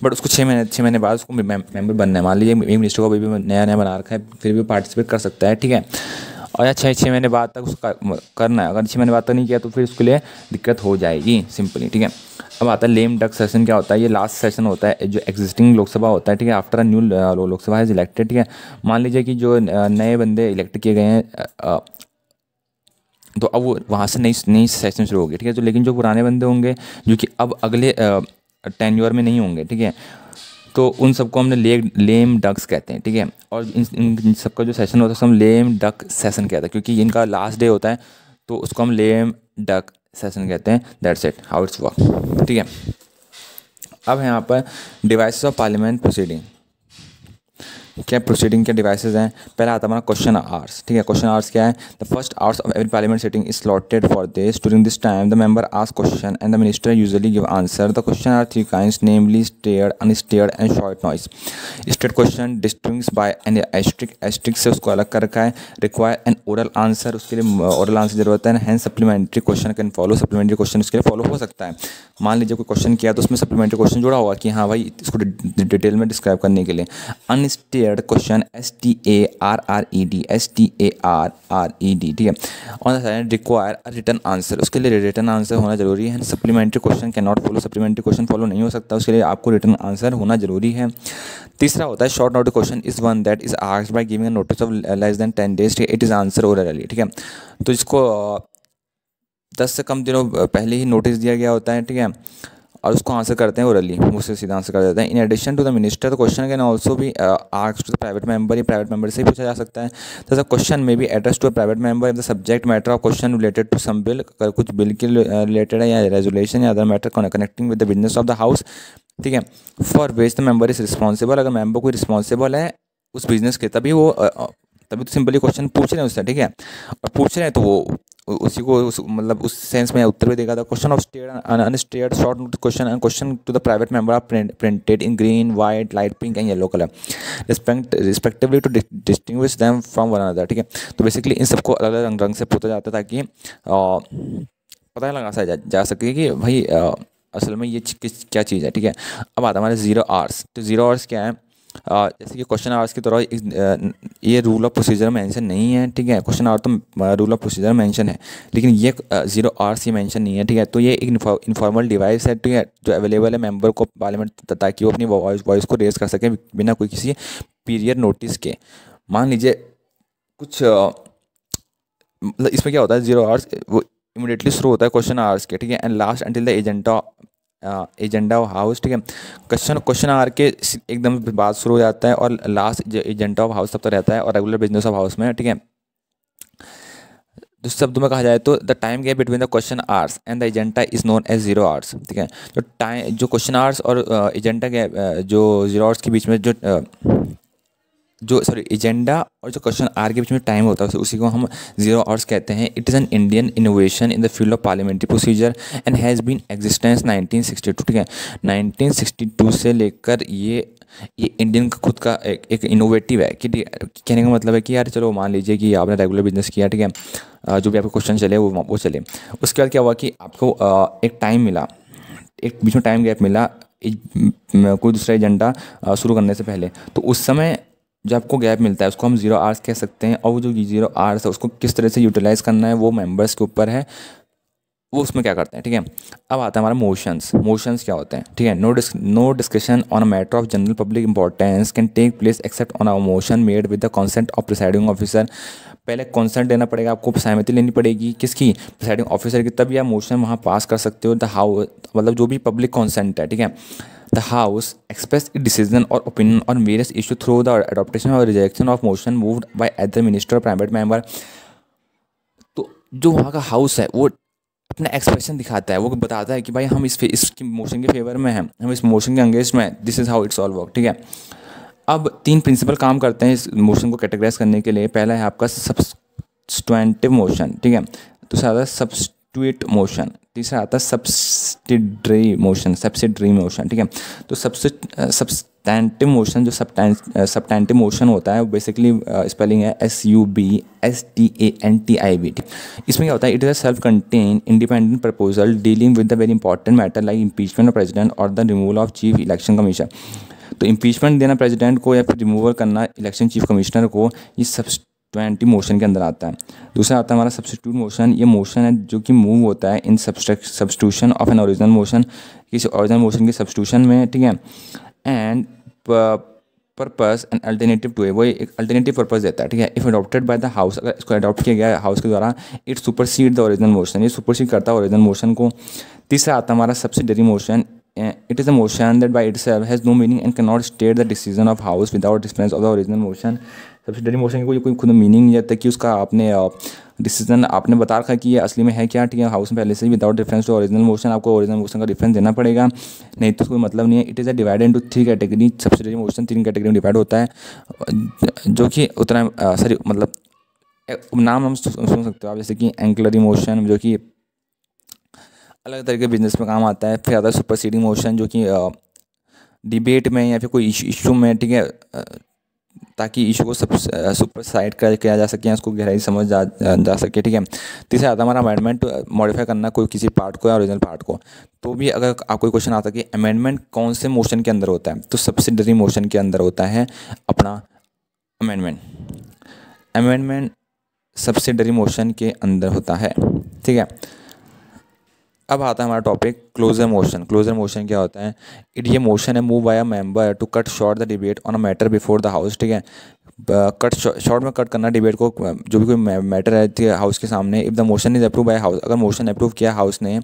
A: बट उसको 6 महीने बाद उसको मेंबर बनना है। मान लीजिए एक मिनिस्टर को अभी भी नया नया बना रखा है, फिर भी पार्टिसिपेट कर सकता है। ठीक है, और या 6 महीने बाद तक उसका करना है, अगर 6 महीने बाद तक नहीं किया तो फिर उसके लिए दिक्कत हो जाएगी सिंपली। ठीक है, अब आता है लेम डक सेशन। क्या होता है, ये लास्ट सेशन होता है जो एग्जिस्टिंग लोकसभा होता है। ठीक है, after a new Lok Sabha is elected. ठीक है, मान लीजिए कि जो नए बंदे इलेक्ट किए गए हैं तो अब वो वहाँ से नई सेशन शुरू होगी। ठीक है, तो लेकिन जो पुराने बंदे होंगे जो कि अब अगले टेन्योर में नहीं होंगे, ठीक है, तो उन सबको हमने लेम डक्स कहते हैं। ठीक है, और इन सबका जो सेशन होता है उसको हम लेम डक सेशन कहते हैं, क्योंकि इनका लास्ट डे होता है तो उसको हम लेम डक सेशन कहते हैं। That's it how it's work. ठीक है, अब यहाँ पर डिवाइसेस ऑफ पार्लियामेंट प्रोसीडिंग, क्या प्रोसीडिंग के डिवाइसेस हैं। पहला आता है हमारा क्वेश्चन आवर्स। ठीक है, क्वेश्चन आवर्स क्या है, the first hours of every parliament sitting is slotted for this. During this time the member ask question and the minister usually give answer. The question are 3 kinds, namely starred, unstarred and short notice. State question distinguish by an asterisk से उसको अलग कर रखा है। Require an oral answer, उसके लिए oral answer जरूरत है। Hand supplementary question can follow, supplementary question उसके लिए फॉलो हो सकता है। मान लीजिए कोई क्वेश्चन किया तो उसमें सप्लीमेंट्री क्वेश्चन जुड़ा होगा कि हाँ भाई इसको डिटेल में डिस्क्राइब करने के लिए। अनस्टेयर्ड क्वेश्चन STARRED, STARRED। ठीक है, on the side require a return answer, उसके लिए रिटर्न आंसर होना जरूरी है। Supplementary question can not follow, supplementary question follow नहीं हो सकता, उसके लिए आपको रिटर्न आंसर होना जरूरी है। तीसरा होता है short notice question is one that is asked by giving a notice of less than 10 days। It is answer orally. ठीक है, तो इसको 10 से कम दिनों पहले ही नोटिस दिया गया होता है। ठीक है, और उसको आंसर करते हैं ओरली, मुझसे सीधा आंसर कर देते हैं। In addition to the minister, the question can also भी asked to the private member, ये प्राइवेट मेंबर से पूछा जा सकता है। तो the question may be address to a private member if the subject matter of question related to some bill, अगर कुछ बिल के रिलेटेड है या रेजोल्यूशन या other matter connecting with the business of the house, ठीक है। For which the member is responsible, अगर member कोई रिस्पॉन्सिबल है उस बिजनेस के, तभी वो तभी तो सिंपली क्वेश्चन पूछ रहे हैं उससे, ठीक है। और पूछ रहे हैं तो वो उसी को मतलब उस सेंस में उत्तर भी देगा। The question of state short note question and question to the private member are printed in green, white, light pink and yellow colour respectively to distinguish them from one another, ठीक है। तो basically इन सबको अलग अलग रंग से पूछा जाता है ताकि पता लगा जा सके कि भाई असल में ये क्या चीज़ है, ठीक है। अब आता है हमारे 0 आवर्स। तो 0 आवर्स क्या है, जैसे कि क्वेश्चन आवर्स की तरह ये रूल ऑफ प्रोसीजर मेंशन नहीं है, ठीक है। क्वेश्चन आवर तो रूल ऑफ प्रोसीजर मेंशन है, लेकिन ये 0 आवर्स ये मेंशन नहीं है, ठीक है। तो ये एक इनफॉर्मल डिवाइस है, ठीक है, जो अवेलेबल है मेंबर को पार्लियामेंट ताकि वो अपनी वॉइस को रेज कर सके बिना कोई किसी पीरियड नोटिस के। मान लीजिए कुछ मतलब इसमें क्या होता है, 0 आवर्स वो इमीडिएटली शुरू होता है क्वेश्चन आवर्स के, ठीक है, and last until the agenda of house, ठीक है। क्वेश्चन आवर के एकदम बाद शुरू हो जाता है और लास्ट एजेंडा ऑफ हाउस तब तक रहता है, और रेगुलर बिजनेस ऑफ हाउस में, ठीक है। तो शब्दों में कहा जाए तो the time gap between the question hours and the agenda is known as 0 hours, ठीक है। तो टाइम जो क्वेश्चन आवर्स और एजेंडा गैप जो 0 आवर्स के बीच में एजेंडा और जो क्वेश्चन आर के बीच में टाइम होता है उसी को हम 0 आवर्स कहते हैं। It is an Indian innovation in the field of parliamentary procedure and has been existence 1962, ठीक है। 1962 से लेकर ये इंडियन का खुद का एक इनोवेटिव है कि कहने का मतलब है कि यार चलो मान लीजिए कि आपने रेगुलर बिजनेस किया, ठीक है, जो भी आपके क्वेश्चन चले वो चले। उसके बाद क्या हुआ कि आपको एक टाइम मिला, एक बीच में टाइम गैप मिला कोई दूसरा एजेंडा शुरू करने से पहले। तो उस समय जो आपको गैप मिलता है उसको हम 0 आवर्स कह सकते हैं, और वो जो 0 आवर्स है उसको किस तरह से यूटिलाइज़ करना है वो मेंबर्स के ऊपर है, वो उसमें क्या करते हैं, ठीक है। अब आता है हमारा मोशंस क्या होते हैं, ठीक है। No discussion on a matter of general public importance can take place except on a motion made with the consent of presiding officer. पहले कंसेंट लेना पड़ेगा आपको, सहमति लेनी पड़ेगी किसकी, प्रिसाइडिंग ऑफिसर की, तब आप मोशन वहाँ पास कर सकते हो। द हाउस मतलब जो भी पब्लिक कंसेंट है, ठीक है। The House expressed its decision or opinion on various issues through the adoption or rejection of motion moved by either minister or private member। तो जो वहाँ का हाउस है वो अपना एक्सप्रेशन दिखाता है, वो बताता है कि भाई हम इस मोशन के फेवर में हैं, हम इस मोशन के अगेंस्ट में हैं, this is how it's all work, ठीक है। अब 3 प्रिंसिपल काम करते हैं इस मोशन को कैटेगराइज करने के लिए। पहला है आपका सब्सटेंटिव मोशन, ठीक है। दूसरा आता है सब्स्टिट्यूट मोशन, तीसरा आता है सब्सिडरी मोशन, ठीक है। तो सब्सटेंटिव मोशन जो सब्सटेंटिव मोशन होता है वो बेसिकली स्पेलिंग है SUBSTANTIV। इसमें क्या होता है, it is a self contain independent proposal dealing with the very important matter like impeachment of president or the removal of chief election commissioner. तो इम्पीचमेंट देना प्रेसिडेंट को या फिर रिमूवल करना इलेक्शन चीफ कमिश्नर को, ये सब्सटेंटिव मोशन के अंदर आता है। दूसरा आता है हमारा सब्स्टिट्यूट मोशन। ये मोशन है जो कि मूव होता है in substitution of an original motion, किसी ओरिजिनल मोशन के सब्स्टिट्यूशन में, ठीक है। And purpose and alternative to है, वो एक अल्टरनेटिव पर्पस देता है, ठीक है। If adopted by the house, अगर इसको अडॉप्ट किया गया हाउस के द्वारा, it supersede the original motion, ये सुपरसीड करता है ओरिजिनल मोशन को। तीसरा आता है हमारा subsidiary motion. It is a motion that by itself has no meaning and cannot state the decision of house without difference of the original motion। Subsidiary motion की कोई खुद मीनिंग नहीं रहता कि उसका आपने डिसीजन आपने बता रखा कि ये असली में है क्या, ठीक है, हाउस में पहले से ही without difference to original motion, आपको ओरिजिनल मोशन का डिफरेंस देना पड़ेगा, नहीं तो कोई मतलब नहीं है। It is a divided into 3 category. Subsidiary motion 3 category में डिवाइड होता है, जो कि उतना सॉरी मतलब नाम हम सुन सकते हो आप, जैसे कि एंक्लरी मोशन जो कि अलग तरह के बिजनेस में काम आता है। फिर आता है सुपरसीडिंग मोशन जो कि डिबेट में या फिर कोई इशू में, ठीक है, ताकि इशू को सुपरसाइड किया जा सके, उसको गहराई समझ जा सके, ठीक है। तीसरा आता है हमारा अमेंडमेंट, मॉडिफाई करना कोई किसी पार्ट को या ओरिजिनल पार्ट को। तो भी अगर आपको क्वेश्चन आता है कि अमेंडमेंट कौन से मोशन के अंदर होता है, तो सब्सिडरी मोशन के अंदर होता है अपना अमेंडमेंट सब्सिडरी मोशन के अंदर होता है, ठीक है। अब आता है हमारा topic closure motion. Closure motion क्या होता है, ये मोशन है move by a member to cut short the debate on a matter before the house, ठीक है। कट शॉर्ट में कट करना डिबेट को, जो भी कोई मैटर है हाउस के सामने, if the motion is approve by house, अगर मोशन अप्रूव किया हाउस ने,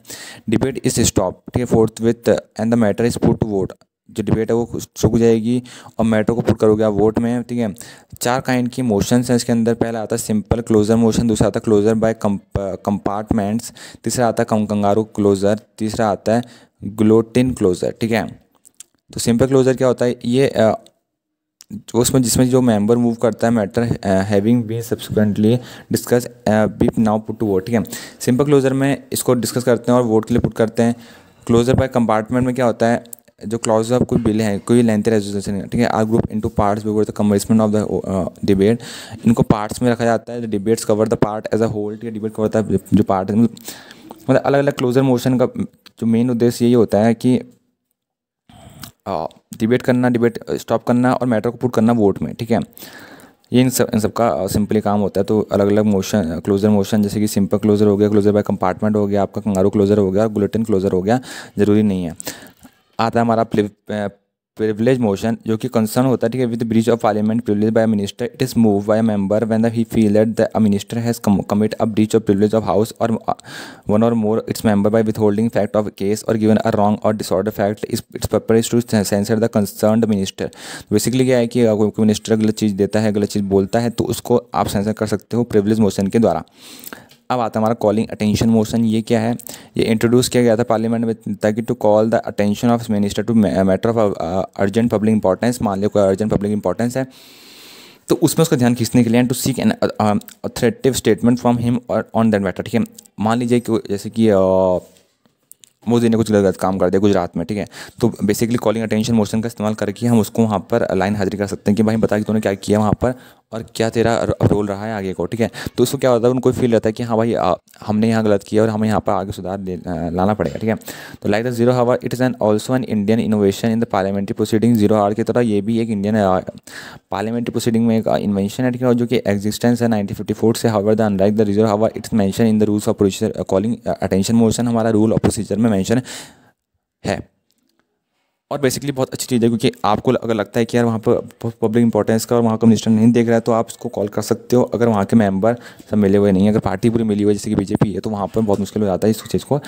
A: डिबेट इज स्टॉप, ठीक है, forthwith and the matter is put to vote, जो डिबेट है वो रुक जाएगी और मैटर को पुट करोगे आप वोट में, ठीक है। 4 काइंड की मोशंस हैं इसके अंदर। पहला आता है सिंपल क्लोजर मोशन, दूसरा आता है क्लोजर बाय कंपार्टमेंट्स, तीसरा आता है कंगारू क्लोजर, तीसरा आता है ग्लोटिन क्लोजर, ठीक है। तो सिंपल क्लोजर क्या होता है, ये उसमें जिसमें जो मेंबर मूव करता है matter having been subsequently discuss be now put to vote, ठीक है। सिंपल क्लोजर में इसको डिस्कस करते हैं और वोट के लिए पुट करते हैं। क्लोजर बाय कंपार्टमेंट में क्या होता है, जो क्लॉज ऑफ कोई बिल है, कोई लेंथी रेजोल्यूशन है, ठीक है, are group into parts before the commencement of the debate, इनको पार्ट्स में रखा जाता है। Debates cover the part as a whole, ठीक है, डिबेट कवर होता है जो पार्ट है, मतलब अलग अलग क्लोजर मोशन का जो मेन उद्देश्य यही होता है कि डिबेट करना, डिबेट स्टॉप करना और मैटर को पुट करना वोट में, ठीक है। ये इन सब का सिंपली काम होता है। तो अलग अलग मोशन, क्लोजर मोशन, जैसे कि सिंपल क्लोजर हो गया, क्लोजर बाय कंपार्टमेंट हो गया, आपका कंगारू क्लोजर हो गया, ग्लूटेन क्लोजर हो गया, ज़रूरी नहीं है। आता है हमारा प्रिविलेज मोशन, जो कि कंसर्न होता है, ठीक है, with breach of parliament privilege by minister, it is move by member when he feel that the minister has commit a breach of privilege of house or one or more its member by withholding fact of case or given a wrong or disorder fact, its purpose to censure the concerned minister. Basically क्या है कि अगर कोई minister गलत चीज़ देता है, गलत चीज़ बोलता है, तो उसको आप सेंसर कर सकते हो प्रिविलेज मोशन के द्वारा। अब आता है हमारा कॉलिंग अटेंशन मोशन। ये क्या है, ये इंट्रोड्यूस किया गया था पार्लियामेंट में ताकि to call the attention of minister to matter of urgent public importance. मान लो कोई अर्जेंट पब्लिक इंपॉर्टेंस है तो उसमें उसका ध्यान खींचने के लिए, and to seek an authoritative statement from him और ऑन दैट मैटर, ठीक है। मान लीजिए कि जैसे कि मोदी ने कुछ गलत काम कर दिया गुजरात में, ठीक है, तो बेसिकली कॉलिंग अटेंशन मोशन का इस्तेमाल करके हम उसको वहाँ पर लाइन हाजिरी कर सकते हैं कि भाई बता कि तूने क्या किया वहाँ पर और क्या तेरा रोल रहा है आगे को, ठीक है। तो उसको क्या होता है, उनको फील रहता है कि हाँ भाई हमने यहाँ गलत किया और हमें यहाँ पर आगे सुधार लाना पड़ेगा, ठीक है। तो like the zero hour it is an also an Indian innovation in the parliamentary proceeding. Zero hour की तरह ये भी एक इंडियन पार्लियामेंट्री प्रोसीडिंग में एक इन्वेंशन है, ठीक है, जो कि एग्जिस्टेंस है 1954 से। However the unlike the zero hour it's mention in the rules of procedure. Calling attention motion हमारा रूल ऑफ प्रोसीजर में मेंशन है और बेसिकली बहुत अच्छी चीज़ है, क्योंकि आपको अगर लगता है कि यार वहाँ पर पब्लिक इंपॉर्टेंस का और वहाँ का मिनिस्टर नहीं देख रहा है तो आप उसको कॉल कर सकते हो। अगर वहाँ के मेंबर सब मिले हुए नहीं है, अगर पार्टी पूरी मिली हुई है जैसे कि बीजेपी है, तो वहाँ पर बहुत मुश्किल हो जाता है इस चीज़ को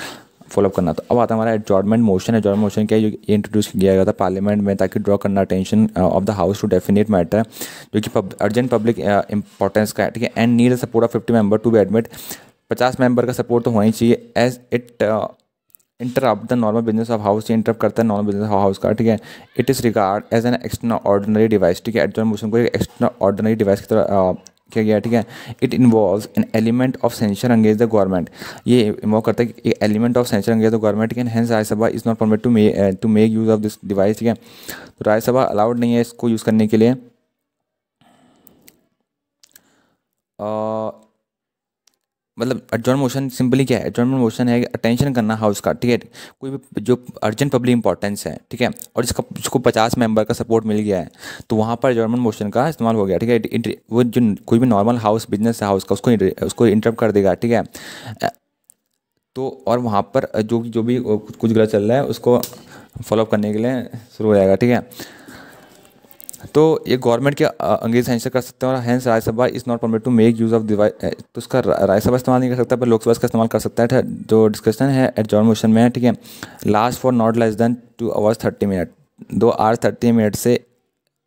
A: फॉलोअप करना। तो अब आता है हमारा एडजॉर्नमेंट मोशन। एडजॉर्नमेंट मोशन क्या है, ये इंट्रोड्यूस किया गया था पार्लियामेंट में ताकि ड्रॉ करना attention of the house to definite matter जो कि अर्जेंट पब्लिक इंपॉर्टेंस का है, ठीक है, and need the support of 50 member to be admit. 50 member का सपोर्ट तो होना ही चाहिए। As it interrupt the normal business of house, ये इंटरप्ट करता है नॉर्मल बिजनेस ऑफ हाउस का, ठीक है। It is regard as an extraordinary device, ठीक है। एडजॉर्न मोशन को एक एक्स्ट्रा ऑर्डिनरी डिवाइस की तरह किया गया, ठीक है। It involves an element of censure अंगेज द गवर्नमेंट, ये इन्वॉल्व करता है कि एक एलिमेंट ऑफ सेंसर अंगेज द गवर्नमेंट, ठीक है। Hence Rajya Sabha is not permit to make use of this device, ठीक है। तो राज्यसभा अलाउड नहीं है इसको यूज़ करने के लिए। मतलब एडजॉर्न मोशन सिंपली क्या है, एडजॉर्न मोशन है अटेंशन करना हाउस का, ठीक है, कोई भी जो अर्जेंट पब्लिक इंपॉर्टेंस है, ठीक है, और जिसको 50 मेंबर का सपोर्ट मिल गया है तो वहाँ पर एडजॉर्न मोशन का इस्तेमाल हो गया, ठीक है। वो जो कोई भी नॉर्मल हाउस बिजनेस है हाउस का उसको इंटरप्ट कर देगा, ठीक है। तो और वहाँ पर जो भी कुछ गलत चल रहा है उसको फॉलोअप करने के लिए शुरू हो जाएगा, ठीक है। तो ये गवर्नमेंट के अंग्रेज सेंसर कर सकते हैं और hence Rajya Sabha is not permit to make use of device, तो उसका राज्यसभा इस्तेमाल नहीं कर सकता पर लोकसभा इसका इस्तेमाल कर सकता है। जो डिस्कशन है एडजॉर्न मोशन में, ठीक है, last for not less then 2 hours 30 minutes, 2 hours 30 minutes से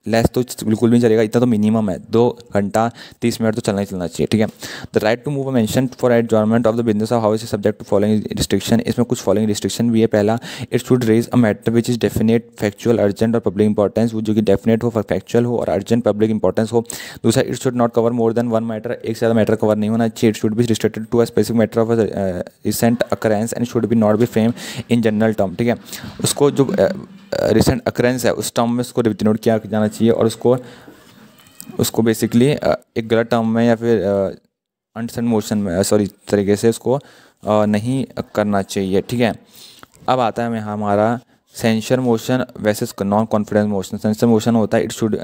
A: लेस तो बिल्कुल भी नहीं चलेगा, इतना तो मिनिमम है, 2 घंटा 30 मिनट तो चलना ही चलना चाहिए, ठीक है। The right to move mention for adjournment of the business of house is subject to following restriction. इसमें कुछ फॉलोइंग रिस्ट्रिक्शन भी है। पहला, it should raise a matter which is definite factual urgent और पब्लिक इंपॉर्टेंस, वो जो कि definite हो, फैक्चुअल हो और अर्जेंट पब्लिक इंपॉर्टेंस हो। दूसरा, it should not cover more than 1 matter, एक से ज़्यादा मैटर कवर नहीं होना चाहिए। It should be restricted to a specific matter of recent occurrence and should be not be frame in general term, ठीक है। उसको जो रिसेंट अकरेंस है उस टर्म में उसको डिनोट किया जाना चाहिए और उसको बेसिकली एक गलत टर्म में या फिर अनसर्टेन मोशन में तरीके से उसको नहीं करना चाहिए, ठीक है। अब आता है हमारा सेंसर मोशन वैसे non confidence motion. Censure motion होता है इट शुड,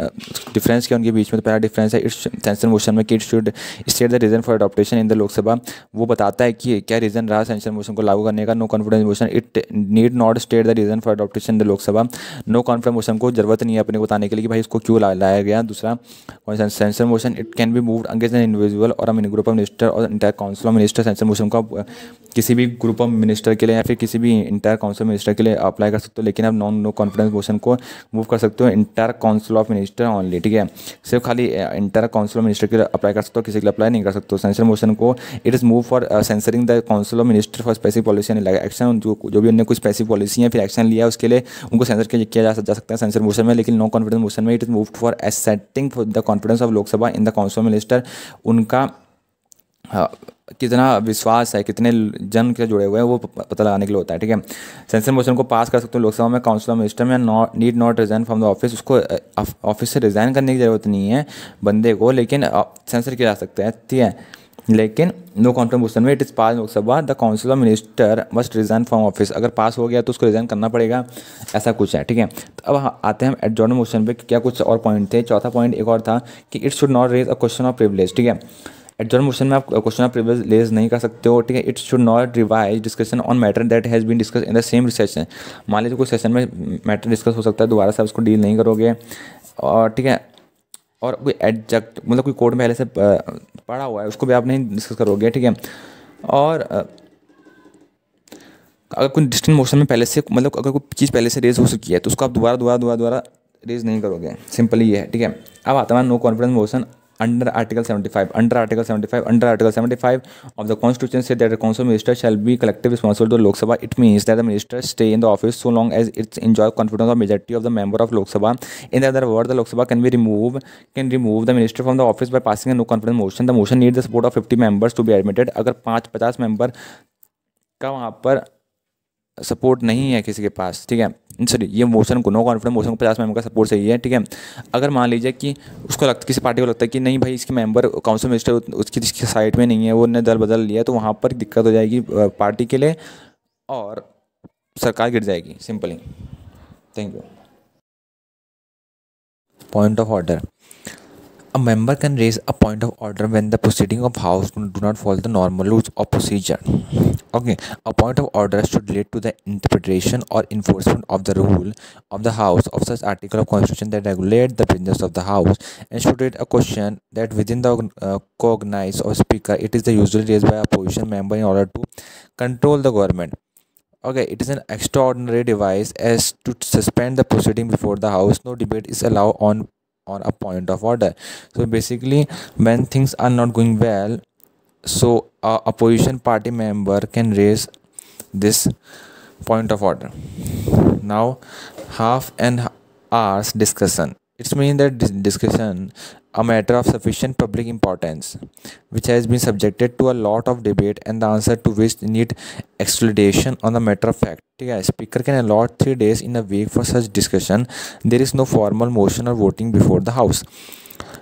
A: डिफरेंस क्या उनके बीच में, तो पहला डिफरेंस है इट्स सेंसर मोशन में कि it should state the reason for adaptation in the Lok Sabha, वो बताता है कि क्या रीज़न रहा सेंसर मोशन को लागू करने का। No confidence motion it need not state the reason for adaptation in the Lok Sabha, no confidence motion को जरूरत नहीं है अपने को बताने के लिए कि भाई इसको क्यों लाया गया। दूसरा censure motion it can be moved against an individual और अ ग्रुप ऑफ मिनिस्टर और entire council of minister. Censure motion को किसी भी ग्रुप ऑफ मिनिस्टर के लिए या फिर किसी भी इंटायर काउंसिल मिनिस्टर के लिए अप्लाई कर सकते हो, लेकिन आप नो कॉन्फिडेंस मोशन को मूव कर सकते हो entire council of minister only, ठीक है। सिर्फ खाली इंटायर काउंसिल ऑफ मिनिस्टर के लिए अप्लाई कर सकते हो, किसी के लिए अप्लाई नहीं कर सकते हो। सेंसर मोशन को it is move for censoring the council of minister for specific policy and action, जो भी उन्होंने कुछ स्पेसिफिक पॉलिसी है फिर एक्शन लिया उसके लिए उनको सेंसर किया जा सकता है सेंसर मोशन में। लेकिन नो कॉन्फिडेंस मोशन में it is move for ascertaining the confidence of Lok Sabha in the council of minister, उनका कितना विश्वास है, कितने जन के जुड़े हुए हैं वो पता लगाने के लिए होता है, ठीक है। सेंसर मोशन को पास कर सकते हो लोकसभा में, काउंसिल ऑफ मिनिस्टर में need not resign from the office, उसको ऑफिस से रिजाइन करने की ज़रूरत नहीं है बंदे को, लेकिन सेंसर किया जा सकता है, ठीक है। लेकिन नो कॉन्फिडेंस मोशन में it is pass Lok Sabha the council of minister must resign from office, अगर पास हो गया तो उसको रिजाइन करना पड़ेगा, ऐसा कुछ है, ठीक है। तो अब आते हैं हम एडजॉर्न मोशन पे, क्या कुछ और पॉइंट थे। चौथा पॉइंट एक और था कि it should not raise a question of privilege, ठीक है। एडजॉर्न मोशन में आप क्वेश्चन ऑफ प्रिविलेज रेज नहीं कर सकते हो, ठीक है। It should not revise discussion on matter that has been discuss in the same session, मान लीजिए कोई सेशन में मैटर डिस्कस हो सकता है, दोबारा से आप उसको डील नहीं करोगे, और ठीक है। और कोई एडजक्ट मतलब कोई कोड में पहले से पढ़ा हुआ है उसको भी आप नहीं डिस्कस करोगे, ठीक है। और अगर कोई डिस्टिंक्ट मोशन में पहले से मतलब अगर कोई चीज़ पहले से रेज हो चुकी है तो उसको आप दोबारा रेज नहीं करोगे, सिंपली ये है, ठीक है। अब आता है no confidence motion under article 75 of the constitution say that the council minister shall be collectively responsible to Lok Sabha. It means that the minister stay in the office so long as it enjoy confidence of majority of the member of Lok Sabha. In other words, the Lok Sabha can remove the minister from the office by passing a no confidence motion. The motion needs the support of 50 members to be admitted. अगर 50 member का वहाँ पर support नहीं है किसी के पास, ठीक है, सॉरी ये मोशन को नो कॉन्फिडेंस मोशन को 50 मेंबर का सपोर्ट चाहिए है, ठीक है। अगर मान लीजिए कि उसको लगता किसी पार्टी को लगता है कि नहीं भाई इसके मेंबर काउंसिल मिनिस्टर उसकी साइड में नहीं है, वो उन्हें दल बदल लिया, तो वहाँ पर दिक्कत हो जाएगी पार्टी के लिए और सरकार गिर जाएगी, simply. Thank you. Point of order. A member can raise a point of order when the proceeding of House do not follow the normal rules of procedure. Okay, a point of order should relate to the interpretation or enforcement of the rule of the House of such article of Constitution that regulate the business of the House, and should raise a question that within the cognizance of Speaker, it is the usually raised by a opposition member in order to control the government. Okay, it is an extraordinary device as to suspend the proceeding before the House. No debate is allowed on a point of order. So basically when things are not going well, so a opposition party member can raise this point of order. Now half an hour's discussion, it means that discussion a matter of sufficient public importance which has been subjected to a lot of debate and the answer to which need explanation on the matter of fact. Speaker can allot 3 days in a week for such discussion. There is no formal motion or voting before the House.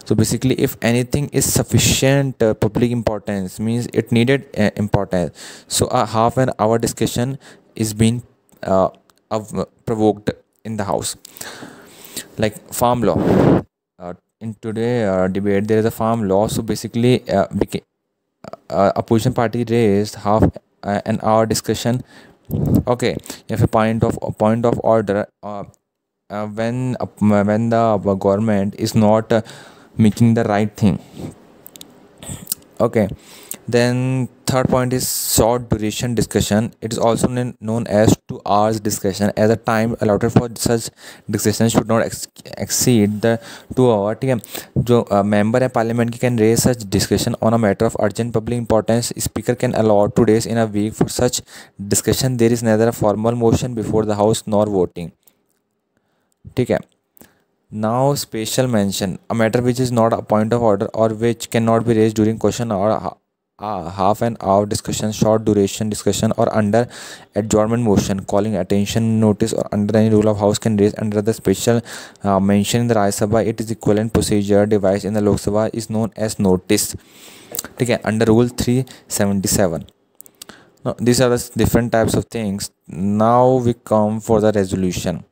A: So basically if anything is sufficient public importance means it needed importance, so a half an hour discussion is being provoked in the House. Like farm law, in today debate there is a farm law, so basically opposition party raised half an hour discussion. Okay, if a point of order when the government is not making the right thing. Okay, then third point is short duration discussion. It is also known as 2 hours discussion, as the time allotted for such discussion should not exceed the 2 hour. ठीक है, जो member है parliament can raise such discussion on a matter of urgent public importance. Speaker can allot 2 days in a week for such discussion. There is neither a formal motion before the House nor voting. ठीक है. Now special mention, a matter which is not a point of order or which cannot be raised during question or half an hour discussion, short duration discussion or under adjournment motion, calling attention, notice or under any rule of House can raise under the special mention in the Rajya Sabha. It is equivalent procedure device in the Lok Sabha is known as notice. ठीक है, under rule 377. Now, these are the different types of things. Now we come for the resolution.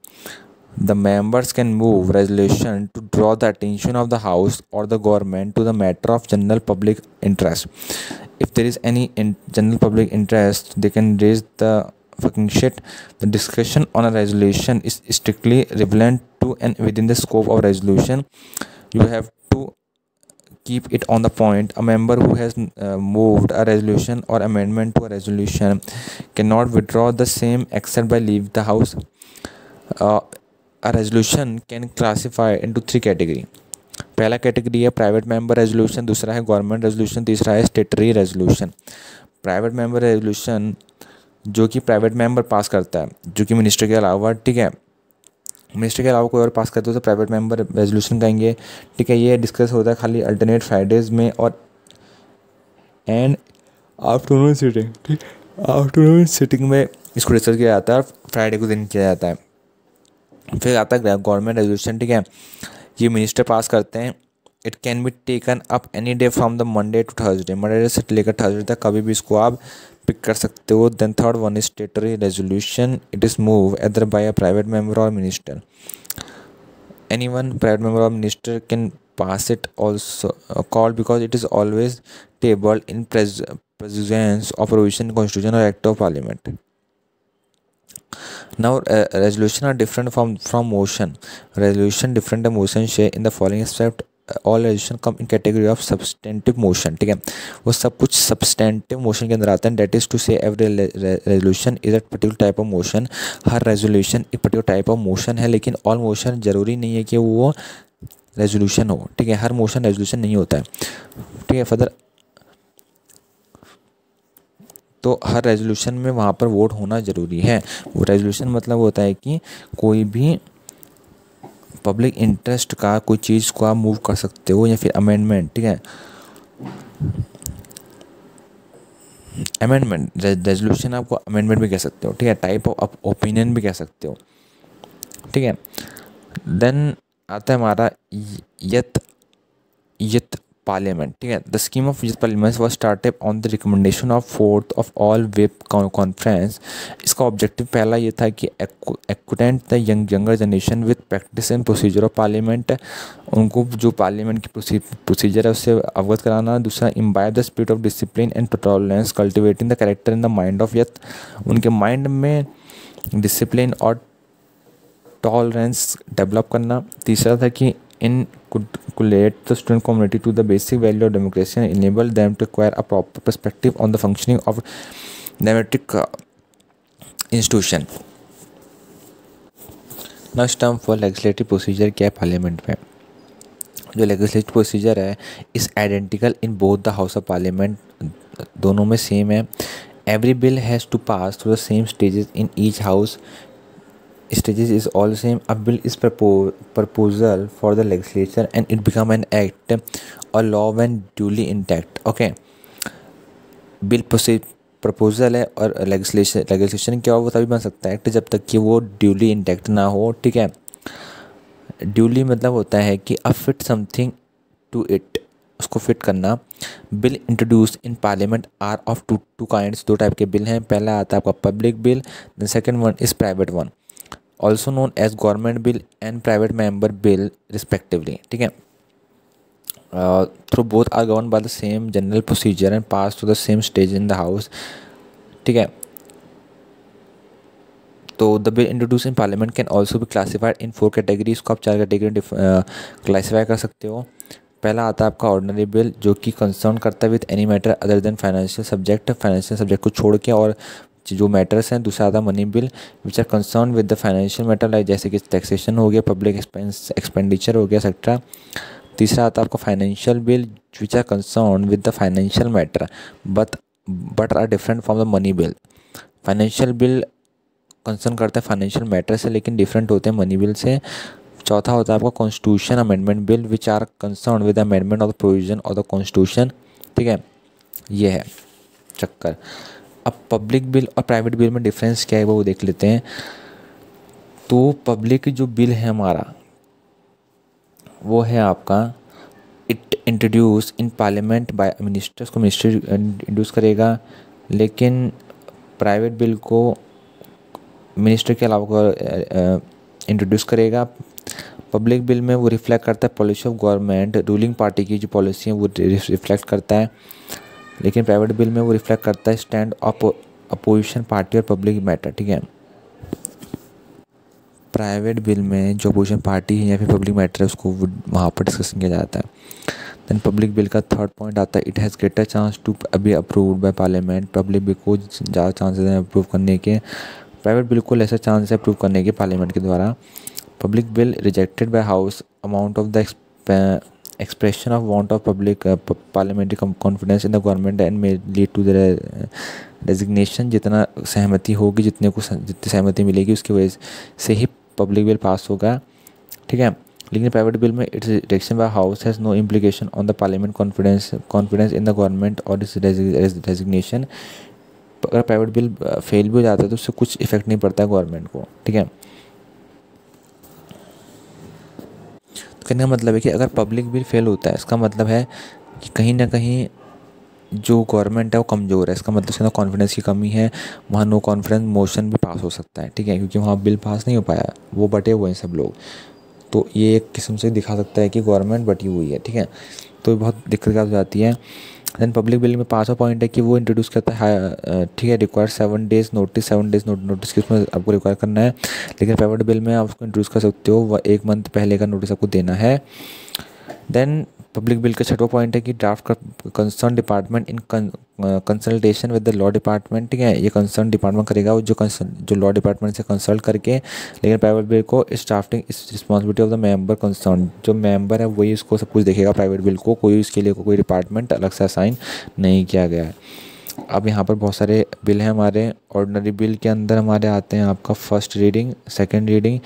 A: The members can move resolution to draw the attention of the House or the government to the matter of general public interest. If there is any general public interest, they can raise the fucking shit. The discussion on a resolution is strictly relevant to and within the scope of resolution. You have to keep it on the point. A member who has moved a resolution or amendment to a resolution cannot withdraw the same except by leave the House. A resolution can classify into 3 category. पहला category है private member resolution, दूसरा है government resolution, तीसरा है स्टेटरी resolution. Private member resolution जो कि private member पास करता है, जो कि मिनिस्टर के अलावा, ठीक है, मिनिस्टर के अलावा कोई और पास करते हो तो प्राइवेट मेंबर रेजोल्यूशन कहेंगे. ठीक है, ये डिस्कस होता है खाली अल्टरनेट फ्राइडेज में और एंड आफ्टरनून सिटिंग. ठीक, आफ्टरनून सिटिंग में इसको डिस्कस किया जाता है और फ्राइडे को दिन किया जाता है. फिर आता है गवर्नमेंट रेजोल्यूशन. ठीक है, ये मिनिस्टर पास करते हैं. It can be taken up any day from the Monday to Thursday, Monday से लेकर थर्सडे तक कभी भी इसको आप पिक कर सकते हो. Then third one is statutory resolution. It is move either by a private member or minister. Any one private member or minister can pass it also called because it is always tabled in presence of provision constitution or act of parliament. Now, resolution are different from motion. Resolution different than motion share in the following aspect. All resolution come in category of substantive motion. ठीक है, वो सब कुछ substantive motion के अंदर आता है. That is to say every resolution is a particular type of motion. Her resolution एक particular type of motion है, लेकिन all motion ज़रूरी नहीं है कि वो resolution हो. ठीक है, हर motion resolution नहीं होता है. ठीक है, फर्दर तो हर रेजोल्यूशन में वहाँ पर वोट होना ज़रूरी है. वो रेजोल्यूशन मतलब होता है कि कोई भी पब्लिक इंटरेस्ट का कोई चीज़ को आप मूव कर सकते हो, या फिर अमेंडमेंट. ठीक है, अमेंडमेंट रेजोल्यूशन आपको अमेंडमेंट भी कह सकते हो. ठीक है, टाइप ऑफ ओपिनियन भी कह सकते हो. ठीक है, देन आता है हमारा यत पार्लियामेंट. ठीक है, the scheme of youth parliament was started on the recommendation of 4th of all whip conference. इसका ऑब्जेक्टिव पहला ये था कि acquaint the younger generation with practice and procedure of parliament. उनको जो पार्लियामेंट की प्रोसीजर है उससे अवगत कराना. दूसरा, imbibe the spirit of discipline and tolerance cultivating the character in the mind of youth. उनके माइंड में डिसिप्लिन और टॉलरेंस डेवलप करना. तीसरा था कि inculcate the student community to the basic value of democracy and enable them to acquire a proper perspective on the functioning of democratic institution. Now term for legislative procedure क्या है parliament में. जो legislative procedure है is identical in both the house of parliament, दोनों में same है. Every bill has to pass through the same stages in each house. Stages is all same. A bill is proposal for the legislature and it become an act or law when duly intact. Okay, bill proposal है और legislation क्या हो वो तभी बन सकता है act जब तक कि वो ड्यूली इंटैक्ट ना हो. ठीक है, ड्यूली मतलब होता है कि a fit something to it, उसको फिट करना. Bill introduce in parliament are of two kinds. 2 type के बिल हैं. पहला आता है आपका public bill, the second one is private one, also known as government bill and private member bill respectively. ठीक है, through both are governed by the same general procedure and passed to the same stage in the house. ठीक है, तो the bill introduced in parliament can also be classified in 4 categories. को आप 4 category classify कर सकते हो. पहला आता है आपका ऑर्डिनरी बिल जो कि कंसर्न करता है with any matter other than financial subject. Financial subject को छोड़ के और जो मैटर्स हैं. दूसरा आता है money bill which are concern with the financial matter like जैसे कि टैक्सेशन हो गया, पब्लिक एक्सपेंडिचर हो गया, एक्सेट्रा. तीसरा आता है आपका financial bill which are concern with the financial matter but are different from the money bill. Financial bill concern करता है फाइनेंशियल मैटर से लेकिन डिफरेंट होते हैं मनी बिल से. चौथा होता है आपका constitution amendment bill which are concern with amendment of the provision of the constitution. ठीक है, ये है चक्कर. अब पब्लिक बिल और प्राइवेट बिल में डिफरेंस क्या है वो देख लेते हैं. तो पब्लिक जो बिल है हमारा वो है आपका it introduce in parliament by ministers. को मिनिस्टर इंट्रोड्यूस करेगा, लेकिन प्राइवेट बिल को मिनिस्टर के अलावा इंट्रोड्यूस करेगा। पब्लिक बिल में वो रिफ्लेक्ट करता है policy of government, ruling party की जो पॉलिसी है वो रिफ्लेक्ट करता है। लेकिन प्राइवेट बिल में वो रिफ्लेक्ट करता है स्टैंड ऑफ अपोजिशन पार्टी और पब्लिक मैटर, ठीक है। प्राइवेट बिल में जो अपोजिशन पार्टी है या फिर पब्लिक मैटर है उसको वहाँ पर डिस्कशन किया जाता है। देन पब्लिक बिल का थर्ड पॉइंट आता है, it has greater chance to be approved by parliament. Public bill को ज़्यादा चांसेस हैं अप्रूव करने के, प्राइवेट बिल को लेसर चांस है अप्रूव करने के पार्लियामेंट के द्वारा। Public bill rejected by house amount of the expression of want of public parliamentary confidence in the government and may lead to the resignation। जितना सहमति होगी, जितनी सहमति मिलेगी उसकी वजह से ही पब्लिक बिल पास होगा, ठीक है। लेकिन प्राइवेट बिल में its rejection by house has no implication on the parliament confidence in the government और इट्स रेजिग्नेशन। अगर प्राइवेट बिल फेल भी हो जाता है तो उससे कुछ इफेक्ट नहीं पड़ता है गवर्नमेंट को, ठीक है। कहने का मतलब है कि अगर पब्लिक बिल फेल होता है इसका मतलब है कि कहीं ना कहीं जो गवर्नमेंट है वो कमज़ोर है, इसका मतलब उसके अंदर कॉन्फिडेंस की कमी है, वहाँ नो कॉन्फिडेंस मोशन भी पास हो सकता है, ठीक है, क्योंकि वहाँ बिल पास नहीं हो पाया, वो बटे हुए हैं सब लोग। तो ये एक किस्म से दिखा सकता है कि गवर्नमेंट बटी हुई है, ठीक है। तो बहुत दिक्कत हो जाती है। देन पब्लिक बिल में 5वां पॉइंट है कि वो इंट्रोड्यूस करता है, ठीक है, require 7 days notice, 7 days notice के उसमें आपको रिक्वायर करना है। लेकिन प्राइवेट बिल में आप उसको इंट्रोड्यूस कर सकते हो, वह 1 मंथ पहले का नोटिस आपको देना है। देन पब्लिक बिल का 6वां पॉइंट है कि draft concern department in consultation with the law department, ठीक है। ये कंसर्न डिपार्टमेंट करेगा जो लॉ डिपार्टमेंट से कंसल्ट करके। लेकिन प्राइवेट बिल को इस ड्राफ्टिंग इस responsibility of the member concern, जो मेंबर है वही इसको सब कुछ देखेगा प्राइवेट बिल को, कोई इसके लिए कोई डिपार्टमेंट अलग से असाइन नहीं किया गया है। अब यहाँ पर बहुत सारे बिल हैं हमारे। ऑर्डिनरी बिल के अंदर हमारे आते हैं आपका first reading, second reading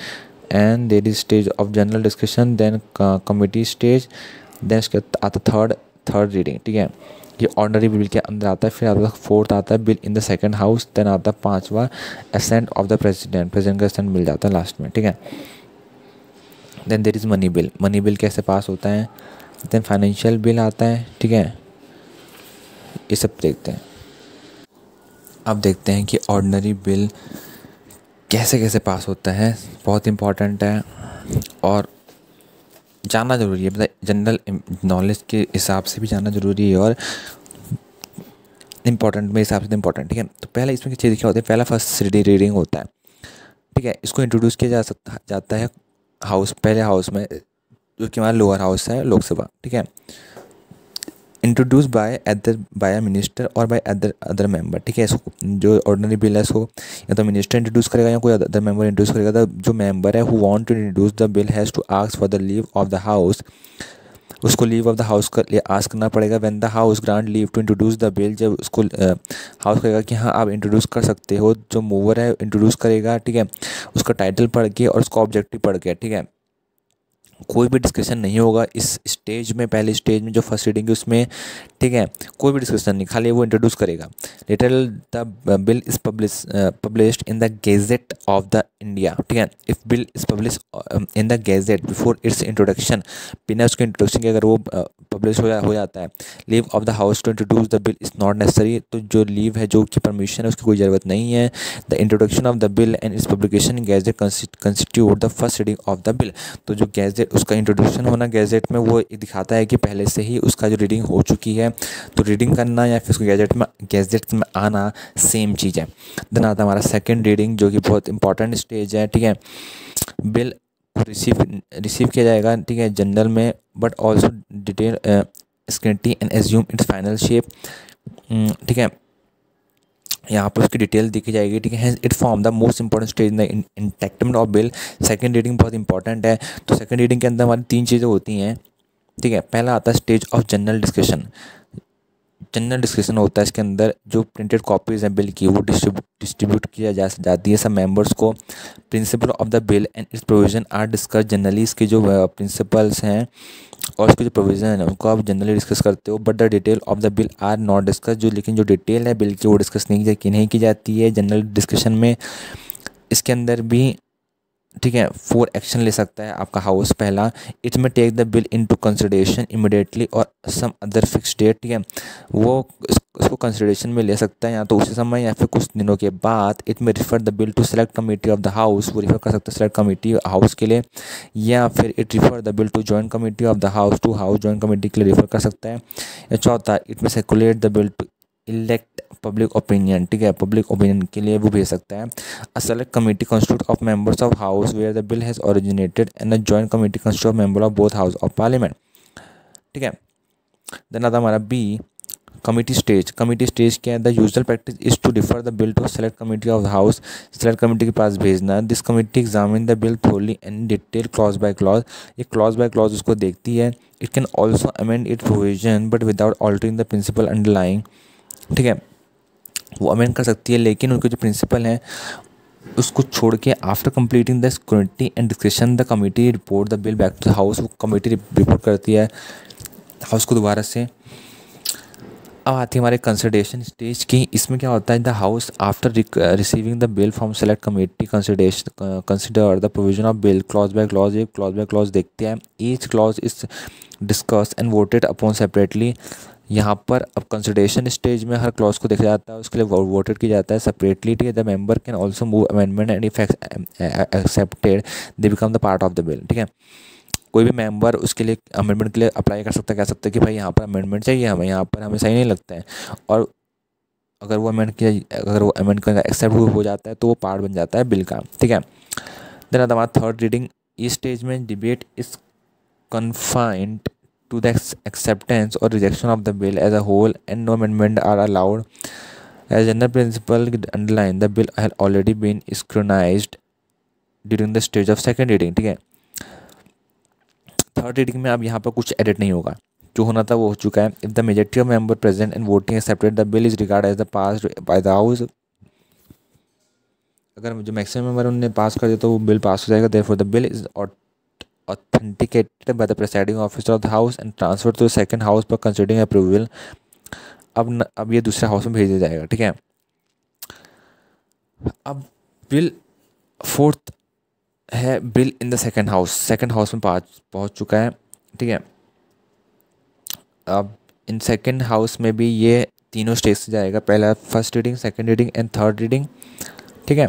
A: and there is stage of general discussion, then committee stage, then इसके आता थर्ड रीडिंग, ठीक है। ये ऑर्डिनरी बिल के अंदर आता है। फिर आता है फोर्थ आता है bill in the second house, then आता है 5वां असेंट ऑफ द प्रेसिडेंट का असेंट मिल जाता है लास्ट में, ठीक है। Then there is money bill. Money bill कैसे पास होता है। देन फाइनेंशियल बिल आता है, ठीक है। ये सब देखते हैं। अब देखते हैं कि ऑर्डिनरी बिल कैसे कैसे पास होता है, बहुत इम्पॉर्टेंट है और जानना ज़रूरी है। मतलब जनरल नॉलेज के हिसाब से भी जानना ज़रूरी है और इम्पॉर्टेंट मेरे हिसाब से इम्पॉर्टेंट, ठीक है। तो पहले इसमें क्या चीज़ क्या होती है, पहला फर्स्ट रीडिंग होता है, ठीक है। इसको इंट्रोड्यूस किया जाता है पहले हाउस में, जो कि हमारा लोअर हाउस है लोकसभा, ठीक है। इंट्रोड्यूस बाय अ मिनिस्टर और बाय अदर मेंबर, ठीक है। इसको जो ऑर्डिनरी बिल है इसको या तो मिनिस्टर इंट्रोड्यूस करेगा या कोई अदर मेंबर इंट्रोड्यूस करेगा। तो जो मेंबर है who want to introduce the bill has to ask for the leave of the house, उसको लीव ऑफ द हाउस का आस्क करना पड़ेगा। When the house grant leave to introduce the bill, जब उसको हाउस कहेगा कि हाँ आप इंट्रोड्यूस कर सकते हो, जो मूवर है इंट्रोड्यूस करेगा, ठीक है। उसका टाइटल पढ़ के और उसका ऑब्जेक्टिव पढ़ के, ठीक है। कोई भी डिस्कशन नहीं होगा इस स्टेज में, पहले स्टेज में जो फर्स्ट रीडिंग है उसमें, ठीक है। कोई भी डिस्कशन नहीं, खाली वो इंट्रोड्यूस करेगा। Later the bill is published in the gazette of the India, ठीक है। If bill is publish in the gazette before its introduction, बिना उसके इंट्रोडक्शन के अगर वो पब्लिश हो जाता है। Leave of the house to introduce the bill is not necessary, तो जो लीव है, जो की परमिशन है, उसकी कोई ज़रूरत नहीं है। The introduction of the bill and it's publication in gazette constitute the first reading of the bill. तो जो गेजेट, उसका इंट्रोडक्शन होना गेजेट में, वो दिखाता है कि पहले से ही उसका जो रीडिंग हो चुकी है। तो रीडिंग करना या फिर उसको गेजेट में आना सेम चीज़ है। देन आता है हमारा सेकेंड रीडिंग, जो कि बहुत इंपॉर्टेंट स्टेज है, ठीक है। बिल रिसीव किया जाएगा, ठीक है, जनरल में, but also detail scrutiny and assume it's final shape, ठीक है। यहाँ पर उसकी डिटेल देखी जाएगी, ठीक है। It form the most important stage in the enactment of bill. Second reading बहुत इंपॉर्टेंट है। तो सेकंड रीडिंग के अंदर हमारी 3 चीज़ें होती हैं, ठीक है। पहला आता है stage of general discussion. General discussion होता है इसके अंदर, जो प्रिंटेड कॉपीज़ हैं बिल की वो डिस्ट्रीब्यूट किया जाती है सब मेंबर्स को। Principle of the bill and its provision are discuss generally, इसके जो प्रिंसिपल्स हैं और उसके जो प्रोविज़न है उनको आप जनरली डिस्कस करते हो। But the detail of the bill are not discuss, लेकिन जो डिटेल है बिल की वो डिस्कस नहीं की जाती है जनरल डिस्कशन में। इसके अंदर भी ठीक है 4 एक्शन ले सकता है आपका हाउस। पहला, it may take the bill into consideration immediately और सम अदर फिक्स डेट, ठीक है वो उसको कंसिडरेशन में ले सकता है या तो उसी समय या फिर कुछ दिनों के बाद। It may refer the bill to select committee of the house, वो रिफर कर सकता है सेलेक्ट कमेटी हाउस के लिए, या फिर it refer the bill to joint committee of the house to house joint committee के लिए रिफर कर सकता है। या चौथा, it may circulate the bill to elect public opinion, ठीक है पब्लिक ओपिनियन के लिए वो भेज सकता है। A select committee constitute of members of house where the bill has originated and a joint committee constitute of member of both house of parliament, ठीक है। देन आता हमारा B, committee stage. Committee stage क्या है? The usual practice is to differ the bill to select committee of the house, select committee के पास भेजना। This committee examine the bill thoroughly and detail clause by clause, ये clause by clause उसको देखती है। It can also amend it provision but without altering the principle underlying, ठीक है वो अमेंड कर सकती है लेकिन उनके जो प्रिंसिपल हैं उसको छोड़ के। After completing the scrutiny and discussion the committee report the bill back to the house, वो कमेटी रिपोर्ट करती है हाउस को दोबारा से। अब आती है हमारे कंसिडरेशन स्टेज की। इसमें क्या होता है? The house after receiving the bill from select committee consider the provision of bill clause by clause, ये क्लॉज बाय क्लॉज देखते हैं। Each clause is discuss and voted upon separately. यहाँ पर अब कंसिडरेशन स्टेज में हर क्लॉज को देखा जाता है, उसके लिए वोटेड किया जाता है सेपरेटली, ठीक है। The member can also move amendment and if accepted they become the part of the bill, ठीक है कोई भी मेंबर उसके लिए अमेंडमेंट के लिए अप्लाई कर सकता है, कह सकता है कि भाई यहाँ पर अमेंडमेंट चाहिए हमें, यहाँ पर हमें सही नहीं लगता है, और अगर वो अमेंड का एक्सेप्ट हो जाता है तो वो पार्ट बन जाता है बिल का, ठीक है। देन आता हमारा थर्ड रीडिंग। इस स्टेज में debate is confined to the acceptance or rejection of the bill as a whole and no amendment are allowed. As general principle underline, the bill had already been scrutinized during the stage of second reading, ठीक है। Third reading में अब यहाँ पर कुछ edit नहीं होगा, जो होना था वो हो चुका है। If the majority of member present and voting accepted the bill is regard as the pass by the house, अगर जो मैक्सिमम मेंबर उन्होंने पास कर दिया तो वो बिल पास हो जाएगा। Therefore the bill is authenticated by the presiding officer of the house and transferred to the second house for considering approval। अब ये दूसरे हाउस में भेज दिया जाएगा, ठीक है। अब बिल फोर्थ है, bill in the second house में पहुंच चुका है, ठीक है। अब इन सेकंड हाउस में भी ये तीनों स्टेज से जाएगा, पहला first reading, second reading and third reading, ठीक है।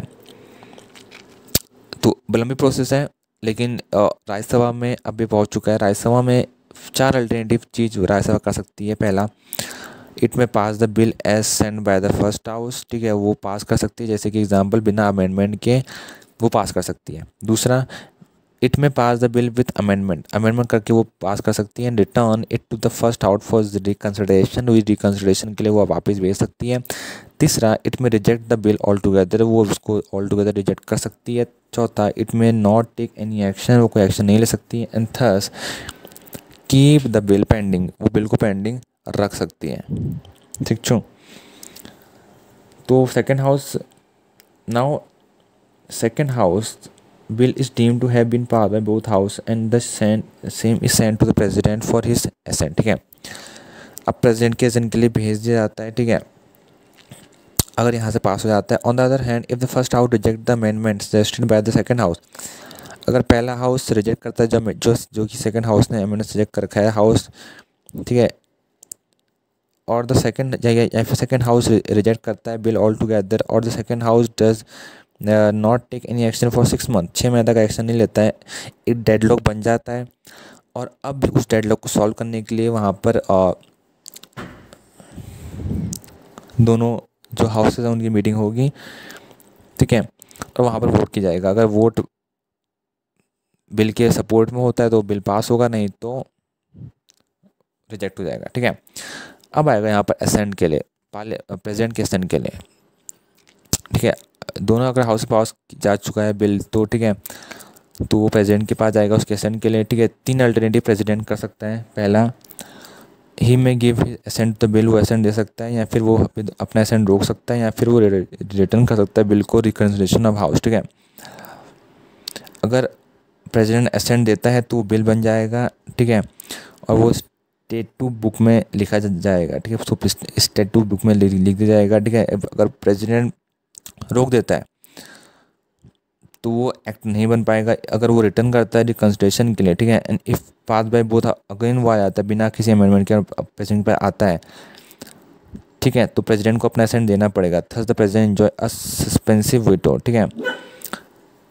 A: तो लंबी प्रोसेस है लेकिन राज्यसभा में अब भी पहुंच चुका है। राज्यसभा में 4 अल्टरनेटिव चीज़ राज्यसभा कर सकती है। पहला, it may pass the bill as send by the first house, ठीक है वो पास कर सकती है, जैसे कि एग्जांपल बिना अमेंडमेंट के वो पास कर सकती है। दूसरा, it may pass the bill with amendment करके वो पास कर सकती है। Return it to the first house for reconsideration, with reconsideration के लिए वो वापस भेज सकती है। तीसरा, इट में reject the bill all together, वो उसको ऑल टुगेदर रिजेक्ट कर सकती है। चौथा, इट में नॉट टेक एनी एक्शन, वो कोई एक्शन नहीं ले सकती है। And third, keep the bill pending, वो बिल को पेंडिंग रख सकती है, ठीक छो। तो second house bill is deemed to have been passed by both house and the same is sent to the president for his assent, ठीक है। अब प्रेसिडेंट के assent के लिए भेज दिया जाता है, ठीक है अगर यहाँ से पास हो जाता है। On the other hand, if the first house reject the amendments suggested by the second house, अगर पहला हाउस रिजेक्ट करता है जो कि सेकंड हाउस ने अमेंडमेंट रिजेक्ट कर रखा है हाउस, ठीक है, और द सेकंड हाउस रिजेक्ट करता है बिल ऑल टुगेदर, और the second house does not take any action for 6 month, 6 महीने तक एक्शन नहीं लेता है, एक डेडलॉक बन जाता है। और अब उस डेडलॉक को सॉल्व करने के लिए वहाँ पर दोनों जो हाउसेज हैं उनकी मीटिंग होगी, ठीक है, और वहाँ पर वोट किया जाएगा। अगर वोट बिल के सपोर्ट में होता है तो बिल पास होगा, नहीं तो रिजेक्ट हो जाएगा, ठीक है। अब आएगा यहाँ पर असेंट के लिए, प्रेसिडेंट के असेंट के लिए, ठीक है। दोनों अगर हाउस पास जा चुका है बिल तो ठीक है, तो वो प्रेसिडेंट के पास जाएगा उसके असेंट के लिए, ठीक है। 3 अल्टरनेटिव प्रेसिडेंट कर सकता है। पहला, ही में गिव असेंट द बिल, वो असेंट दे सकता है, या फिर वो अपना असेंट रोक सकता है, या फिर वो रिटर्न कर सकता है बिल को रिकन्सिडरेशन ऑफ हाउस, ठीक है। अगर प्रेसिडेंट असेंट देता है तो बिल बन जाएगा, ठीक है, और वो स्टेटू बुक में लिखा जाएगा, ठीक है, तो स्टेटू बुक में लिख दिया जाएगा, ठीक है। अगर प्रेसिडेंट रोक देता है तो वो एक्ट नहीं बन पाएगा। अगर वो रिटर्न करता है रिकंसिडरेशन के लिए, ठीक है, and if pass by both again वो आ जाता है बिना किसी अमेंडमेंट के, प्रेसिडेंट पर आता है, ठीक है, तो प्रेसिडेंट को अपना असेंट देना पड़ेगा। Thus the president enjoy a suspensive veto, ठीक है,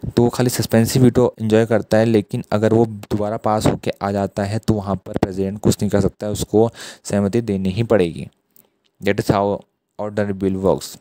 A: तो वो खाली सस्पेंसिव वीटो एंजॉय करता है, लेकिन अगर वो दोबारा पास होके आ जाता है तो वहाँ पर प्रेसिडेंट कुछ नहीं कर सकता है, उसको सहमति देनी ही पड़ेगी। That is how order bill works.